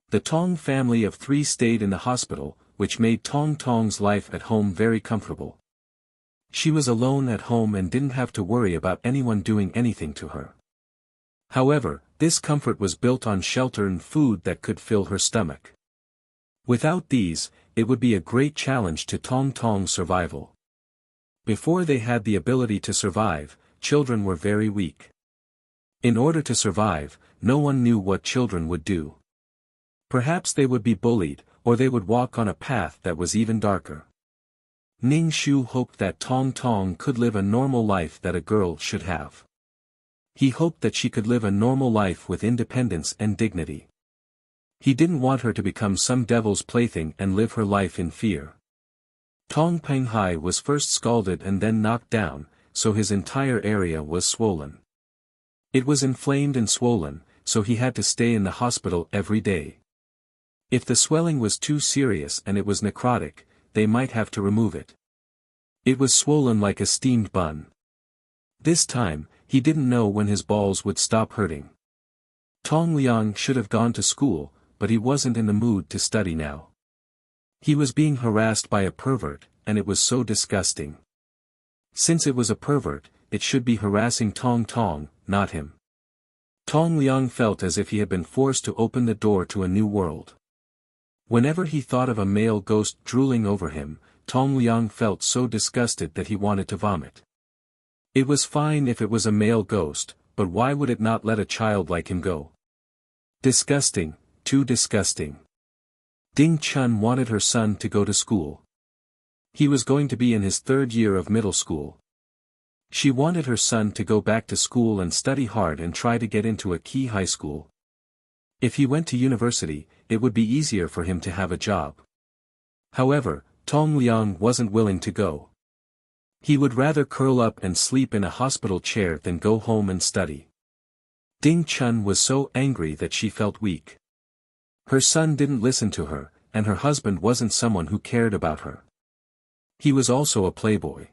The Tong family of 3 stayed in the hospital, which made Tong Tong's life at home very comfortable. She was alone at home and didn't have to worry about anyone doing anything to her. However, this comfort was built on shelter and food that could fill her stomach. Without these, it would be a great challenge to Tong Tong's survival. Before they had the ability to survive, children were very weak. In order to survive, no one knew what children would do. Perhaps they would be bullied, or they would walk on a path that was even darker. Ning Shu hoped that Tong Tong could live a normal life that a girl should have. He hoped that she could live a normal life with independence and dignity. He didn't want her to become some devil's plaything and live her life in fear. Tong Penghai was first scalded and then knocked down, so his entire area was swollen. It was inflamed and swollen, so he had to stay in the hospital every day. If the swelling was too serious and it was necrotic, they might have to remove it. It was swollen like a steamed bun. This time, he didn't know when his balls would stop hurting. Tong Liang should have gone to school, but he wasn't in the mood to study now. He was being harassed by a pervert, and it was so disgusting. Since it was a pervert, it should be harassing Tong Tong, not him. Tong Liang felt as if he had been forced to open the door to a new world. Whenever he thought of a male ghost drooling over him, Tong Liang felt so disgusted that he wanted to vomit. It was fine if it was a male ghost, but why would it not let a child like him go? Disgusting, too disgusting. Ding Chun wanted her son to go to school. He was going to be in his 3rd year of middle school. She wanted her son to go back to school and study hard and try to get into a key high school. If he went to university, it would be easier for him to have a job. However, Tong Liang wasn't willing to go. He would rather curl up and sleep in a hospital chair than go home and study. Ding Chun was so angry that she felt weak. Her son didn't listen to her, and her husband wasn't someone who cared about her. He was also a playboy.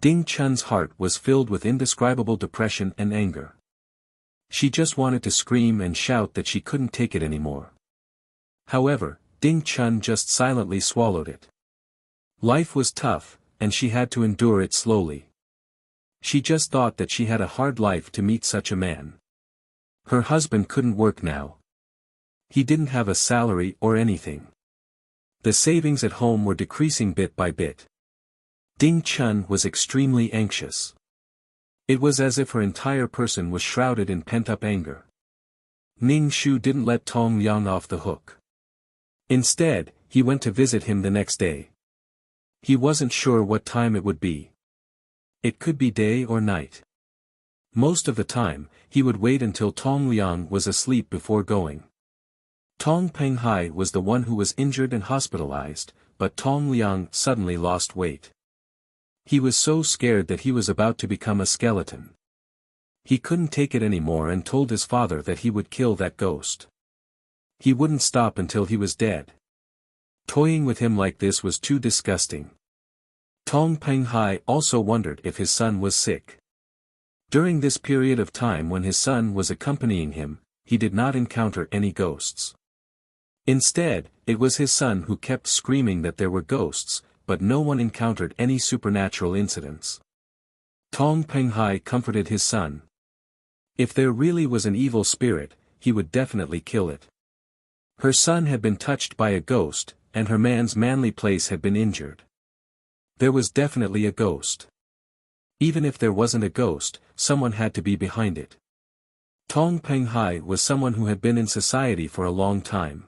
Ding Chun's heart was filled with indescribable depression and anger. She just wanted to scream and shout that she couldn't take it anymore. However, Ding Chun just silently swallowed it. Life was tough, and she had to endure it slowly. She just thought that she had a hard life to meet such a man. Her husband couldn't work now. He didn't have a salary or anything. The savings at home were decreasing bit by bit. Ding Chun was extremely anxious. It was as if her entire person was shrouded in pent-up anger. Ning Shu didn't let Tong Liang off the hook. Instead, he went to visit him the next day. He wasn't sure what time it would be. It could be day or night. Most of the time, he would wait until Tong Liang was asleep before going. Tong Penghai was the one who was injured and hospitalized, but Tong Liang suddenly lost weight. He was so scared that he was about to become a skeleton. He couldn't take it anymore and told his father that he would kill that ghost. He wouldn't stop until he was dead. Toying with him like this was too disgusting. Tong Penghai also wondered if his son was sick. During this period of time when his son was accompanying him, he did not encounter any ghosts. Instead, it was his son who kept screaming that there were ghosts, but no one encountered any supernatural incidents. Tong Penghai comforted his son. If there really was an evil spirit, he would definitely kill it. Her son had been touched by a ghost, and her man's manly place had been injured. There was definitely a ghost. Even if there wasn't a ghost, someone had to be behind it. Tong Penghai was someone who had been in society for a long time.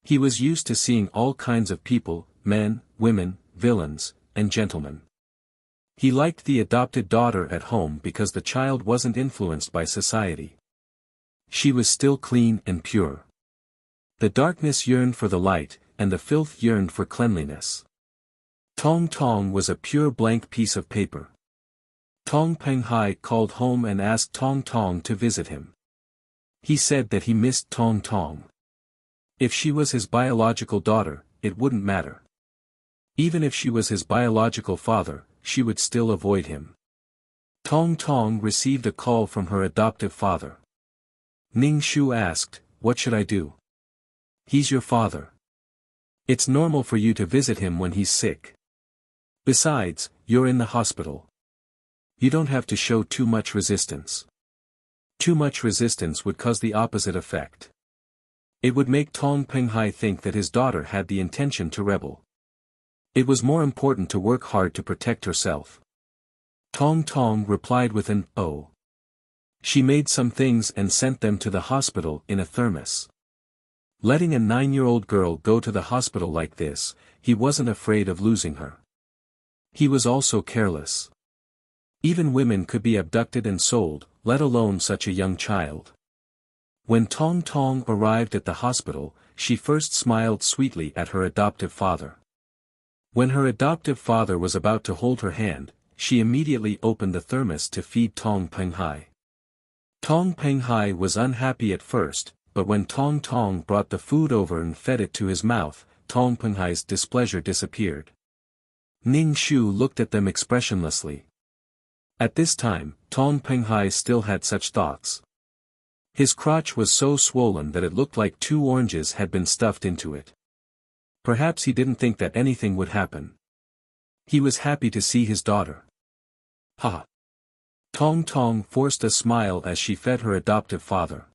He was used to seeing all kinds of people, men, women, villains, and gentlemen. He liked the adopted daughter at home because the child wasn't influenced by society. She was still clean and pure. The darkness yearned for the light, and the filth yearned for cleanliness. Tong Tong was a pure blank piece of paper. Tong Penghai called home and asked Tong Tong to visit him. He said that he missed Tong Tong. If she was his biological daughter, it wouldn't matter. Even if she was his biological father, she would still avoid him. Tong Tong received a call from her adoptive father. Ning Shu asked, "What should I do?" "He's your father. It's normal for you to visit him when he's sick. Besides, you're in the hospital. You don't have to show too much resistance. Too much resistance would cause the opposite effect. It would make Tong Penghai think that his daughter had the intention to rebel. It was more important to work hard to protect herself." Tong Tong replied with an "oh." She made some things and sent them to the hospital in a thermos. Letting a 9-year-old girl go to the hospital like this, he wasn't afraid of losing her. He was also careless. Even women could be abducted and sold, let alone such a young child. When Tong Tong arrived at the hospital, she first smiled sweetly at her adoptive father. When her adoptive father was about to hold her hand, she immediately opened the thermos to feed Tong Penghai. Tong Penghai was unhappy at first, but when Tong Tong brought the food over and fed it to his mouth, Tong Penghai's displeasure disappeared. Ning Shu looked at them expressionlessly. At this time, Tong Penghai still had such thoughts. His crotch was so swollen that it looked like 2 oranges had been stuffed into it. Perhaps he didn't think that anything would happen. He was happy to see his daughter. Ha! Tong Tong forced a smile as she fed her adoptive father.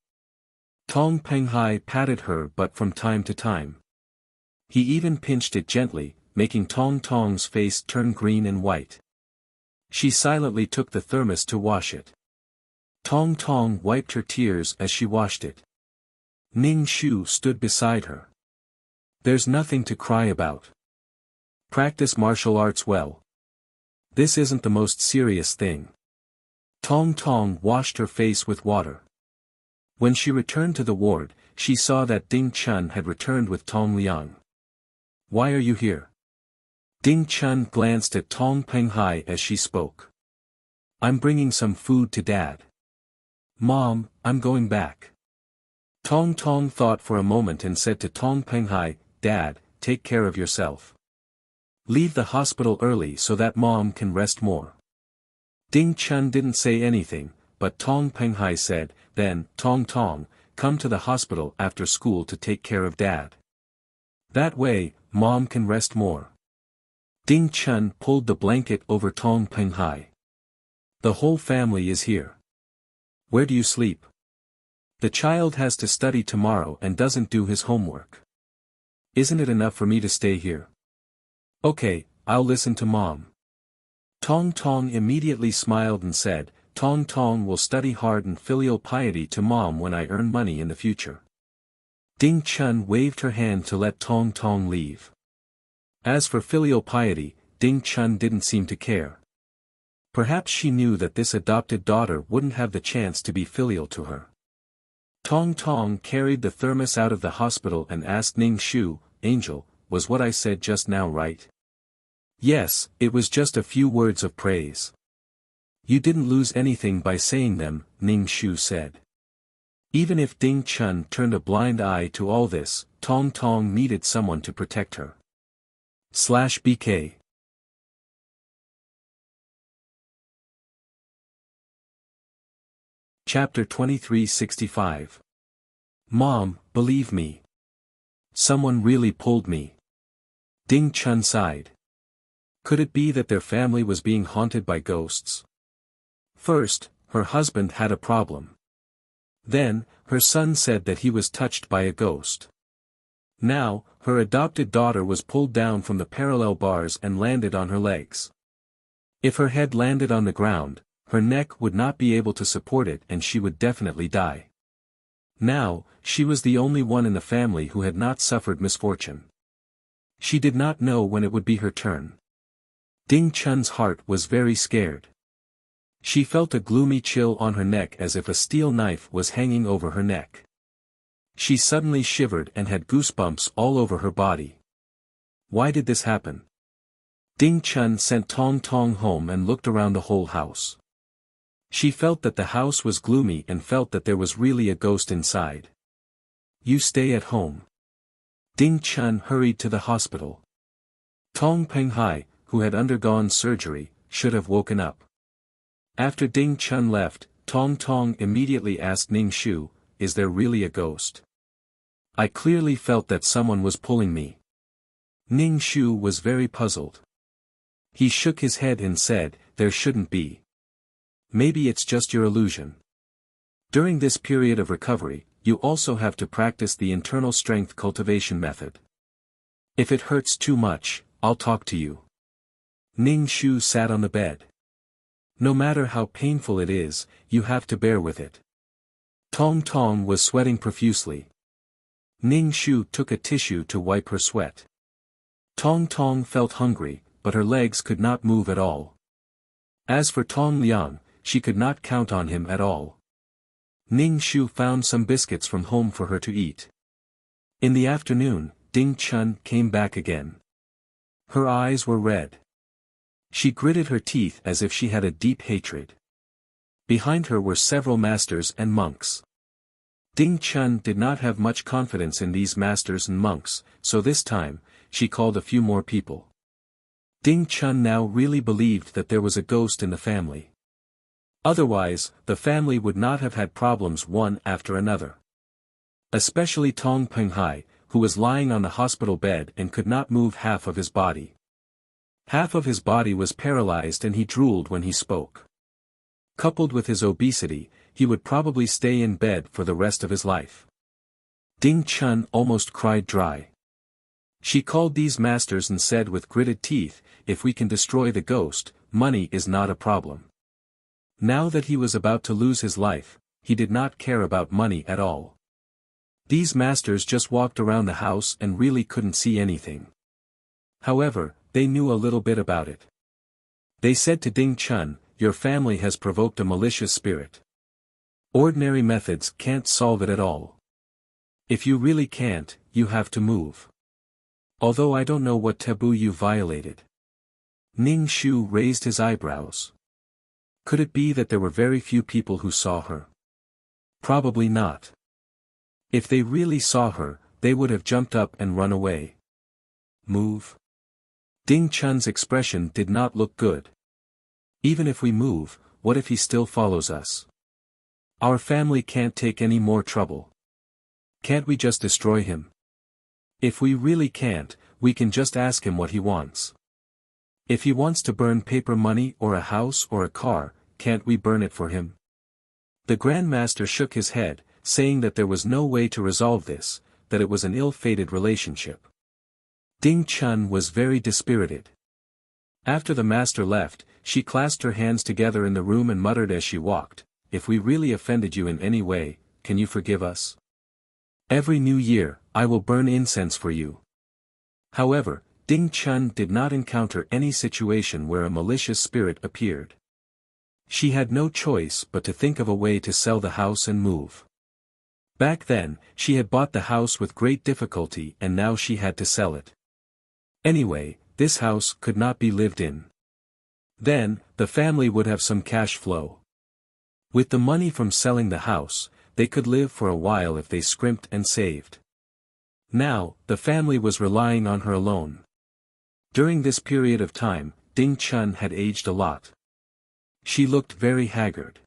Tong Penghai patted her butt from time to time. He even pinched it gently, making Tong Tong's face turn green and white. She silently took the thermos to wash it. Tong Tong wiped her tears as she washed it. Ning Shu stood beside her. "There's nothing to cry about. Practice martial arts well. This isn't the most serious thing. Tong Tong washed her face with water. When she returned to the ward, she saw that Ding Chun had returned with Tong Liang. Why are you here? Ding Chun glanced at Tong Penghai as she spoke. I'm bringing some food to Dad. Mom, I'm going back. Tong Tong thought for a moment and said to Tong Penghai, Dad, take care of yourself. Leave the hospital early so that Mom can rest more. Ding Chun didn't say anything, but Tong Penghai said, then, Tong Tong, come to the hospital after school to take care of Dad. That way, Mom can rest more. Ding Chun pulled the blanket over Tong Penghai. The whole family is here. Where do you sleep? The child has to study tomorrow and doesn't do his homework. Isn't it enough for me to stay here? Okay, I'll listen to Mom. Tong Tong immediately smiled and said, Tong Tong will study hard and filial piety to Mom when I earn money in the future. Ding Chun waved her hand to let Tong Tong leave. As for filial piety, Ding Chun didn't seem to care. Perhaps she knew that this adopted daughter wouldn't have the chance to be filial to her. Tong Tong carried the thermos out of the hospital and asked Ning Shu, Angel, was what I said just now right? Yes, it was just a few words of praise. You didn't lose anything by saying them, Ning Shu said. Even if Ding Chun turned a blind eye to all this, Tong Tong needed someone to protect her. /BK Chapter 2365 Mom, believe me. Someone really pulled me. Ding Chun sighed. Could it be that their family was being haunted by ghosts? First, her husband had a problem. Then, her son said that he was touched by a ghost. Now, her adopted daughter was pulled down from the parallel bars and landed on her legs. If her head landed on the ground, her neck would not be able to support it and she would definitely die. Now, she was the only one in the family who had not suffered misfortune. She did not know when it would be her turn. Ding Chun's heart was very scared. She felt a gloomy chill on her neck as if a steel knife was hanging over her neck. She suddenly shivered and had goosebumps all over her body. Why did this happen? Ding Chun sent Tong Tong home and looked around the whole house. She felt that the house was gloomy and felt that there was really a ghost inside. You stay at home. Ding Chun hurried to the hospital. Tong Penghai, who had undergone surgery, should have woken up. After Ding Chun left, Tong Tong immediately asked Ning Shu, is there really a ghost? I clearly felt that someone was pulling me. Ning Shu was very puzzled. He shook his head and said, there shouldn't be. Maybe it's just your illusion. During this period of recovery, you also have to practice the internal strength cultivation method. If it hurts too much, I'll talk to you. Ning Shu sat on the bed. No matter how painful it is, you have to bear with it. Tong Tong was sweating profusely. Ning Shu took a tissue to wipe her sweat. Tong Tong felt hungry, but her legs could not move at all. As for Tong Liang, she could not count on him at all. Ning Shu found some biscuits from home for her to eat. In the afternoon, Ding Chun came back again. Her eyes were red. She gritted her teeth as if she had a deep hatred. Behind her were several masters and monks. Ding Chun did not have much confidence in these masters and monks, so this time, she called a few more people. Ding Chun now really believed that there was a ghost in the family. Otherwise, the family would not have had problems one after another. Especially Tong Penghai, who was lying on the hospital bed and could not move half of his body. Half of his body was paralyzed and he drooled when he spoke. Coupled with his obesity, he would probably stay in bed for the rest of his life. Ding Chun almost cried dry. She called these masters and said with gritted teeth, if we can destroy the ghost, money is not a problem. Now that he was about to lose his life, he did not care about money at all. These masters just walked around the house and really couldn't see anything. However, they knew a little bit about it. They said to Ding Chun, "Your family has provoked a malicious spirit. Ordinary methods can't solve it at all. If you really can't, you have to move. Although I don't know what taboo you violated." Ning Shu raised his eyebrows. Could it be that there were very few people who saw her? Probably not. If they really saw her, they would have jumped up and run away. Move? Ding Chun's expression did not look good. Even if we move, what if he still follows us? Our family can't take any more trouble. Can't we just destroy him? If we really can't, we can just ask him what he wants. If he wants to burn paper money or a house or a car, can't we burn it for him? The Grand Master shook his head, saying that there was no way to resolve this, that it was an ill-fated relationship. Ding Chun was very dispirited. After the master left, she clasped her hands together in the room and muttered as she walked, "If we really offended you in any way, can you forgive us? Every new year, I will burn incense for you." However, Ding Chun did not encounter any situation where a malicious spirit appeared. She had no choice but to think of a way to sell the house and move. Back then, she had bought the house with great difficulty and now she had to sell it. Anyway, this house could not be lived in. Then, the family would have some cash flow. With the money from selling the house, they could live for a while if they scrimped and saved. Now, the family was relying on her alone. During this period of time, Ding Chun had aged a lot. She looked very haggard.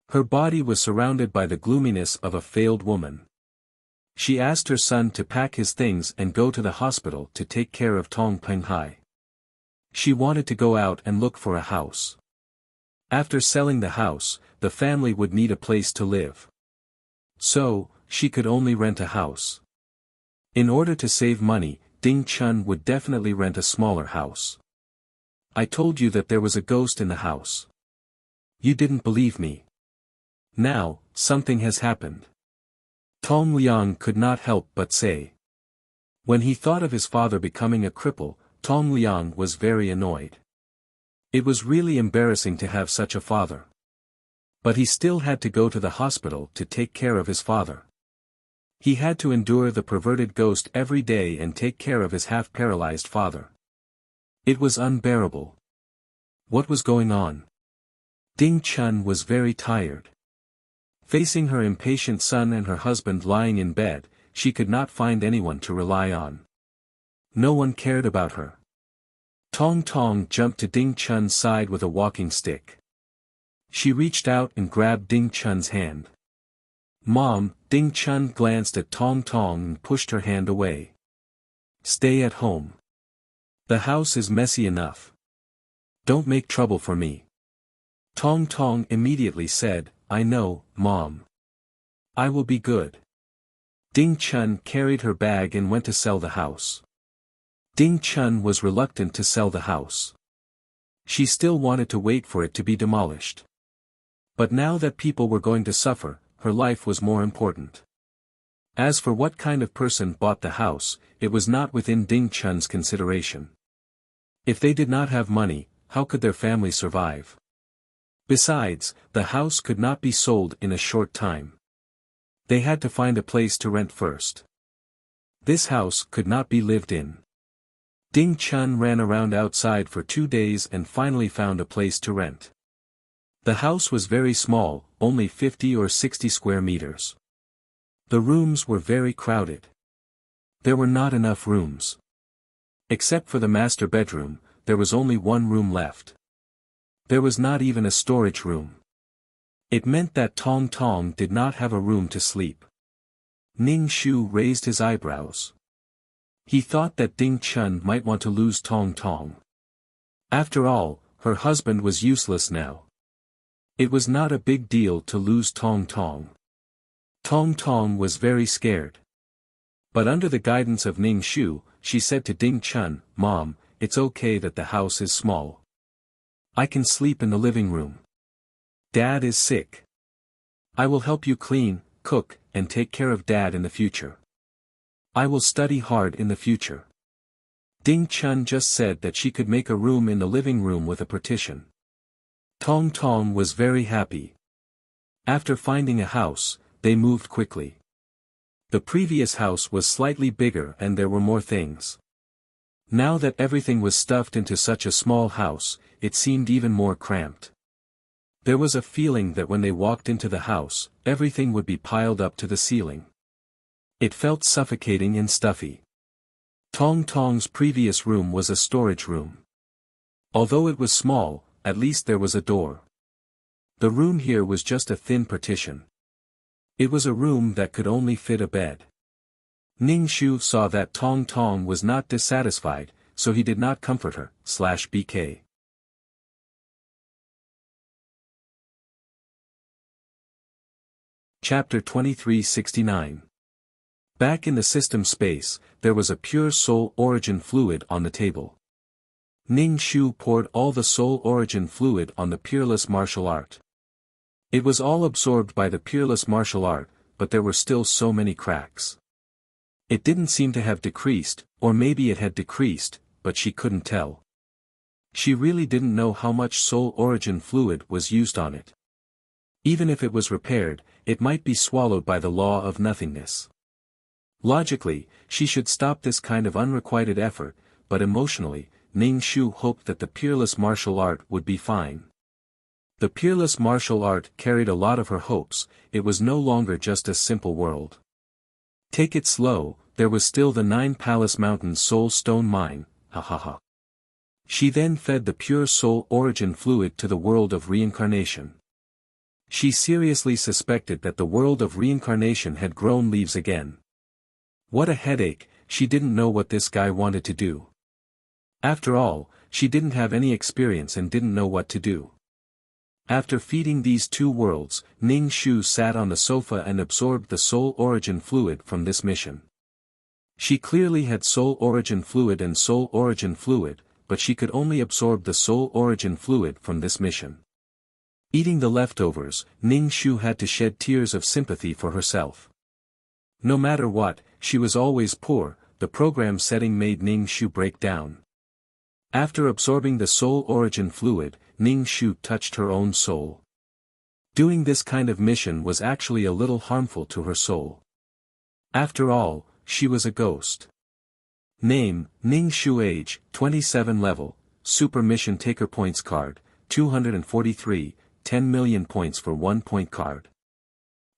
Her body was surrounded by the gloominess of a failed woman. She asked her son to pack his things and go to the hospital to take care of Tong Penghai. She wanted to go out and look for a house. After selling the house, the family would need a place to live. So, she could only rent a house. In order to save money, Ding Chun would definitely rent a smaller house. "I told you that there was a ghost in the house. You didn't believe me. Now, something has happened." Tong Liang could not help but say. When he thought of his father becoming a cripple, Tong Liang was very annoyed. It was really embarrassing to have such a father. But he still had to go to the hospital to take care of his father. He had to endure the perverted ghost every day and take care of his half-paralyzed father. It was unbearable. What was going on? Ding Chun was very tired. Facing her impatient son and her husband lying in bed, she could not find anyone to rely on. No one cared about her. Tong Tong jumped to Ding Chun's side with a walking stick. She reached out and grabbed Ding Chun's hand. "Mom," Ding Chun glanced at Tong Tong and pushed her hand away. "Stay at home. The house is messy enough. Don't make trouble for me." Tong Tong immediately said, "I know, Mom. I will be good." Ding Chun carried her bag and went to sell the house. Ding Chun was reluctant to sell the house. She still wanted to wait for it to be demolished. But now that people were going to suffer, her life was more important. As for what kind of person bought the house, it was not within Ding Chun's consideration. If they did not have money, how could their family survive? Besides, the house could not be sold in a short time. They had to find a place to rent first. This house could not be lived in. Ding Chun ran around outside for 2 days and finally found a place to rent. The house was very small, only 50 or 60 square meters. The rooms were very crowded. There were not enough rooms. Except for the master bedroom, there was only one room left. There was not even a storage room. It meant that Tong Tong did not have a room to sleep. Ning Shu raised his eyebrows. He thought that Ding Chun might want to lose Tong Tong. After all, her husband was useless now. It was not a big deal to lose Tong Tong. Tong Tong was very scared. But under the guidance of Ning Shu, she said to Ding Chun, "Mom, it's okay that the house is small. I can sleep in the living room. Dad is sick. I will help you clean, cook, and take care of Dad in the future. I will study hard in the future." Ding Chun just said that she could make a room in the living room with a partition. Tong Tong was very happy. After finding a house, they moved quickly. The previous house was slightly bigger and there were more things. Now that everything was stuffed into such a small house, it seemed even more cramped. There was a feeling that when they walked into the house, everything would be piled up to the ceiling. It felt suffocating and stuffy. Tong Tong's previous room was a storage room. Although it was small, at least there was a door. The room here was just a thin partition. It was a room that could only fit a bed. Ning Shu saw that Tong Tong was not dissatisfied, so he did not comfort her, /BK. Chapter 2369. Back in the system space, there was a pure soul origin fluid on the table. Ning Shu poured all the soul origin fluid on the peerless martial art. It was all absorbed by the peerless martial art, but there were still so many cracks. It didn't seem to have decreased, or maybe it had decreased, but she couldn't tell. She really didn't know how much soul origin fluid was used on it. Even if it was repaired, it might be swallowed by the law of nothingness. Logically, she should stop this kind of unrequited effort, but emotionally, Ning Shu hoped that the peerless martial art would be fine. The peerless martial art carried a lot of her hopes. It was no longer just a simple world. Take it slow, there was still the 9 Palace Mountain Soul Stone Mine, ha. She then fed the pure soul origin fluid to the world of reincarnation. She seriously suspected that the world of reincarnation had grown leaves again. What a headache, she didn't know what this guy wanted to do. After all, she didn't have any experience and didn't know what to do. After feeding these two worlds, Ning Shu sat on the sofa and absorbed the soul origin fluid from this mission. She clearly had soul origin fluid and soul origin fluid, but she could only absorb the soul origin fluid from this mission. Eating the leftovers, Ning Shu had to shed tears of sympathy for herself. No matter what, she was always poor. The program setting made Ning Shu break down. After absorbing the soul origin fluid, Ning Shu touched her own soul. Doing this kind of mission was actually a little harmful to her soul. After all, she was a ghost. Name, Ning Shu. Age, 27. Level, Super Mission Taker. Points card, 243, 10 million points for 1 point card.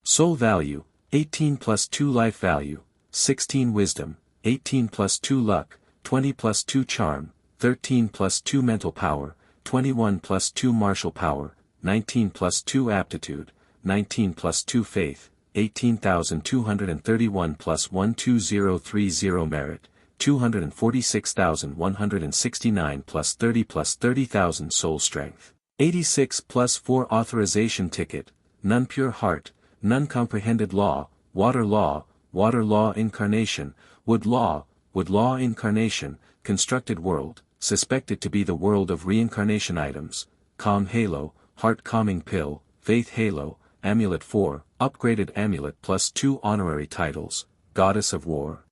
Soul value, 18 plus 2 life value, 16 wisdom, 18 plus 2 luck, 20 plus 2 charm, 13 plus 2 mental power, 21 plus 2 martial power, 19 plus 2 aptitude, 19 plus 2 faith, 18,231 plus 12030 merit, 246,169 plus 30,000 soul strength, 86 plus 4 authorization ticket, none pure heart, none comprehended law, water law incarnation, wood law incarnation, constructed world, suspected to be the world of reincarnation items, calm halo, heart calming pill, faith halo, amulet 4, upgraded amulet plus 2 honorary titles, goddess of war.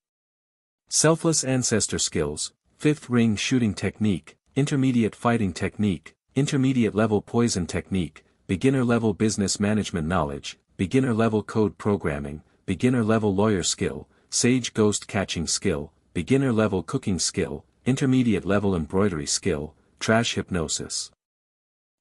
Selfless ancestor skills, 5th ring shooting technique, intermediate fighting technique, intermediate level poison technique, beginner level business management knowledge, beginner level code programming, beginner level lawyer skill, sage ghost catching skill, beginner level cooking skill, intermediate level embroidery skill, trash hypnosis.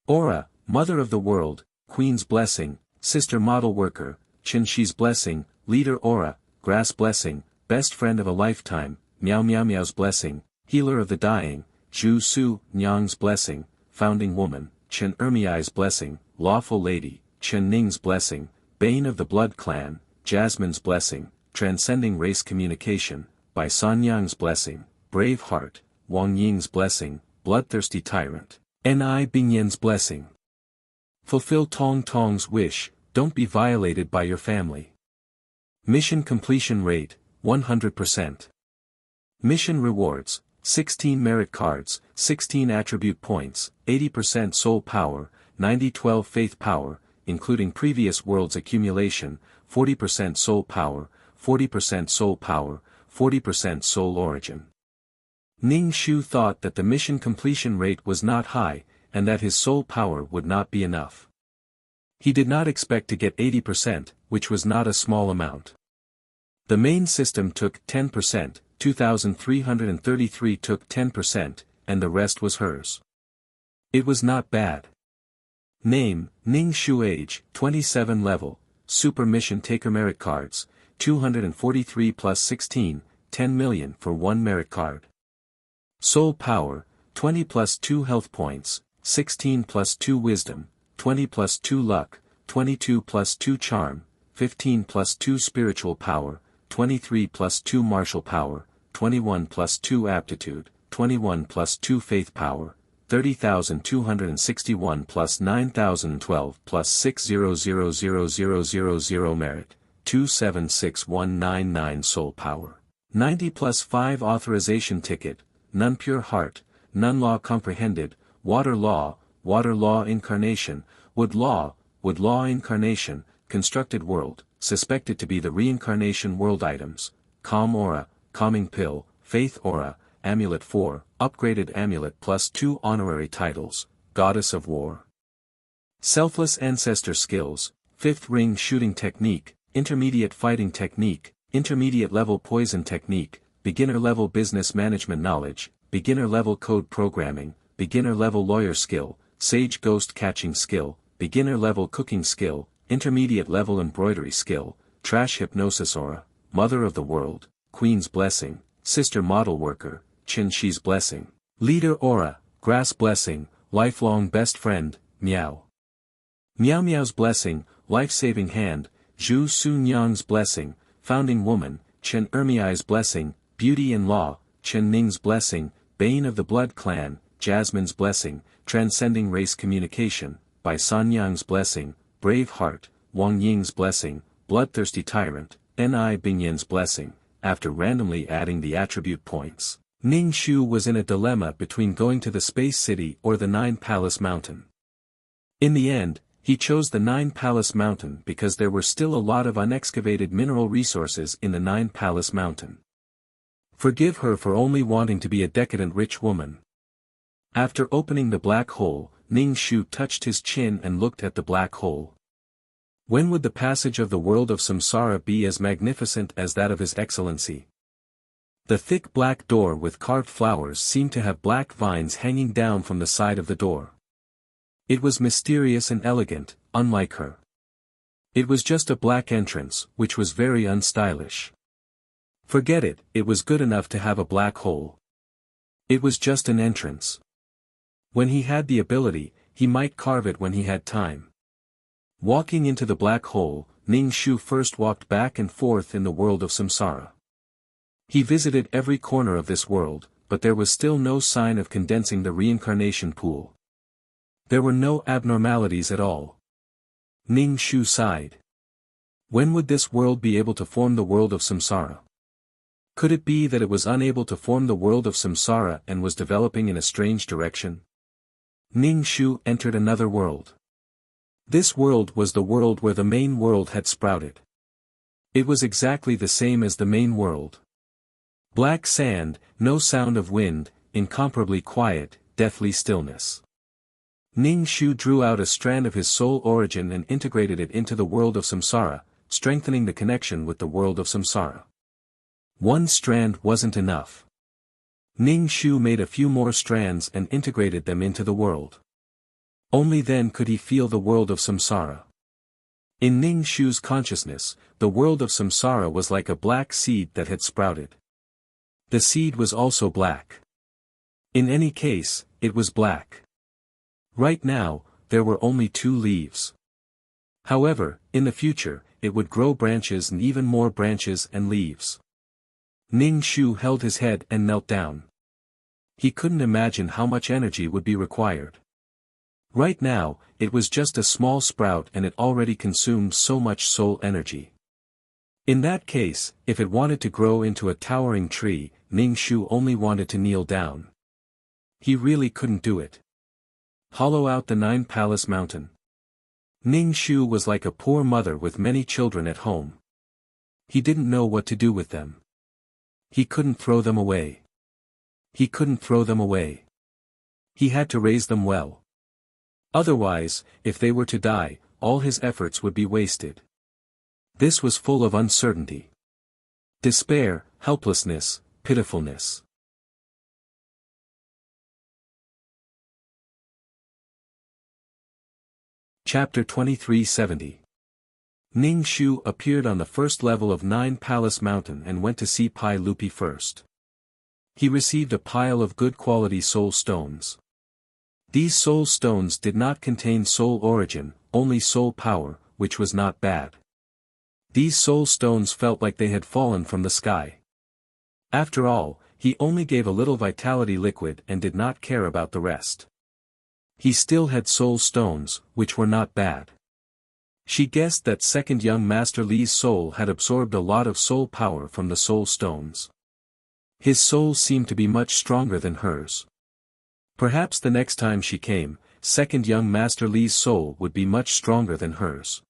Aura, mother of the world, queen's blessing, sister model worker, Qinshi's blessing, leader aura, grass blessing, best friend of a lifetime, Miao Miao Miao's blessing, healer of the dying, Zhu Su Nyang's blessing, founding woman, Chen Ermiai's blessing, lawful lady, Chen Ning's blessing, bane of the blood clan, Jasmine's blessing, transcending race communication, Bai Sanyang's blessing, brave heart, Wang Ying's blessing, bloodthirsty tyrant, Ni Bingyan's blessing. Fulfill Tong Tong's wish, don't be violated by your family. Mission completion rate, 100%. Mission rewards, 16 merit cards, 16 attribute points, 80% soul power, 90-12 faith power, including previous world's accumulation, 40% soul power, 40% soul power, 40% soul origin. Ning Shu thought that the mission completion rate was not high, and that his soul power would not be enough. He did not expect to get 80%, which was not a small amount. The main system took 10%, 2,333 took 10%, and the rest was hers. It was not bad. Name, Ning Shu. Age, 27. Level, Super Mission Taker. Merit cards, 243 plus 16, 10 million for 1 merit card. Soul power, 20 plus 2 health points, 16 plus 2 wisdom, 20 plus 2 luck, 22 plus 2 charm, 15 plus 2 spiritual power, 23 plus 2 martial power, 21 plus 2 aptitude, 21 plus 2 faith power, 30,261 plus 9,012 plus 6,000,000 merit, 276,199 soul power, 90 plus 5 authorization ticket, none pure heart, none law comprehended, water law incarnation, wood law incarnation, constructed world, suspected to be the reincarnation world items, calm aura, calming pill, faith aura, amulet 4, upgraded amulet plus 2 honorary titles, goddess of war. Selfless ancestor skills, 5th ring shooting technique, intermediate fighting technique, intermediate level poison technique, beginner level business management knowledge, beginner level code programming, beginner level lawyer skill, sage ghost catching skill, beginner level cooking skill, intermediate level embroidery skill, trash hypnosis aura, mother of the world, queen's blessing, sister model worker, Chin Shi's blessing, leader aura, grass blessing, lifelong best friend, Meow. Meow Meow's blessing, life-saving hand, Zhu Su Nyang's blessing, founding woman, Chen Ermiai's blessing, beauty in law, Chen Ning's blessing, bane of the blood clan, Jasmine's blessing, transcending race communication, Bai Sanyang's blessing, brave heart, Wang Ying's blessing, bloodthirsty tyrant, Ni Bingyan's blessing. After randomly adding the attribute points, Ning Shu was in a dilemma between going to the Space City or the Nine Palace Mountain. In the end, he chose the Nine Palace Mountain because there were still a lot of unexcavated mineral resources in the Nine Palace Mountain. Forgive her for only wanting to be a decadent rich woman. After opening the black hole, Ning Shu touched his chin and looked at the black hole. When would the passage of the world of samsara be as magnificent as that of His Excellency? The thick black door with carved flowers seemed to have black vines hanging down from the side of the door. It was mysterious and elegant, unlike her. It was just a black entrance, which was very unstylish. Forget it, it was good enough to have a black hole. It was just an entrance. When he had the ability, he might carve it when he had time. Walking into the black hole, Ning Shu first walked back and forth in the world of samsara. He visited every corner of this world, but there was still no sign of condensing the reincarnation pool. There were no abnormalities at all. Ning Shu sighed. When would this world be able to form the world of samsara? Could it be that it was unable to form the world of samsara and was developing in a strange direction? Ning Shu entered another world. This world was the world where the main world had sprouted. It was exactly the same as the main world. Black sand, no sound of wind, incomparably quiet, deathly stillness. Ning Shu drew out a strand of his soul origin and integrated it into the world of samsara, strengthening the connection with the world of samsara. One strand wasn't enough. Ning Shu made a few more strands and integrated them into the world. Only then could he feel the world of samsara. In Ning Shu's consciousness, the world of samsara was like a black seed that had sprouted. The seed was also black. In any case, it was black. Right now, there were only 2 leaves. However, in the future, it would grow branches and even more branches and leaves. Ning Shu held his head and knelt down. He couldn't imagine how much energy would be required. Right now, it was just a small sprout and it already consumed so much soul energy. In that case, if it wanted to grow into a towering tree, Ning Shu only wanted to kneel down. He really couldn't do it. Hollow out the Nine Palace Mountain. Ning Shu was like a poor mother with many children at home. He didn't know what to do with them. He couldn't throw them away. He couldn't throw them away. He had to raise them well. Otherwise, if they were to die, all his efforts would be wasted. This was full of uncertainty. Despair, helplessness, pitifulness. Chapter 2370. Ning Shu appeared on the first level of 9 Palace Mountain and went to see Pai Lupi first. He received a pile of good quality soul stones. These soul stones did not contain soul origin, only soul power, which was not bad. These soul stones felt like they had fallen from the sky. After all, he only gave a little vitality liquid and did not care about the rest. He still had soul stones, which were not bad. She guessed that second young Master Li's soul had absorbed a lot of soul power from the soul stones. His soul seemed to be much stronger than hers. Perhaps the next time she came, second young Master Li's soul would be much stronger than hers.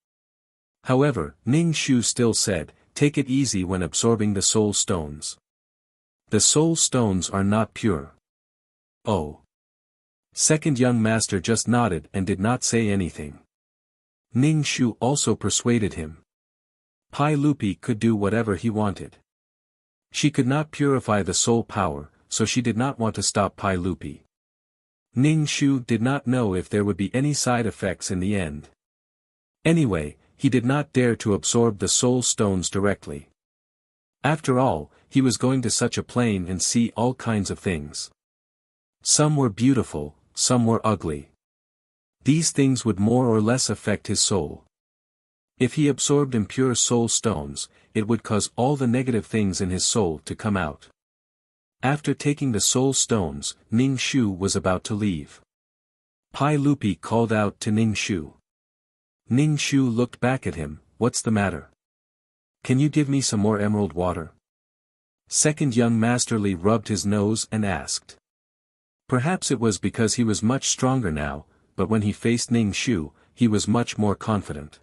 However, Ning Shu still said, "Take it easy when absorbing the soul stones. The soul stones are not pure." Oh. Second young master just nodded and did not say anything. Ning Shu also persuaded him. Pai Lupi could do whatever he wanted. She could not purify the soul power, so she did not want to stop Pai Lupi. Ning Shu did not know if there would be any side effects in the end. Anyway, he did not dare to absorb the soul stones directly. After all, he was going to such a plane and see all kinds of things. Some were beautiful, some were ugly. These things would more or less affect his soul. If he absorbed impure soul stones, it would cause all the negative things in his soul to come out. After taking the soul stones, Ning Shu was about to leave. Pai Lupi called out to Ning Shu. Ning Shu looked back at him. "What's the matter? Can you give me some more emerald water?" Second young Master Li rubbed his nose and asked. Perhaps it was because he was much stronger now, but when he faced Ning Shu, he was much more confident.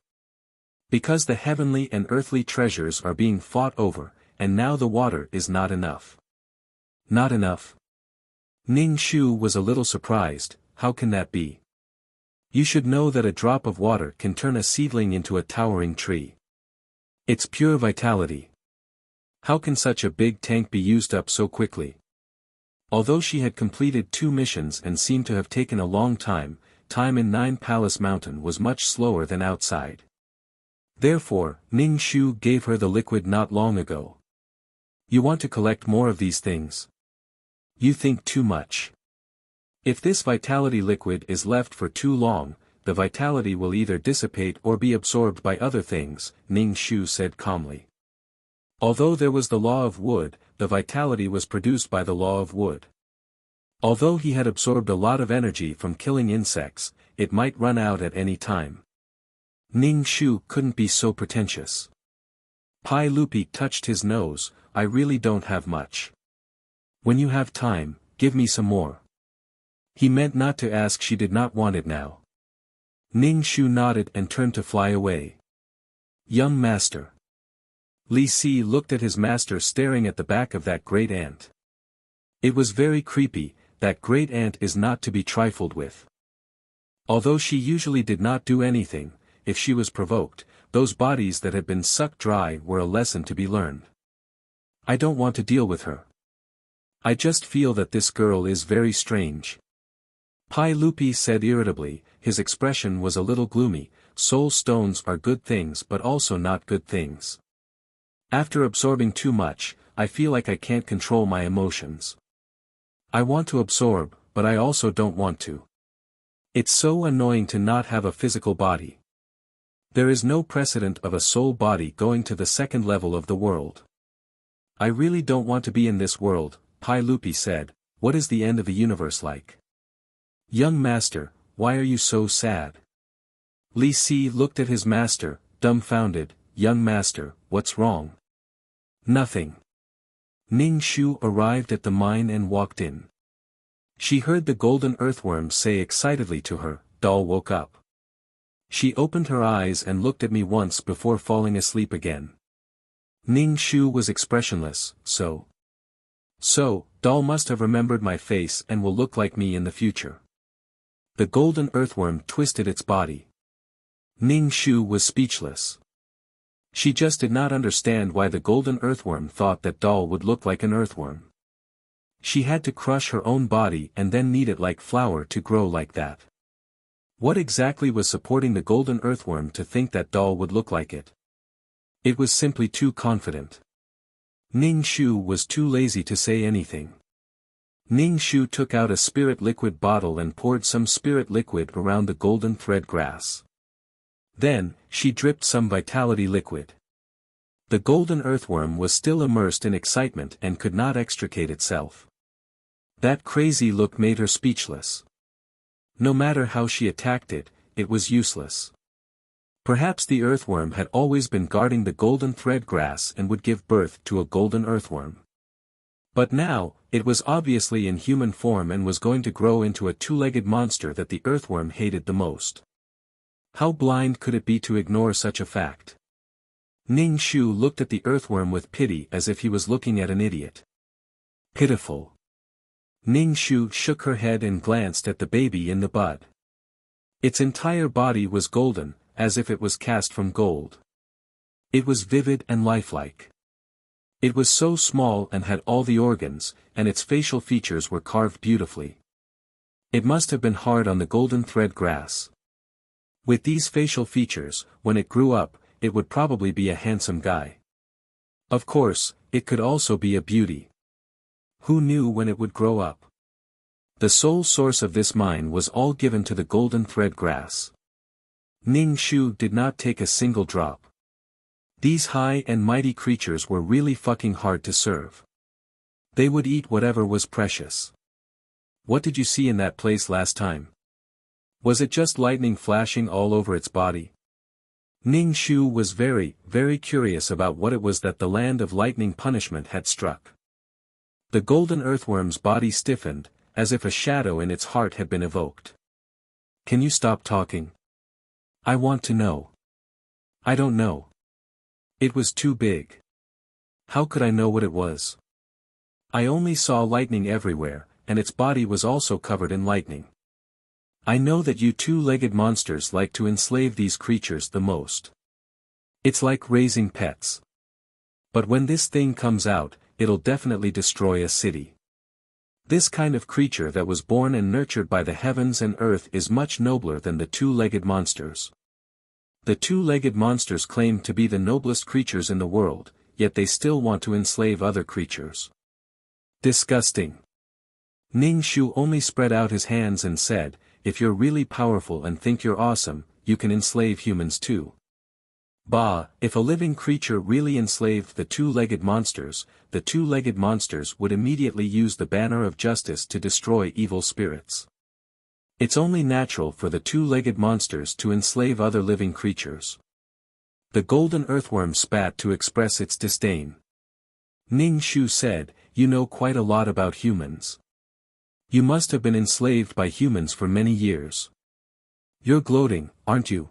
Because the heavenly and earthly treasures are being fought over, and now the water is not enough. Not enough? Ning Shu was a little surprised. How can that be? You should know that a drop of water can turn a seedling into a towering tree. It's pure vitality. How can such a big tank be used up so quickly? Although she had completed 2 missions and seemed to have taken a long time, time in 9 Palace Mountain was much slower than outside. Therefore, Ning Shu gave her the liquid not long ago. You want to collect more of these things? You think too much. If this vitality liquid is left for too long, the vitality will either dissipate or be absorbed by other things, Ning Shu said calmly. Although there was the law of wood, the vitality was produced by the law of wood. Although he had absorbed a lot of energy from killing insects, it might run out at any time. Ning Shu couldn't be so pretentious. Pai Lupi touched his nose. "I really don't have much. When you have time, give me some more." He meant not to ask. She did not want it now. Ning Shu nodded and turned to fly away. Young master. Li Si looked at his master staring at the back of that great ant. It was very creepy. That great ant is not to be trifled with. Although she usually did not do anything, if she was provoked, those bodies that had been sucked dry were a lesson to be learned. I don't want to deal with her. I just feel that this girl is very strange. Pai Lupi said irritably. His expression was a little gloomy. Soul stones are good things but also not good things. After absorbing too much, I feel like I can't control my emotions. I want to absorb, but I also don't want to. It's so annoying to not have a physical body. There is no precedent of a soul body going to the second level of the world. I really don't want to be in this world, Pai Lupi said. What is the end of the universe like? Young master, why are you so sad? Li Si looked at his master, dumbfounded. Young master, what's wrong? Nothing. Ning Shu arrived at the mine and walked in. She heard the golden earthworm say excitedly to her. Doll woke up. She opened her eyes and looked at me once before falling asleep again. Ning Shu was expressionless. So, Doll must have remembered my face and will look like me in the future. The golden earthworm twisted its body. Ning Shu was speechless. She just did not understand why the golden earthworm thought that Doll would look like an earthworm. She had to crush her own body and then knead it like flour to grow like that. What exactly was supporting the golden earthworm to think that Doll would look like it? It was simply too confident. Ning Shu was too lazy to say anything. Ning Shu took out a spirit liquid bottle and poured some spirit liquid around the golden thread grass. Then, she dripped some vitality liquid. The golden earthworm was still immersed in excitement and could not extricate itself. That crazy look made her speechless. No matter how she attacked it, it was useless. Perhaps the earthworm had always been guarding the golden thread grass and would give birth to a golden earthworm. But now, it was obviously in human form and was going to grow into a two-legged monster that the earthworm hated the most. How blind could it be to ignore such a fact? Ning Shu looked at the earthworm with pity as if he was looking at an idiot. Pitiful. Ning Shu shook her head and glanced at the baby in the bud. Its entire body was golden, as if it was cast from gold. It was vivid and lifelike. It was so small and had all the organs, and its facial features were carved beautifully. It must have been hard on the golden thread grass. With these facial features, when it grew up, it would probably be a handsome guy. Of course, it could also be a beauty. Who knew when it would grow up? The sole source of this mine was all given to the golden thread grass. Ning Shu did not take a single drop. These high and mighty creatures were really fucking hard to serve. They would eat whatever was precious. What did you see in that place last time? Was it just lightning flashing all over its body? Ning Shu was very, very curious about what it was that the land of lightning punishment had struck. The golden earthworm's body stiffened, as if a shadow in its heart had been evoked. Can you stop talking? I want to know. I don't know. It was too big. How could I know what it was? I only saw lightning everywhere, and its body was also covered in lightning. I know that you two-legged monsters like to enslave these creatures the most. It's like raising pets. But when this thing comes out, it'll definitely destroy a city. This kind of creature that was born and nurtured by the heavens and earth is much nobler than the two-legged monsters. The two-legged monsters claim to be the noblest creatures in the world, yet they still want to enslave other creatures. Disgusting. Ning Shu only spread out his hands and said, if you're really powerful and think you're awesome, you can enslave humans too. Bah, if a living creature really enslaved the two-legged monsters would immediately use the banner of justice to destroy evil spirits. It's only natural for the two-legged monsters to enslave other living creatures. The golden earthworm spat to express its disdain. Ning Shu said, you know quite a lot about humans. You must have been enslaved by humans for many years. You're gloating, aren't you?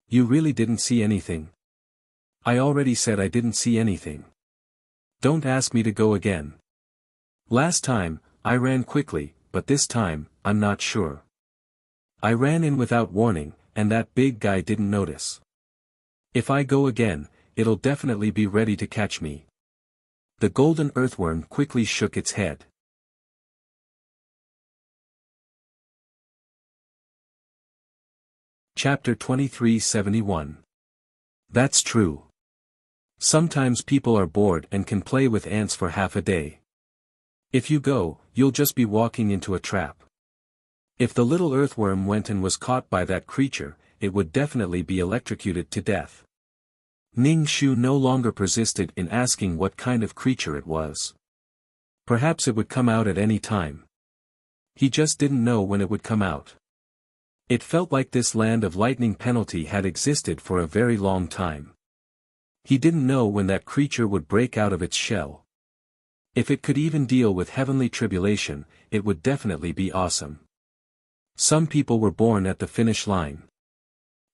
You really didn't see anything. I already said I didn't see anything. Don't ask me to go again. Last time, I ran quickly, but this time, I'm not sure. I ran in without warning, and that big guy didn't notice. If I go again, it'll definitely be ready to catch me. The golden earthworm quickly shook its head. Chapter 2371. That's true. Sometimes people are bored and can play with ants for half a day. If you go, you'll just be walking into a trap. If the little earthworm went and was caught by that creature, it would definitely be electrocuted to death. Ning Shu no longer persisted in asking what kind of creature it was. Perhaps it would come out at any time. He just didn't know when it would come out. It felt like this land of lightning penalty had existed for a very long time. He didn't know when that creature would break out of its shell. If it could even deal with heavenly tribulation, it would definitely be awesome. Some people were born at the finish line.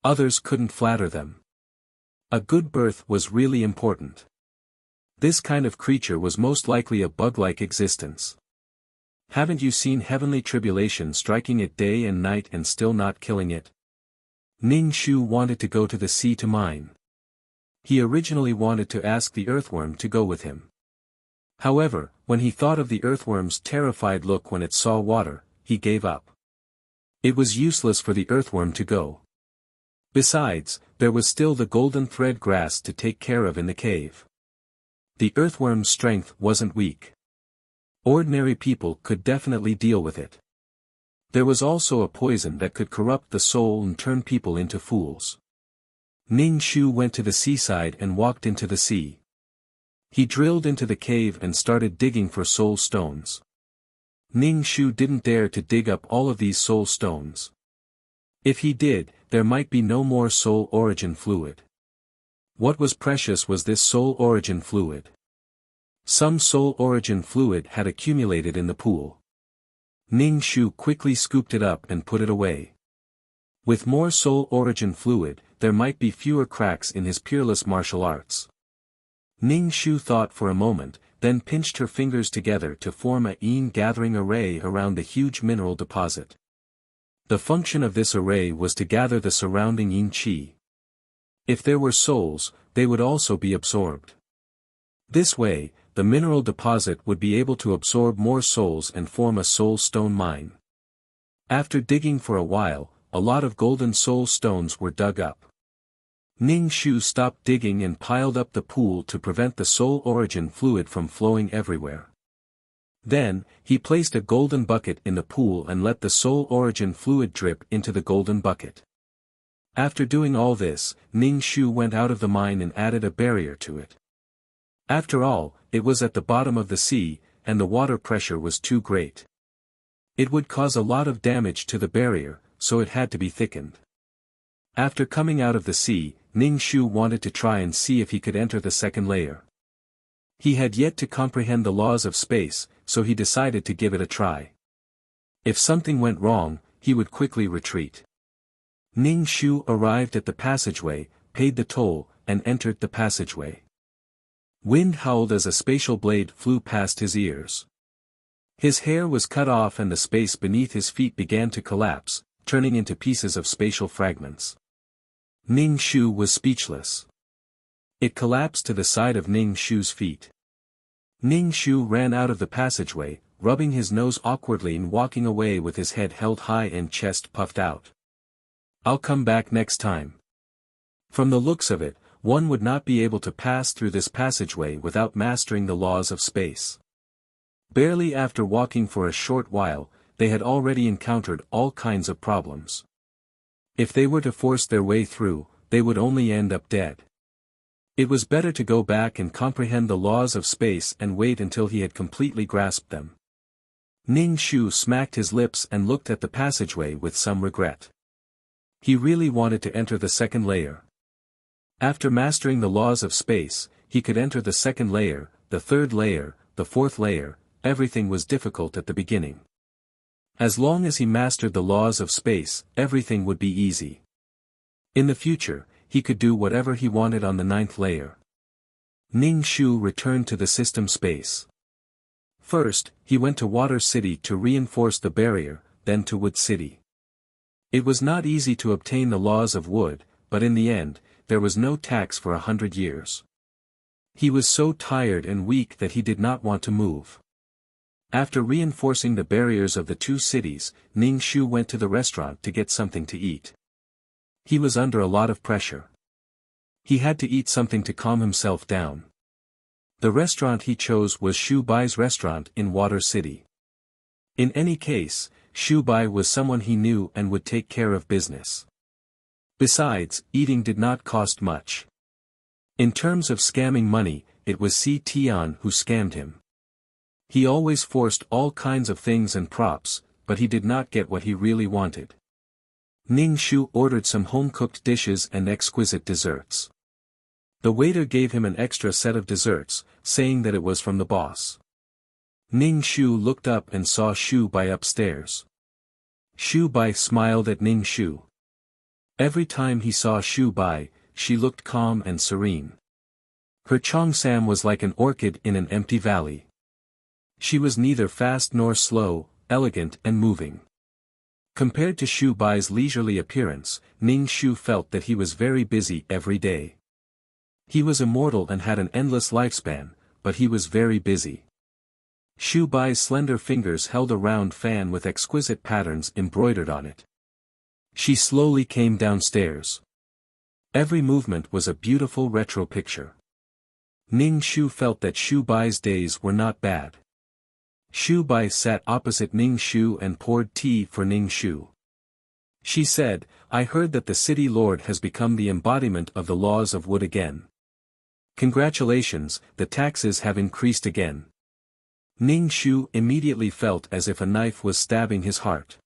Others couldn't flatter them. A good birth was really important. This kind of creature was most likely a bug-like existence. Haven't you seen heavenly tribulation striking it day and night and still not killing it? Ning Shu wanted to go to the sea to mine. He originally wanted to ask the earthworm to go with him. However, when he thought of the earthworm's terrified look when it saw water, he gave up. It was useless for the earthworm to go. Besides, there was still the golden thread grass to take care of in the cave. The earthworm's strength wasn't weak. Ordinary people could definitely deal with it. There was also a poison that could corrupt the soul and turn people into fools. Ning Shu went to the seaside and walked into the sea. He drilled into the cave and started digging for soul stones. Ning Shu didn't dare to dig up all of these soul stones. If he did, there might be no more soul origin fluid. What was precious was this soul origin fluid. Some soul origin fluid had accumulated in the pool. Ning Shu quickly scooped it up and put it away. With more soul origin fluid, there might be fewer cracks in his peerless martial arts. Ning Shu thought for a moment, then pinched her fingers together to form a yin-gathering array around the huge mineral deposit. The function of this array was to gather the surrounding yin qi. If there were souls, they would also be absorbed. This way, the mineral deposit would be able to absorb more souls and form a soul stone mine. After digging for a while, a lot of golden soul stones were dug up. Ning Shu stopped digging and piled up the pool to prevent the soul origin fluid from flowing everywhere. Then, he placed a golden bucket in the pool and let the soul origin fluid drip into the golden bucket. After doing all this, Ning Shu went out of the mine and added a barrier to it. After all, it was at the bottom of the sea, and the water pressure was too great. It would cause a lot of damage to the barrier, so it had to be thickened. After coming out of the sea, Ning Shu wanted to try and see if he could enter the second layer. He had yet to comprehend the laws of space, so he decided to give it a try. If something went wrong, he would quickly retreat. Ning Shu arrived at the passageway, paid the toll, and entered the passageway. Wind howled as a spatial blade flew past his ears. His hair was cut off and the space beneath his feet began to collapse, turning into pieces of spatial fragments. Ning Shu was speechless. It collapsed to the side of Ning Shu's feet. Ning Shu ran out of the passageway, rubbing his nose awkwardly and walking away with his head held high and chest puffed out. I'll come back next time. From the looks of it, one would not be able to pass through this passageway without mastering the laws of space. Barely after walking for a short while, they had already encountered all kinds of problems. If they were to force their way through, they would only end up dead. It was better to go back and comprehend the laws of space and wait until he had completely grasped them. Ning Shu smacked his lips and looked at the passageway with some regret. He really wanted to enter the second layer. After mastering the laws of space, he could enter the second layer, the third layer, the fourth layer. Everything was difficult at the beginning. As long as he mastered the laws of space, everything would be easy. In the future, he could do whatever he wanted on the ninth layer. Ning Shu returned to the system space. First, he went to Water City to reinforce the barrier, then to Wood City. It was not easy to obtain the laws of wood, but in the end, there was no tax for 100 years. He was so tired and weak that he did not want to move. After reinforcing the barriers of the two cities, Ning Shu went to the restaurant to get something to eat. He was under a lot of pressure. He had to eat something to calm himself down. The restaurant he chose was Shu Bai's restaurant in Water City. In any case, Shu Bai was someone he knew and would take care of business. Besides, eating did not cost much. In terms of scamming money, it was Si Tian who scammed him. He always forced all kinds of things and props, but he did not get what he really wanted. Ning Shu ordered some home-cooked dishes and exquisite desserts. The waiter gave him an extra set of desserts, saying that it was from the boss. Ning Shu looked up and saw Shu Bai upstairs. Shu Bai smiled at Ning Shu. Every time he saw Shu Bai, she looked calm and serene. Her cheongsam was like an orchid in an empty valley. She was neither fast nor slow, elegant and moving. Compared to Shu Bai's leisurely appearance, Ning Shu felt that he was very busy every day. He was immortal and had an endless lifespan, but he was very busy. Shu Bai's slender fingers held a round fan with exquisite patterns embroidered on it. She slowly came downstairs. Every movement was a beautiful retro picture. Ning Shu felt that Shu Bai's days were not bad. Shu Bai sat opposite Ning Shu and poured tea for Ning Shu. She said, "I heard that the city lord has become the embodiment of the laws of wood again. Congratulations, the taxes have increased again." Ning Shu immediately felt as if a knife was stabbing his heart.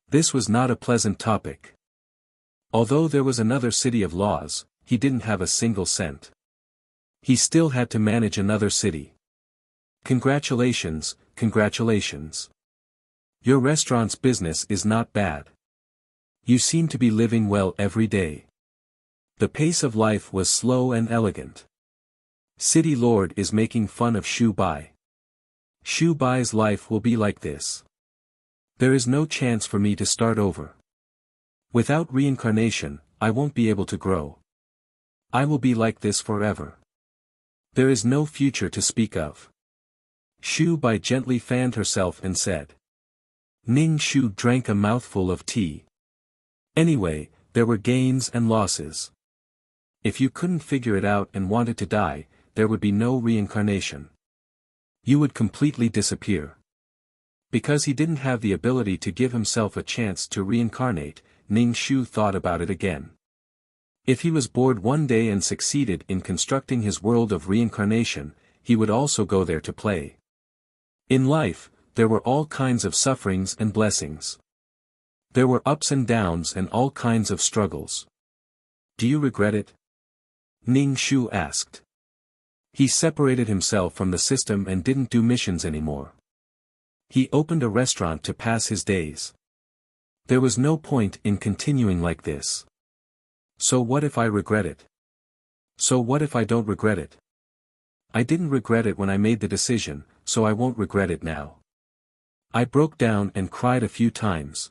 This was not a pleasant topic. Although there was another city of laws, he didn't have a single cent. He still had to manage another city. Congratulations, congratulations. Your restaurant's business is not bad. You seem to be living well every day. The pace of life was slow and elegant. City Lord is making fun of Shu Bai. Shu Bai's life will be like this. There is no chance for me to start over. Without reincarnation, I won't be able to grow. I will be like this forever. There is no future to speak of. Shu Bai gently fanned herself and said. Ning Shu drank a mouthful of tea. Anyway, there were gains and losses. If you couldn't figure it out and wanted to die, there would be no reincarnation. You would completely disappear. Because he didn't have the ability to give himself a chance to reincarnate, Ning Shu thought about it again. If he was bored one day and succeeded in constructing his world of reincarnation, he would also go there to play. In life, there were all kinds of sufferings and blessings. There were ups and downs and all kinds of struggles. Do you regret it? Ning Shu asked. He separated himself from the system and didn't do missions anymore. He opened a restaurant to pass his days. There was no point in continuing like this. So what if I regret it? So what if I don't regret it? I didn't regret it when I made the decision, so I won't regret it now. I broke down and cried a few times.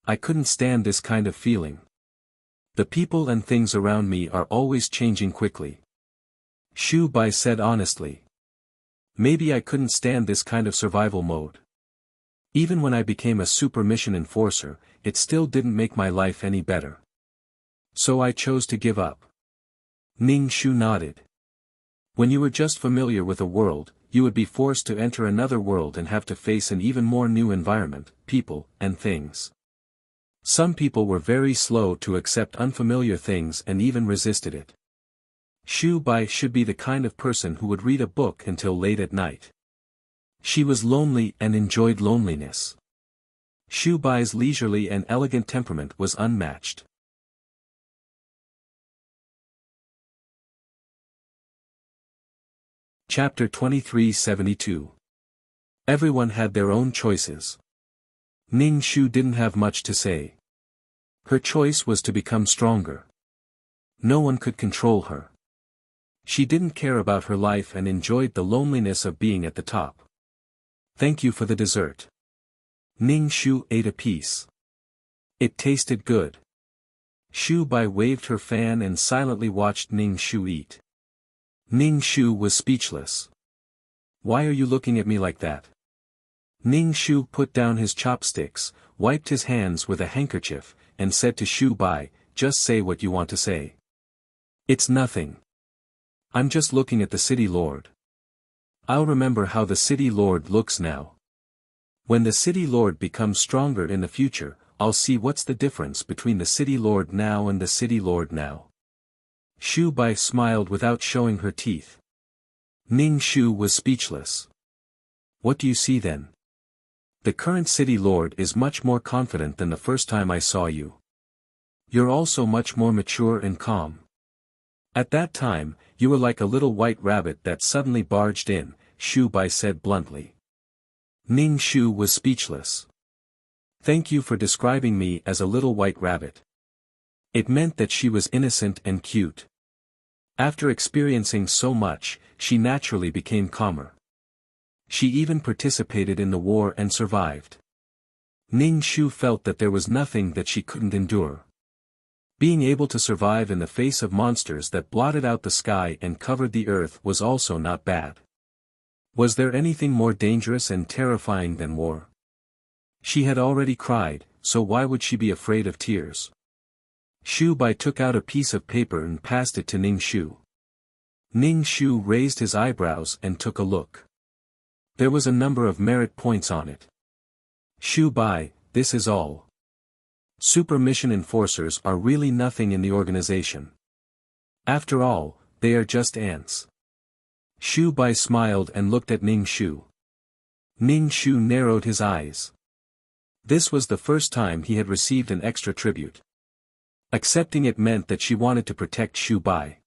I couldn't stand this kind of feeling. The people and things around me are always changing quickly. Shu Bai said honestly. Maybe I couldn't stand this kind of survival mode. Even when I became a super mission enforcer, it still didn't make my life any better. So I chose to give up. Ning Shu nodded. When you were just familiar with a world, you would be forced to enter another world and have to face an even more new environment, people, and things. Some people were very slow to accept unfamiliar things and even resisted it. Shu Bai should be the kind of person who would read a book until late at night. She was lonely and enjoyed loneliness. Shu Bai's leisurely and elegant temperament was unmatched. Chapter 2372. Everyone had their own choices. Ning Shu didn't have much to say. Her choice was to become stronger. No one could control her. She didn't care about her life and enjoyed the loneliness of being at the top. Thank you for the dessert. Ning Shu ate a piece. It tasted good. Shu Bai waved her fan and silently watched Ning Shu eat. Ning Shu was speechless. Why are you looking at me like that? Ning Shu put down his chopsticks, wiped his hands with a handkerchief, and said to Shu Bai, just say what you want to say. It's nothing. I'm just looking at the city lord. I'll remember how the city lord looks now. When the city lord becomes stronger in the future, I'll see what's the difference between the city lord now and the city lord now. Shu Bai smiled without showing her teeth. Ning Shu was speechless. What do you see then? The current city lord is much more confident than the first time I saw you. You're also much more mature and calm. At that time, you were like a little white rabbit that suddenly barged in, Shu Bai said bluntly. Ning Shu was speechless. Thank you for describing me as a little white rabbit. It meant that she was innocent and cute. After experiencing so much, she naturally became calmer. She even participated in the war and survived. Ning Shu felt that there was nothing that she couldn't endure. Being able to survive in the face of monsters that blotted out the sky and covered the earth was also not bad. Was there anything more dangerous and terrifying than war? She had already cried, so why would she be afraid of tears? Shu Bai took out a piece of paper and passed it to Ning Shu. Ning Shu raised his eyebrows and took a look. There was a number of merit points on it. Shu Bai, this is all. Super mission enforcers are really nothing in the organization. After all, they are just ants. Shu Bai smiled and looked at Ning Shu. Ning Shu narrowed his eyes. This was the first time he had received an extra tribute. Accepting it meant that she wanted to protect Shu Bai.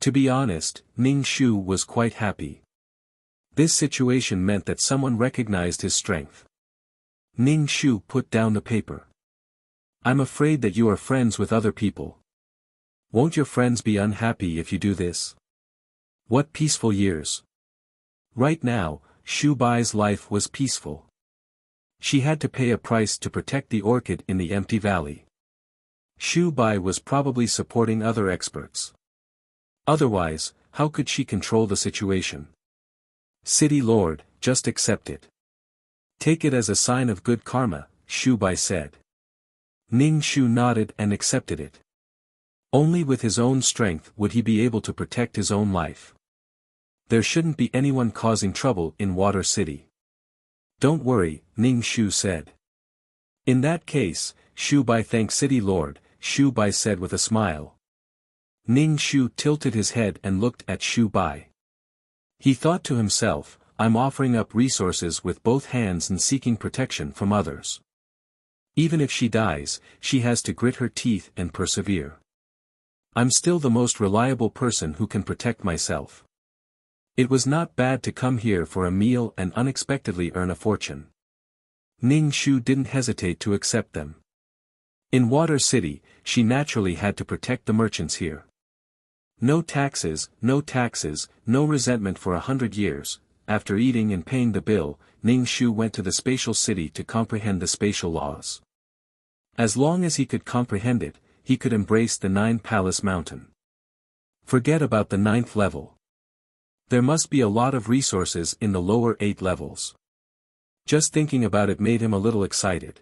To be honest, Ning Shu was quite happy. This situation meant that someone recognized his strength. Ning Shu put down the paper. I'm afraid that you are friends with other people. Won't your friends be unhappy if you do this? What peaceful years. Right now, Shu Bai's life was peaceful. She had to pay a price to protect the orchid in the empty valley. Shu Bai was probably supporting other experts. Otherwise, how could she control the situation? City Lord, just accept it. Take it as a sign of good karma, Shu Bai said. Ning Shu nodded and accepted it. Only with his own strength would he be able to protect his own life. There shouldn't be anyone causing trouble in Water City. Don't worry, Ning Shu said. In that case, Shu Bai thank City Lord, Shu Bai said with a smile. Ning Shu tilted his head and looked at Shu Bai. He thought to himself, I'm offering up resources with both hands and seeking protection from others. Even if she dies, she has to grit her teeth and persevere. I'm still the most reliable person who can protect myself. It was not bad to come here for a meal and unexpectedly earn a fortune. Ning Shu didn't hesitate to accept them. In Water City, she naturally had to protect the merchants here. No taxes, no resentment for 100 years. After eating and paying the bill, Ning Shu went to the spatial city to comprehend the spatial laws. As long as he could comprehend it, he could embrace the 9-Palace Mountain. Forget about the 9th level. There must be a lot of resources in the lower 8 levels. Just thinking about it made him a little excited.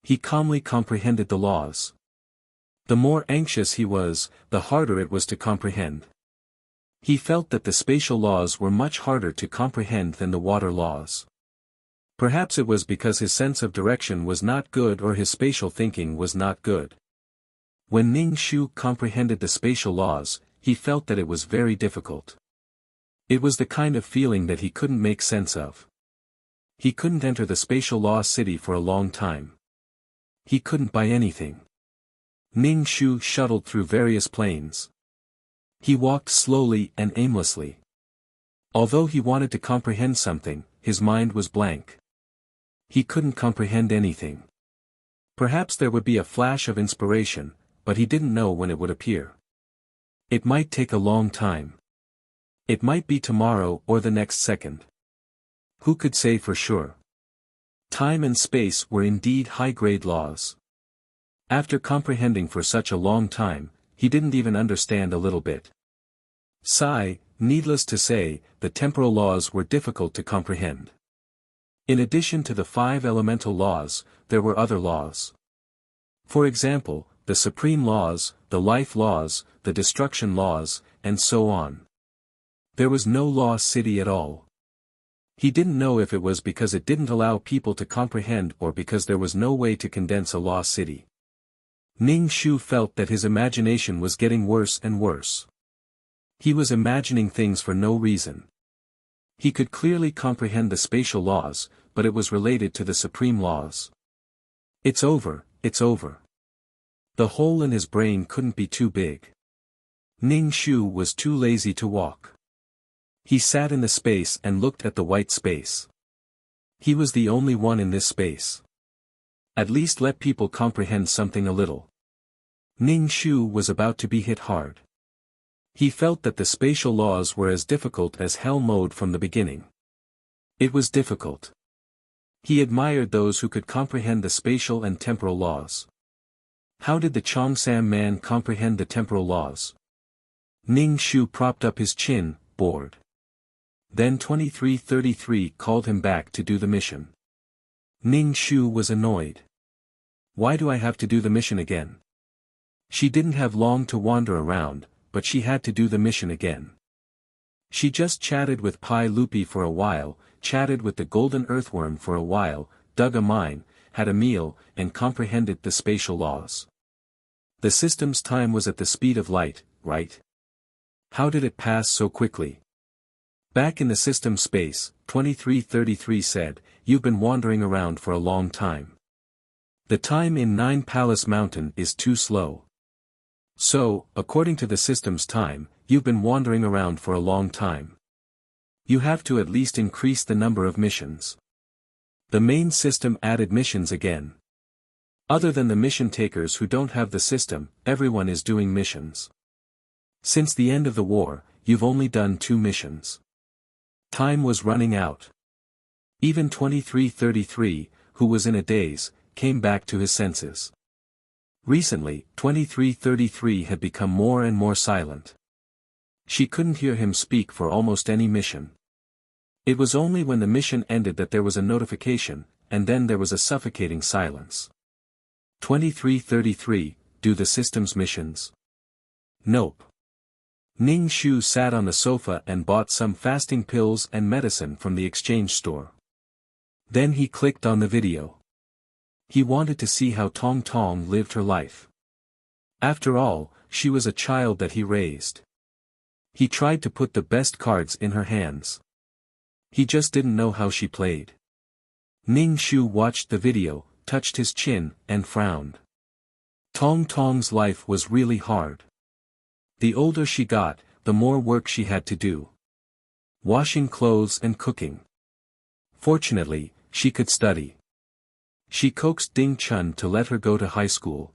He calmly comprehended the laws. The more anxious he was, the harder it was to comprehend. He felt that the spatial laws were much harder to comprehend than the water laws. Perhaps it was because his sense of direction was not good or his spatial thinking was not good. When Ning Shu comprehended the spatial laws, he felt that it was very difficult. It was the kind of feeling that he couldn't make sense of. He couldn't enter the spatial law city for a long time. He couldn't buy anything. Ning Shu shuttled through various planes. He walked slowly and aimlessly. Although he wanted to comprehend something, his mind was blank. He couldn't comprehend anything. Perhaps there would be a flash of inspiration, but he didn't know when it would appear. It might take a long time. It might be tomorrow or the next second. Who could say for sure? Time and space were indeed high-grade laws. After comprehending for such a long time, he didn't even understand a little bit. Sigh, needless to say, the temporal laws were difficult to comprehend. In addition to the 5 elemental laws, there were other laws. For example, the supreme laws, the life laws, the destruction laws, and so on. There was no law city at all. He didn't know if it was because it didn't allow people to comprehend or because there was no way to condense a law city. Ning Shu felt that his imagination was getting worse and worse. He was imagining things for no reason. He could clearly comprehend the spatial laws, but it was related to the supreme laws. It's over, it's over. The hole in his brain couldn't be too big. Ning Shu was too lazy to walk. He sat in the space and looked at the white space. He was the only one in this space. At least let people comprehend something a little. Ning Shu was about to be hit hard. He felt that the spatial laws were as difficult as hell mode from the beginning. It was difficult. He admired those who could comprehend the spatial and temporal laws. How did the Cheongsam man comprehend the temporal laws? Ning Shu propped up his chin, bored. Then 2333 called him back to do the mission. Ning Shu was annoyed. Why do I have to do the mission again? She didn't have long to wander around, but she had to do the mission again. She just chatted with Pai Lupi for a while, chatted with the golden earthworm for a while, dug a mine, had a meal, and comprehended the spatial laws. The system's time was at the speed of light, right? How did it pass so quickly? Back in the system space, 2333 said, "You've been wandering around for a long time. The time in 9 Palace Mountain is too slow. So, according to the system's time, you've been wandering around for a long time. You have to at least increase the number of missions." The main system added missions again. Other than the mission takers who don't have the system, everyone is doing missions. Since the end of the war, you've only done 2 missions. Time was running out. Even 2333, who was in a daze, came back to his senses. Recently, 2333 had become more and more silent. She couldn't hear him speak for almost any mission. It was only when the mission ended that there was a notification, and then there was a suffocating silence. 2333, do the system's missions? Nope. Ning Shu sat on the sofa and bought some fasting pills and medicine from the exchange store. Then he clicked on the video. He wanted to see how Tong Tong lived her life. After all, she was a child that he raised. He tried to put the best cards in her hands. He just didn't know how she played. Ning Shu watched the video, touched his chin, and frowned. Tong Tong's life was really hard. The older she got, the more work she had to do. Washing clothes and cooking. Fortunately, she could study. She coaxed Ding Chun to let her go to high school.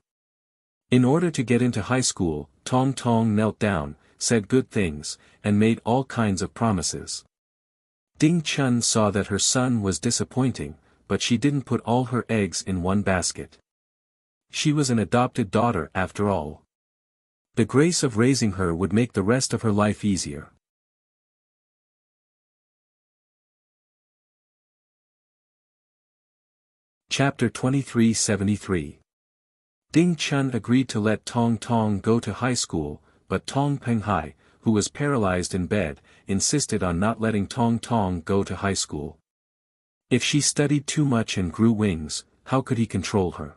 In order to get into high school, Tong Tong knelt down, said good things, and made all kinds of promises. Ding Chun saw that her son was disappointing, but she didn't put all her eggs in one basket. She was an adopted daughter after all. The grace of raising her would make the rest of her life easier. Chapter 2373. Ding Chun agreed to let Tong Tong go to high school, but Tong Penghai, who was paralyzed in bed, insisted on not letting Tong Tong go to high school. If she studied too much and grew wings, how could he control her?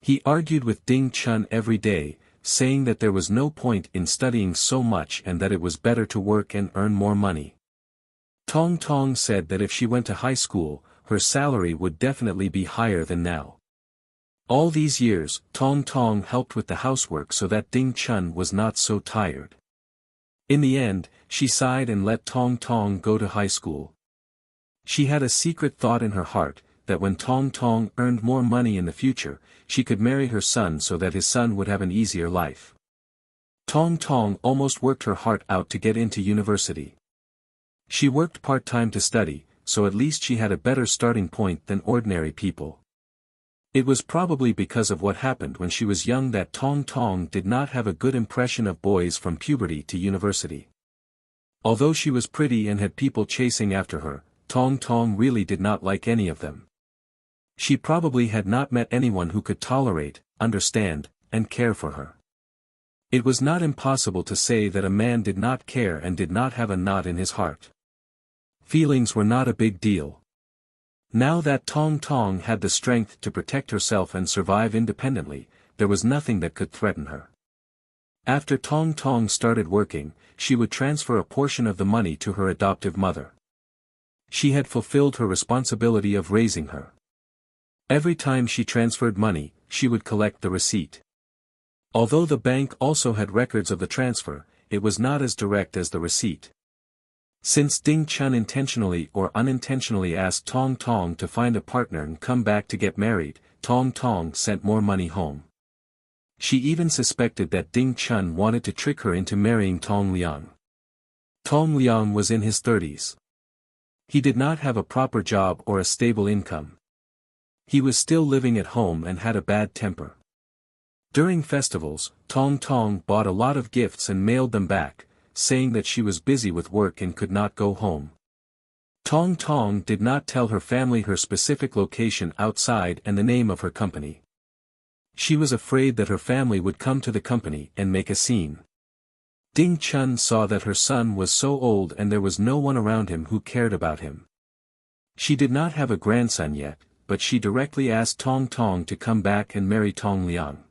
He argued with Ding Chun every day, saying that there was no point in studying so much and that it was better to work and earn more money. Tong Tong said that if she went to high school, her salary would definitely be higher than now. All these years, Tong Tong helped with the housework so that Ding Chun was not so tired. In the end, she sighed and let Tong Tong go to high school. She had a secret thought in her heart, that when Tong Tong earned more money in the future, she could marry her son so that his son would have an easier life. Tong Tong almost worked her heart out to get into university. She worked part-time to study, so at least she had a better starting point than ordinary people. It was probably because of what happened when she was young that Tong Tong did not have a good impression of boys from puberty to university. Although she was pretty and had people chasing after her, Tong Tong really did not like any of them. She probably had not met anyone who could tolerate, understand, and care for her. It was not impossible to say that a man did not care and did not have a knot in his heart. Feelings were not a big deal. Now that Tong Tong had the strength to protect herself and survive independently, there was nothing that could threaten her. After Tong Tong started working, she would transfer a portion of the money to her adoptive mother. She had fulfilled her responsibility of raising her. Every time she transferred money, she would collect the receipt. Although the bank also had records of the transfer, it was not as direct as the receipt. Since Ding Chun intentionally or unintentionally asked Tong Tong to find a partner and come back to get married, Tong Tong sent more money home. She even suspected that Ding Chun wanted to trick her into marrying Tong Liang. Tong Liang was in his 30s. He did not have a proper job or a stable income. He was still living at home and had a bad temper. During festivals, Tong Tong bought a lot of gifts and mailed them back, saying that she was busy with work and could not go home. Tong Tong did not tell her family her specific location outside and the name of her company. She was afraid that her family would come to the company and make a scene. Ding Chun saw that her son was so old and there was no one around him who cared about him. She did not have a grandson yet, but she directly asked Tong Tong to come back and marry Tong Liang.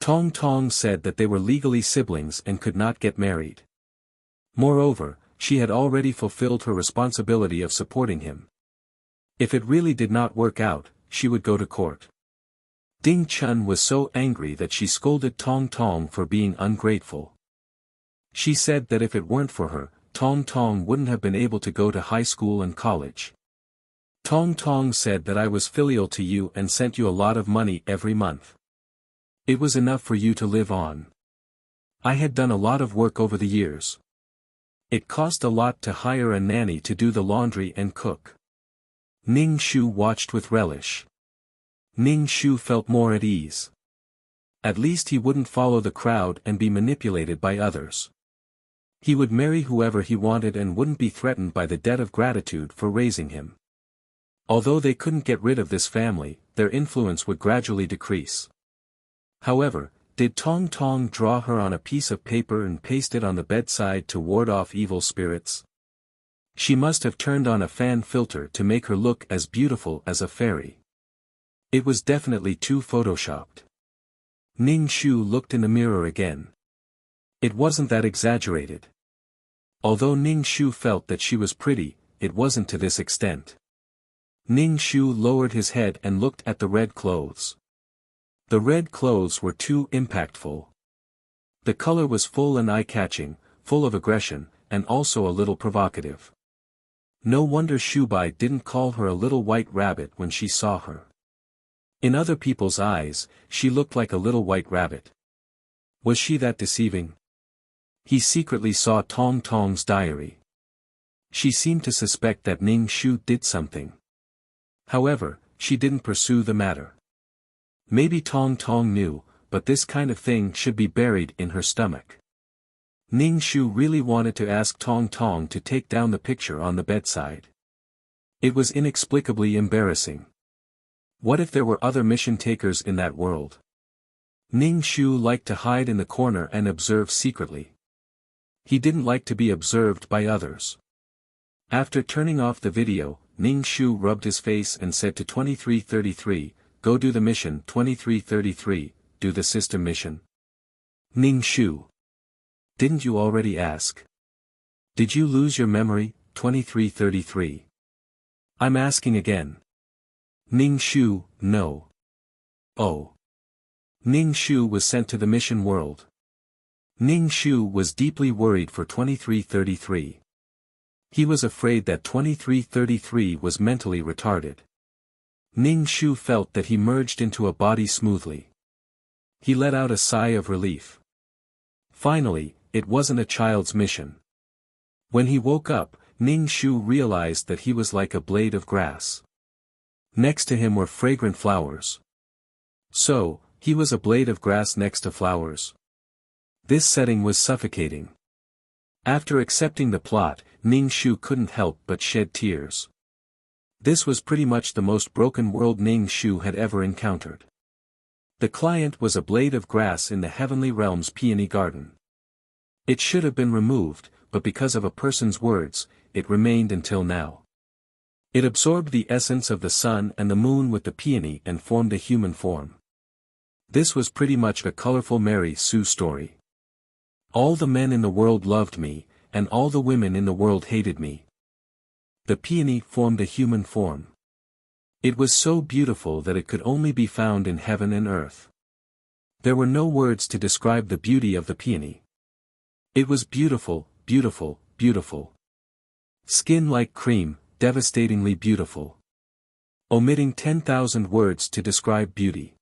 Tong Tong said that they were legally siblings and could not get married. Moreover, she had already fulfilled her responsibility of supporting him. If it really did not work out, she would go to court. Ding Chun was so angry that she scolded Tong Tong for being ungrateful. She said that if it weren't for her, Tong Tong wouldn't have been able to go to high school and college. Tong Tong said that I was filial to you and sent you a lot of money every month. It was enough for you to live on. I had done a lot of work over the years. It cost a lot to hire a nanny to do the laundry and cook. Ning Shu watched with relish. Ning Shu felt more at ease. At least he wouldn't follow the crowd and be manipulated by others. He would marry whoever he wanted and wouldn't be threatened by the debt of gratitude for raising him. Although they couldn't get rid of this family, their influence would gradually decrease. However, did Tong Tong draw her on a piece of paper and paste it on the bedside to ward off evil spirits? She must have turned on a fan filter to make her look as beautiful as a fairy. It was definitely too photoshopped. Ning Shu looked in the mirror again. It wasn't that exaggerated. Although Ning Shu felt that she was pretty, it wasn't to this extent. Ning Shu lowered his head and looked at the red clothes. The red clothes were too impactful. The color was full and eye-catching, full of aggression, and also a little provocative. No wonder Shubai didn't call her a little white rabbit when she saw her. In other people's eyes, she looked like a little white rabbit. Was she that deceiving? He secretly saw Tong Tong's diary. She seemed to suspect that Ning Shu did something. However, she didn't pursue the matter. Maybe Tong Tong knew, but this kind of thing should be buried in her stomach. Ning Shu really wanted to ask Tong Tong to take down the picture on the bedside. It was inexplicably embarrassing. What if there were other mission takers in that world? Ning Shu liked to hide in the corner and observe secretly. He didn't like to be observed by others. After turning off the video, Ning Shu rubbed his face and said to 2333, "Go do the mission." 2333, do the system mission. Ning Shu. Didn't you already ask? Did you lose your memory? 2333. I'm asking again. Ning Shu, no. Oh. Ning Shu was sent to the mission world. Ning Shu was deeply worried for 2333. He was afraid that 2333 was mentally retarded. Ning Shu felt that he merged into a body smoothly. He let out a sigh of relief. Finally, it wasn't a child's mission. When he woke up, Ning Shu realized that he was like a blade of grass. Next to him were fragrant flowers. So, he was a blade of grass next to flowers. This setting was suffocating. After accepting the plot, Ning Shu couldn't help but shed tears. This was pretty much the most broken world Ning Shu had ever encountered. The client was a blade of grass in the heavenly realm's peony garden. It should have been removed, but because of a person's words, it remained until now. It absorbed the essence of the sun and the moon with the peony and formed a human form. This was pretty much a colorful Mary Sue story. All the men in the world loved me, and all the women in the world hated me. The peony formed a human form. It was so beautiful that it could only be found in heaven and earth. There were no words to describe the beauty of the peony. It was beautiful, beautiful, beautiful. Skin like cream, devastatingly beautiful. Omitting 10,000 words to describe beauty.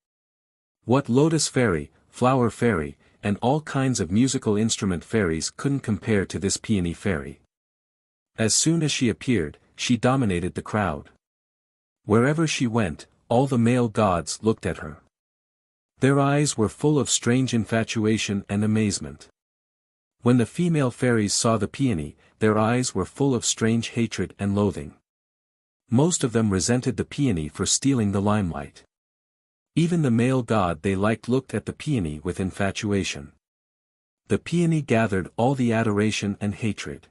What lotus fairy, flower fairy, and all kinds of musical instrument fairies couldn't compare to this peony fairy. As soon as she appeared, she dominated the crowd. Wherever she went, all the male gods looked at her. Their eyes were full of strange infatuation and amazement. When the female fairies saw the peony, their eyes were full of strange hatred and loathing. Most of them resented the peony for stealing the limelight. Even the male god they liked looked at the peony with infatuation. The peony gathered all the adoration and hatred.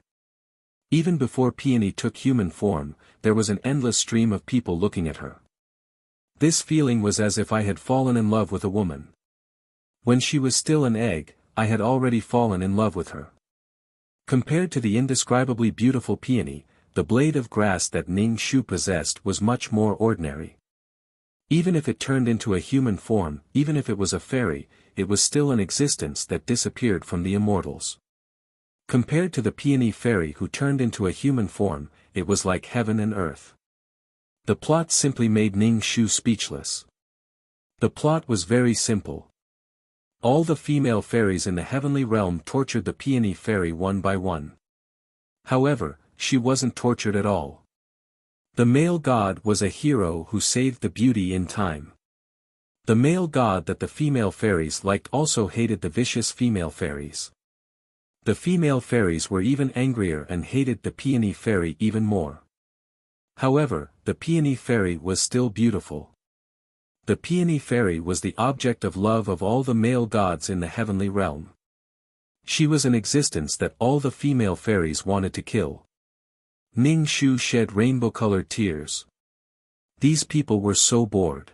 Even before peony took human form, there was an endless stream of people looking at her. This feeling was as if I had fallen in love with a woman. When she was still an egg, I had already fallen in love with her. Compared to the indescribably beautiful peony, the blade of grass that Ning Shu possessed was much more ordinary. Even if it turned into a human form, even if it was a fairy, it was still an existence that disappeared from the immortals. Compared to the peony fairy who turned into a human form, it was like heaven and earth. The plot simply made Ning Shu speechless. The plot was very simple. All the female fairies in the heavenly realm tortured the peony fairy one by one. However, she wasn't tortured at all. The male god was a hero who saved the beauty in time. The male god that the female fairies liked also hated the vicious female fairies. The female fairies were even angrier and hated the peony fairy even more. However, the peony fairy was still beautiful. The peony fairy was the object of love of all the male gods in the heavenly realm. She was an existence that all the female fairies wanted to kill. Ning Shu shed rainbow-colored tears. These people were so bored.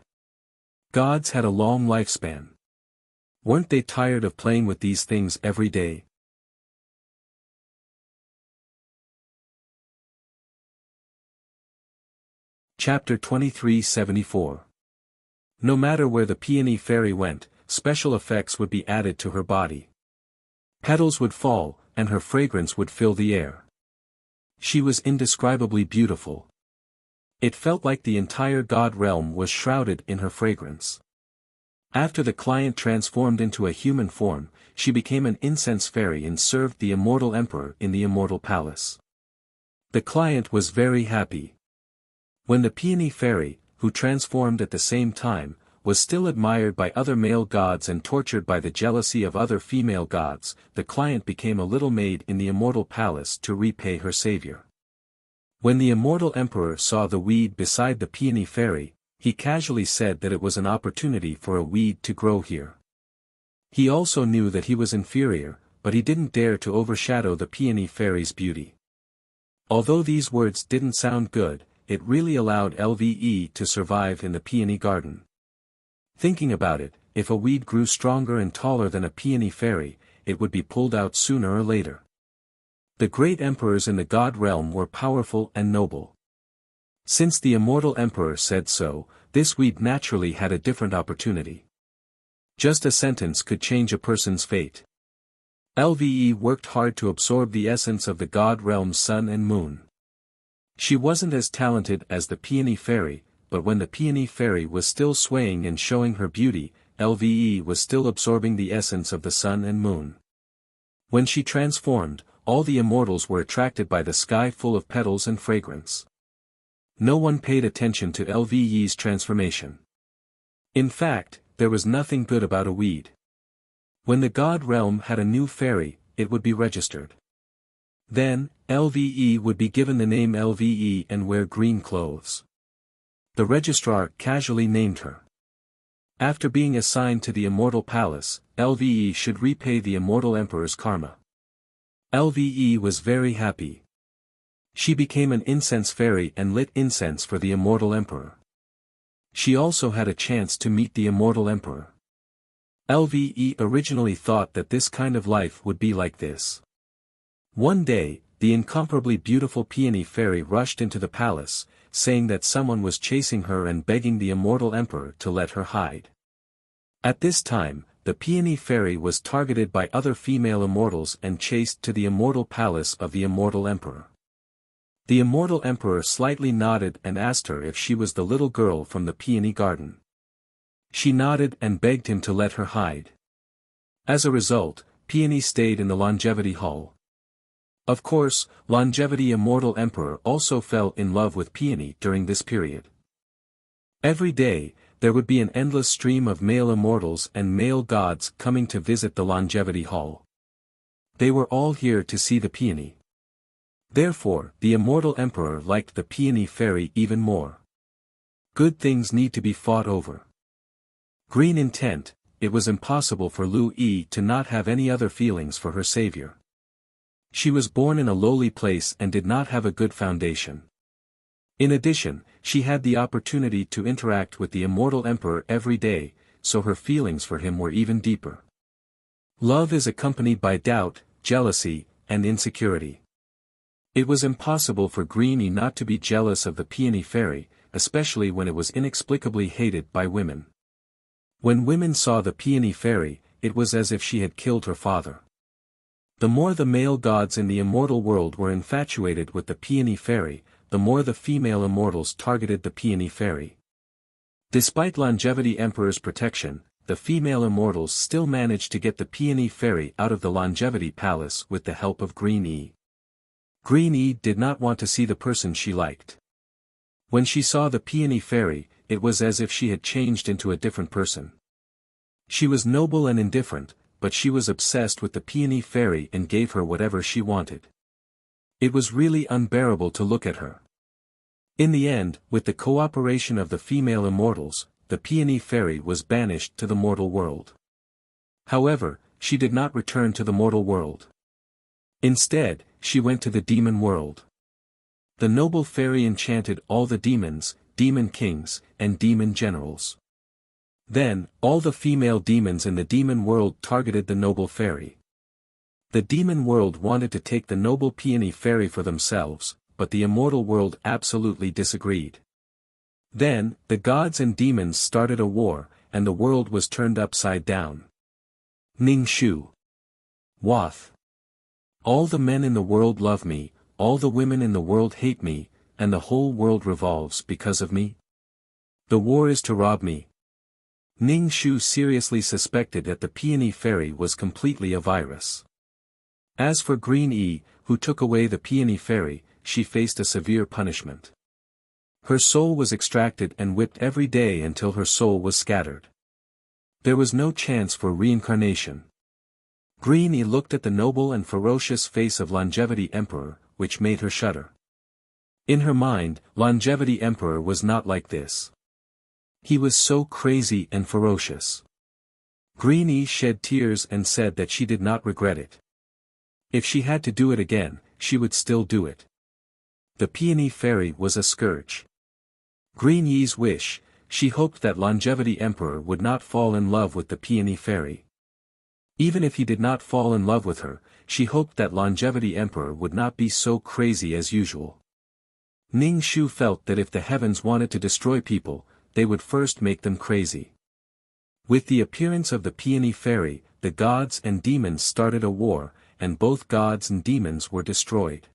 Gods had a long lifespan. Weren't they tired of playing with these things every day? Chapter 2374. No matter where the peony fairy went, special effects would be added to her body. Petals would fall, and her fragrance would fill the air. She was indescribably beautiful. It felt like the entire god realm was shrouded in her fragrance. After the client transformed into a human form, she became an incense fairy and served the immortal emperor in the immortal palace. The client was very happy. When the peony fairy, who transformed at the same time, was still admired by other male gods and tortured by the jealousy of other female gods, the client became a little maid in the immortal palace to repay her savior. When the immortal emperor saw the weed beside the peony fairy, he casually said that it was an opportunity for a weed to grow here. He also knew that he was inferior, but he didn't dare to overshadow the peony fairy's beauty. Although these words didn't sound good, it really allowed LVE to survive in the peony garden. Thinking about it, if a weed grew stronger and taller than a peony fairy, it would be pulled out sooner or later. The great emperors in the god realm were powerful and noble. Since the immortal emperor said so, this weed naturally had a different opportunity. Just a sentence could change a person's fate. LVE worked hard to absorb the essence of the god realm's sun and moon. She wasn't as talented as the peony fairy, but when the peony fairy was still swaying and showing her beauty, LVE was still absorbing the essence of the sun and moon. When she transformed, all the immortals were attracted by the sky full of petals and fragrance. No one paid attention to LVE's transformation. In fact, there was nothing good about a weed. When the god realm had a new fairy, it would be registered. Then, LVE would be given the name LVE and wear green clothes. The registrar casually named her. After being assigned to the immortal palace, LVE should repay the immortal emperor's karma. LVE was very happy. She became an incense fairy and lit incense for the immortal emperor. She also had a chance to meet the immortal emperor. LVE originally thought that this kind of life would be like this. One day, the incomparably beautiful peony fairy rushed into the palace, saying that someone was chasing her and begging the immortal emperor to let her hide. At this time, the peony fairy was targeted by other female immortals and chased to the immortal palace of the immortal emperor. The immortal emperor slightly nodded and asked her if she was the little girl from the peony garden. She nodded and begged him to let her hide. As a result, Peony stayed in the Longevity Hall. Of course, Longevity Immortal Emperor also fell in love with Peony during this period. Every day, there would be an endless stream of male immortals and male gods coming to visit the Longevity Hall. They were all here to see the Peony. Therefore, the Immortal Emperor liked the Peony Fairy even more. Good things need to be fought over. Green intent, it was impossible for Lu Yi to not have any other feelings for her savior. She was born in a lowly place and did not have a good foundation. In addition, she had the opportunity to interact with the Immortal Emperor every day, so her feelings for him were even deeper. Love is accompanied by doubt, jealousy, and insecurity. It was impossible for Greenie not to be jealous of the Peony Fairy, especially when it was inexplicably hated by women. When women saw the Peony Fairy, it was as if she had killed her father. The more the male gods in the immortal world were infatuated with the Peony Fairy, the more the female immortals targeted the Peony Fairy. Despite Longevity Emperor's protection, the female immortals still managed to get the Peony Fairy out of the Longevity Palace with the help of Green Yi. Green Yi did not want to see the person she liked. When she saw the Peony Fairy, it was as if she had changed into a different person. She was noble and indifferent, but she was obsessed with the Peony Fairy and gave her whatever she wanted. It was really unbearable to look at her. In the end, with the cooperation of the female immortals, the Peony Fairy was banished to the mortal world. However, she did not return to the mortal world. Instead, she went to the demon world. The noble fairy enchanted all the demons, demon kings, and demon generals. Then, all the female demons in the demon world targeted the noble fairy. The demon world wanted to take the noble Peony Fairy for themselves, but the immortal world absolutely disagreed. Then, the gods and demons started a war, and the world was turned upside down. Ning Shu. Wath. All the men in the world love me, all the women in the world hate me, and the whole world revolves because of me? The war is to rob me. Ning Shu seriously suspected that the Peony Fairy was completely a virus. As for Green Yi, who took away the Peony Fairy, she faced a severe punishment. Her soul was extracted and whipped every day until her soul was scattered. There was no chance for reincarnation. Green Yi looked at the noble and ferocious face of Longevity Emperor, which made her shudder. In her mind, Longevity Emperor was not like this. He was so crazy and ferocious. Green Yi shed tears and said that she did not regret it. If she had to do it again, she would still do it. The Peony Fairy was a scourge. Green Yi's wish, she hoped that Longevity Emperor would not fall in love with the Peony Fairy. Even if he did not fall in love with her, she hoped that Longevity Emperor would not be so crazy as usual. Ning Shu felt that if the heavens wanted to destroy people, they would first make them crazy. With the appearance of the Peony Fairy, the gods and demons started a war, and both gods and demons were destroyed.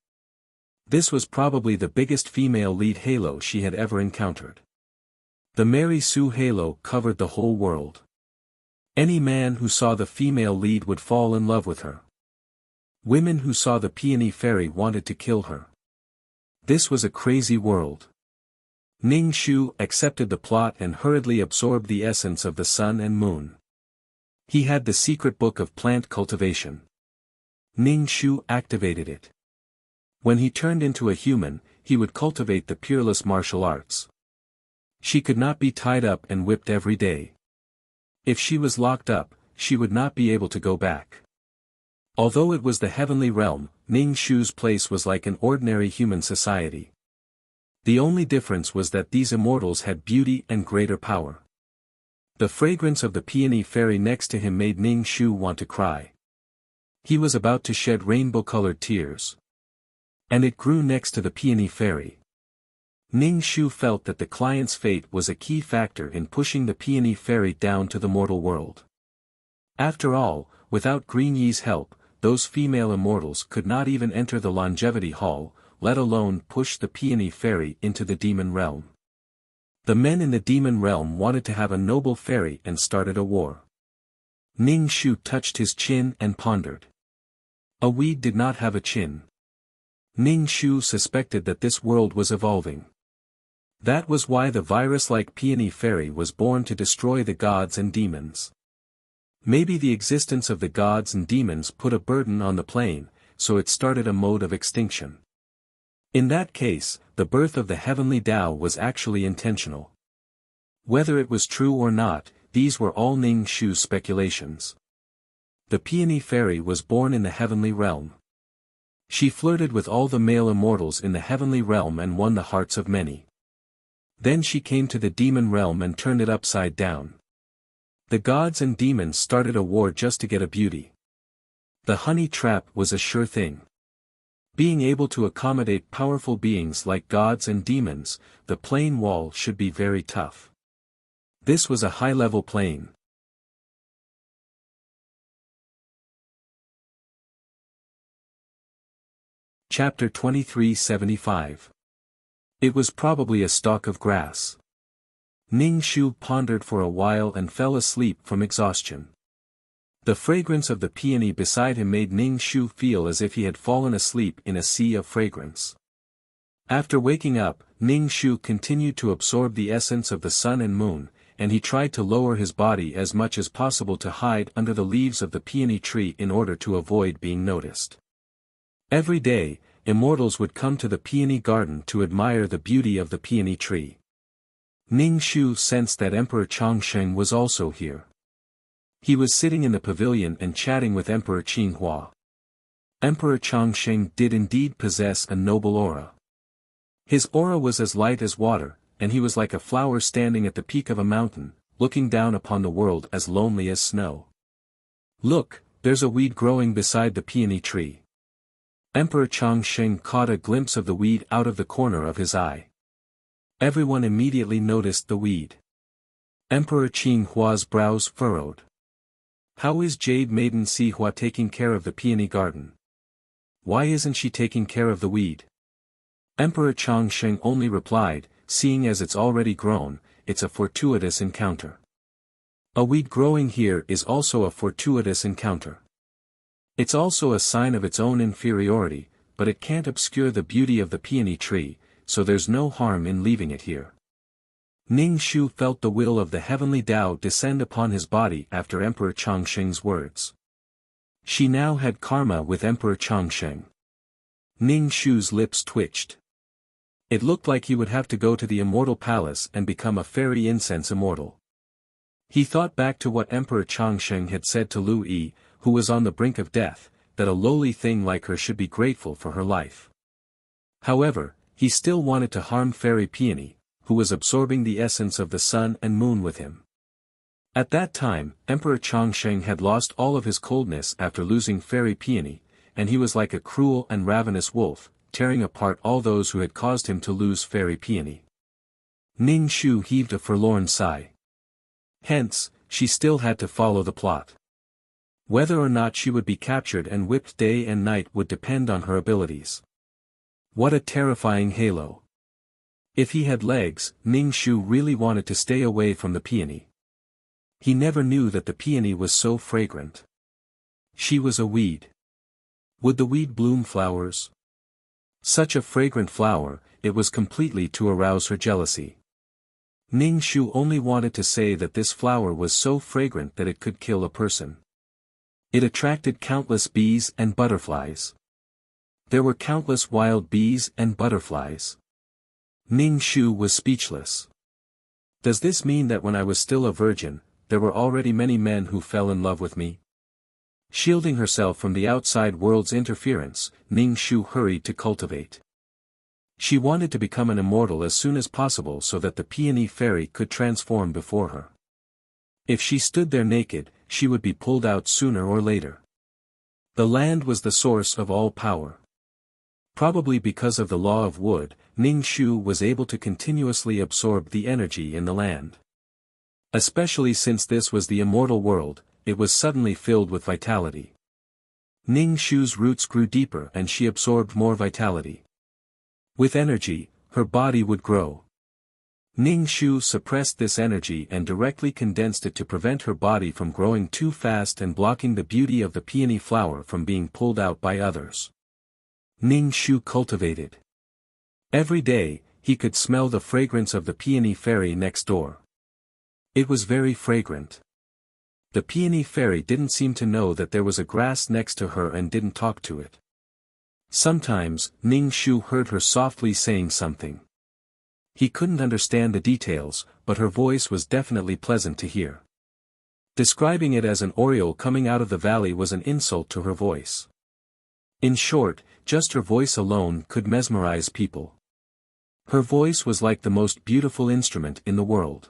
This was probably the biggest female lead halo she had ever encountered. The Mary Sue halo covered the whole world. Any man who saw the female lead would fall in love with her. Women who saw the Peony Fairy wanted to kill her. This was a crazy world. Ning Shu accepted the plot and hurriedly absorbed the essence of the sun and moon. He had the secret book of plant cultivation. Ning Shu activated it. When he turned into a human, he would cultivate the peerless martial arts. She could not be tied up and whipped every day. If she was locked up, she would not be able to go back. Although it was the heavenly realm, Ning Shu's place was like an ordinary human society. The only difference was that these immortals had beauty and greater power. The fragrance of the Peony Fairy next to him made Ning Shu want to cry. He was about to shed rainbow-colored tears. And it grew next to the Peony Fairy. Ning Shu felt that the client's fate was a key factor in pushing the Peony Fairy down to the mortal world. After all, without Green Yi's help, those female immortals could not even enter the Longevity Hall, let alone push the Peony Fairy into the demon realm. The men in the demon realm wanted to have a noble fairy and started a war. Ning Shu touched his chin and pondered. A weed did not have a chin. Ning Shu suspected that this world was evolving. That was why the virus-like peony fairy was born to destroy the gods and demons. Maybe the existence of the gods and demons put a burden on the plane, so it started a mode of extinction. In that case, the birth of the heavenly Tao was actually intentional. Whether it was true or not, these were all Ning Shu's speculations. The peony fairy was born in the heavenly realm. She flirted with all the male immortals in the heavenly realm and won the hearts of many. Then she came to the demon realm and turned it upside down. The gods and demons started a war just to get a beauty. The honey trap was a sure thing. Being able to accommodate powerful beings like gods and demons, the plane wall should be very tough. This was a high-level plane. Chapter 2375. It was probably a stalk of grass. Ning Shu pondered for a while and fell asleep from exhaustion. The fragrance of the peony beside him made Ning Shu feel as if he had fallen asleep in a sea of fragrance. After waking up, Ning Shu continued to absorb the essence of the sun and moon, and he tried to lower his body as much as possible to hide under the leaves of the peony tree in order to avoid being noticed. Every day, immortals would come to the peony garden to admire the beauty of the peony tree. Ning Shu sensed that Emperor Chongsheng was also here. He was sitting in the pavilion and chatting with Emperor Qinghua. Emperor Chongsheng did indeed possess a noble aura. His aura was as light as water, and he was like a flower standing at the peak of a mountain, looking down upon the world as lonely as snow. Look, there's a weed growing beside the peony tree. Emperor Chongsheng caught a glimpse of the weed out of the corner of his eye. Everyone immediately noticed the weed. Emperor Qinghua's brows furrowed. How is Jade Maiden Sihua taking care of the peony garden? Why isn't she taking care of the weed? Emperor Chongsheng only replied, seeing as it's already grown, it's a fortuitous encounter. A weed growing here is also a fortuitous encounter. It's also a sign of its own inferiority, but it can't obscure the beauty of the peony tree, so there's no harm in leaving it here. Ning Shu felt the will of the heavenly Tao descend upon his body after Emperor Chongsheng's words. She now had karma with Emperor Chongsheng. Ning Shu's lips twitched. It looked like he would have to go to the immortal palace and become a fairy incense immortal. He thought back to what Emperor Chongsheng had said to Lu Yi, who was on the brink of death, that a lowly thing like her should be grateful for her life. However, he still wanted to harm Fairy Peony, who was absorbing the essence of the sun and moon with him. At that time, Emperor Chongsheng had lost all of his coldness after losing Fairy Peony, and he was like a cruel and ravenous wolf, tearing apart all those who had caused him to lose Fairy Peony. Ning Shu heaved a forlorn sigh. Hence, she still had to follow the plot. Whether or not she would be captured and whipped day and night would depend on her abilities. What a terrifying halo. If he had legs, Ning Shu really wanted to stay away from the peony. He never knew that the peony was so fragrant. She was a weed. Would the weed bloom flowers? Such a fragrant flower, it was completely to arouse her jealousy. Ning Shu only wanted to say that this flower was so fragrant that it could kill a person. It attracted countless bees and butterflies. There were countless wild bees and butterflies. Ning Shu was speechless. Does this mean that when I was still a virgin, there were already many men who fell in love with me? Shielding herself from the outside world's interference, Ning Shu hurried to cultivate. She wanted to become an immortal as soon as possible so that the peony fairy could transform before her. If she stood there naked, she would be pulled out sooner or later. The land was the source of all power. Probably because of the law of wood, Ning Shu was able to continuously absorb the energy in the land. Especially since this was the immortal world, it was suddenly filled with vitality. Ning Shu's roots grew deeper and she absorbed more vitality. With energy, her body would grow. Ning Shu suppressed this energy and directly condensed it to prevent her body from growing too fast and blocking the beauty of the peony flower from being pulled out by others. Ning Shu cultivated. Every day, he could smell the fragrance of the peony fairy next door. It was very fragrant. The peony fairy didn't seem to know that there was a grass next to her and didn't talk to it. Sometimes, Ning Shu heard her softly saying something. He couldn't understand the details, but her voice was definitely pleasant to hear. Describing it as an oriole coming out of the valley was an insult to her voice. In short, just her voice alone could mesmerize people. Her voice was like the most beautiful instrument in the world.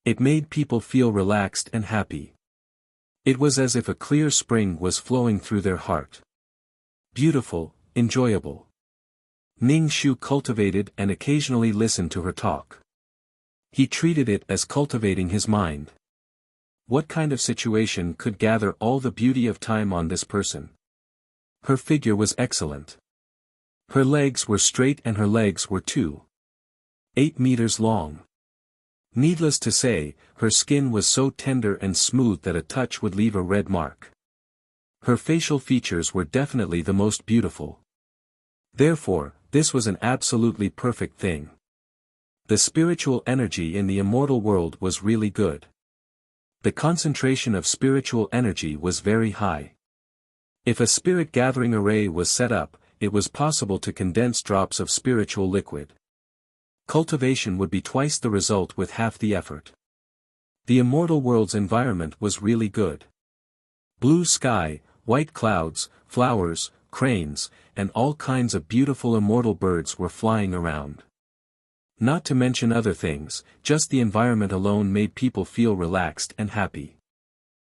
It made people feel relaxed and happy. It was as if a clear spring was flowing through their heart. Beautiful, enjoyable. Ning Shu cultivated and occasionally listened to her talk. He treated it as cultivating his mind. What kind of situation could gather all the beauty of time on this person? Her figure was excellent. Her legs were straight and her legs were 2.8 meters long. Needless to say, her skin was so tender and smooth that a touch would leave a red mark. Her facial features were definitely the most beautiful. Therefore, this was an absolutely perfect thing. The spiritual energy in the immortal world was really good. The concentration of spiritual energy was very high. If a spirit gathering array was set up, it was possible to condense drops of spiritual liquid. Cultivation would be twice the result with half the effort. The immortal world's environment was really good. Blue sky, white clouds, flowers, cranes, and all kinds of beautiful immortal birds were flying around. Not to mention other things, just the environment alone made people feel relaxed and happy.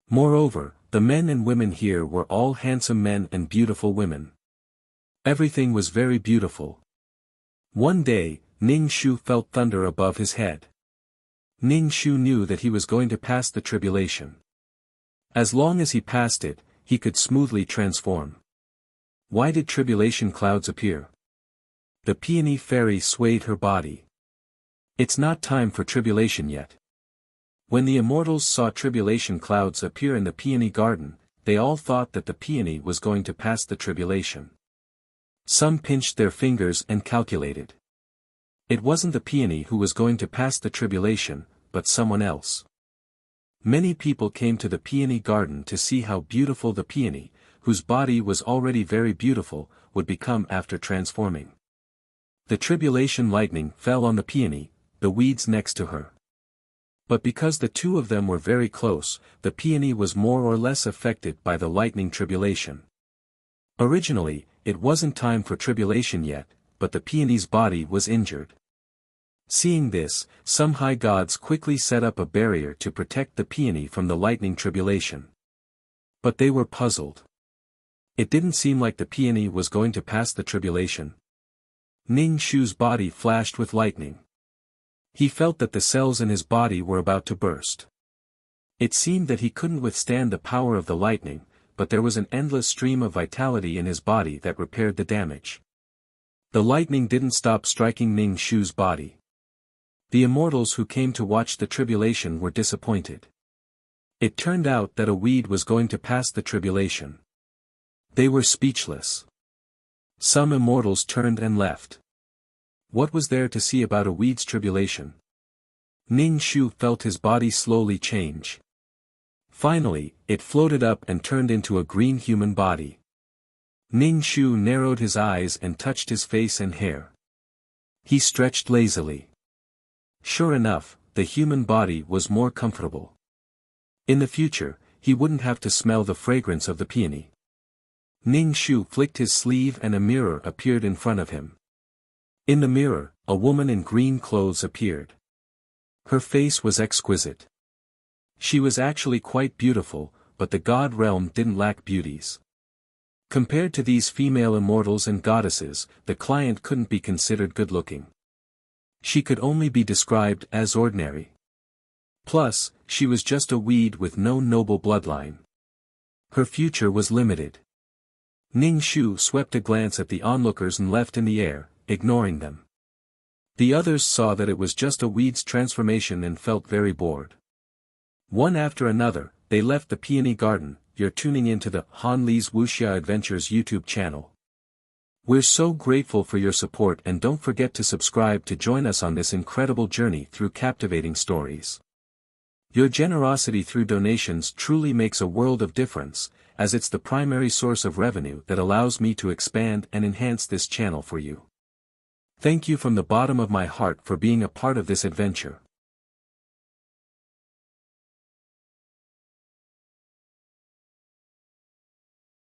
Moreover, the men and women here were all handsome men and beautiful women. Everything was very beautiful. One day, Ning Shu felt thunder above his head. Ning Shu knew that he was going to pass the tribulation. As long as he passed it, he could smoothly transform. Why did tribulation clouds appear? The peony fairy swayed her body. It's not time for tribulation yet. When the immortals saw tribulation clouds appear in the peony garden, they all thought that the peony was going to pass the tribulation. Some pinched their fingers and calculated. It wasn't the peony who was going to pass the tribulation, but someone else. Many people came to the peony garden to see how beautiful the peony, whose body was already very beautiful, would become after transforming. The tribulation lightning fell on the peony, the weeds next to her. But because the two of them were very close, the peony was more or less affected by the lightning tribulation. Originally, it wasn't time for tribulation yet, but the peony's body was injured. Seeing this, some high gods quickly set up a barrier to protect the peony from the lightning tribulation. But they were puzzled. It didn't seem like the peony was going to pass the tribulation. Ning Shu's body flashed with lightning. He felt that the cells in his body were about to burst. It seemed that he couldn't withstand the power of the lightning, but there was an endless stream of vitality in his body that repaired the damage. The lightning didn't stop striking Ning Shu's body. The immortals who came to watch the tribulation were disappointed. It turned out that a weed was going to pass the tribulation. They were speechless. Some immortals turned and left. What was there to see about a weed's tribulation? Ning Shu felt his body slowly change. Finally, it floated up and turned into a green human body. Ning Shu narrowed his eyes and touched his face and hair. He stretched lazily. Sure enough, the human body was more comfortable. In the future, he wouldn't have to smell the fragrance of the peony. Ning Shu flicked his sleeve and a mirror appeared in front of him. In the mirror, a woman in green clothes appeared. Her face was exquisite. She was actually quite beautiful, but the god realm didn't lack beauties. Compared to these female immortals and goddesses, the client couldn't be considered good-looking. She could only be described as ordinary. Plus, she was just a weed with no noble bloodline. Her future was limited. Ning Shu swept a glance at the onlookers and left in the air, ignoring them. The others saw that it was just a weed's transformation and felt very bored. One after another, they left the peony garden. You're tuning into the Han Li's Wuxia Adventures YouTube channel. We're so grateful for your support, and don't forget to subscribe to join us on this incredible journey through captivating stories. Your generosity through donations truly makes a world of difference, as it's the primary source of revenue that allows me to expand and enhance this channel for you. Thank you from the bottom of my heart for being a part of this adventure.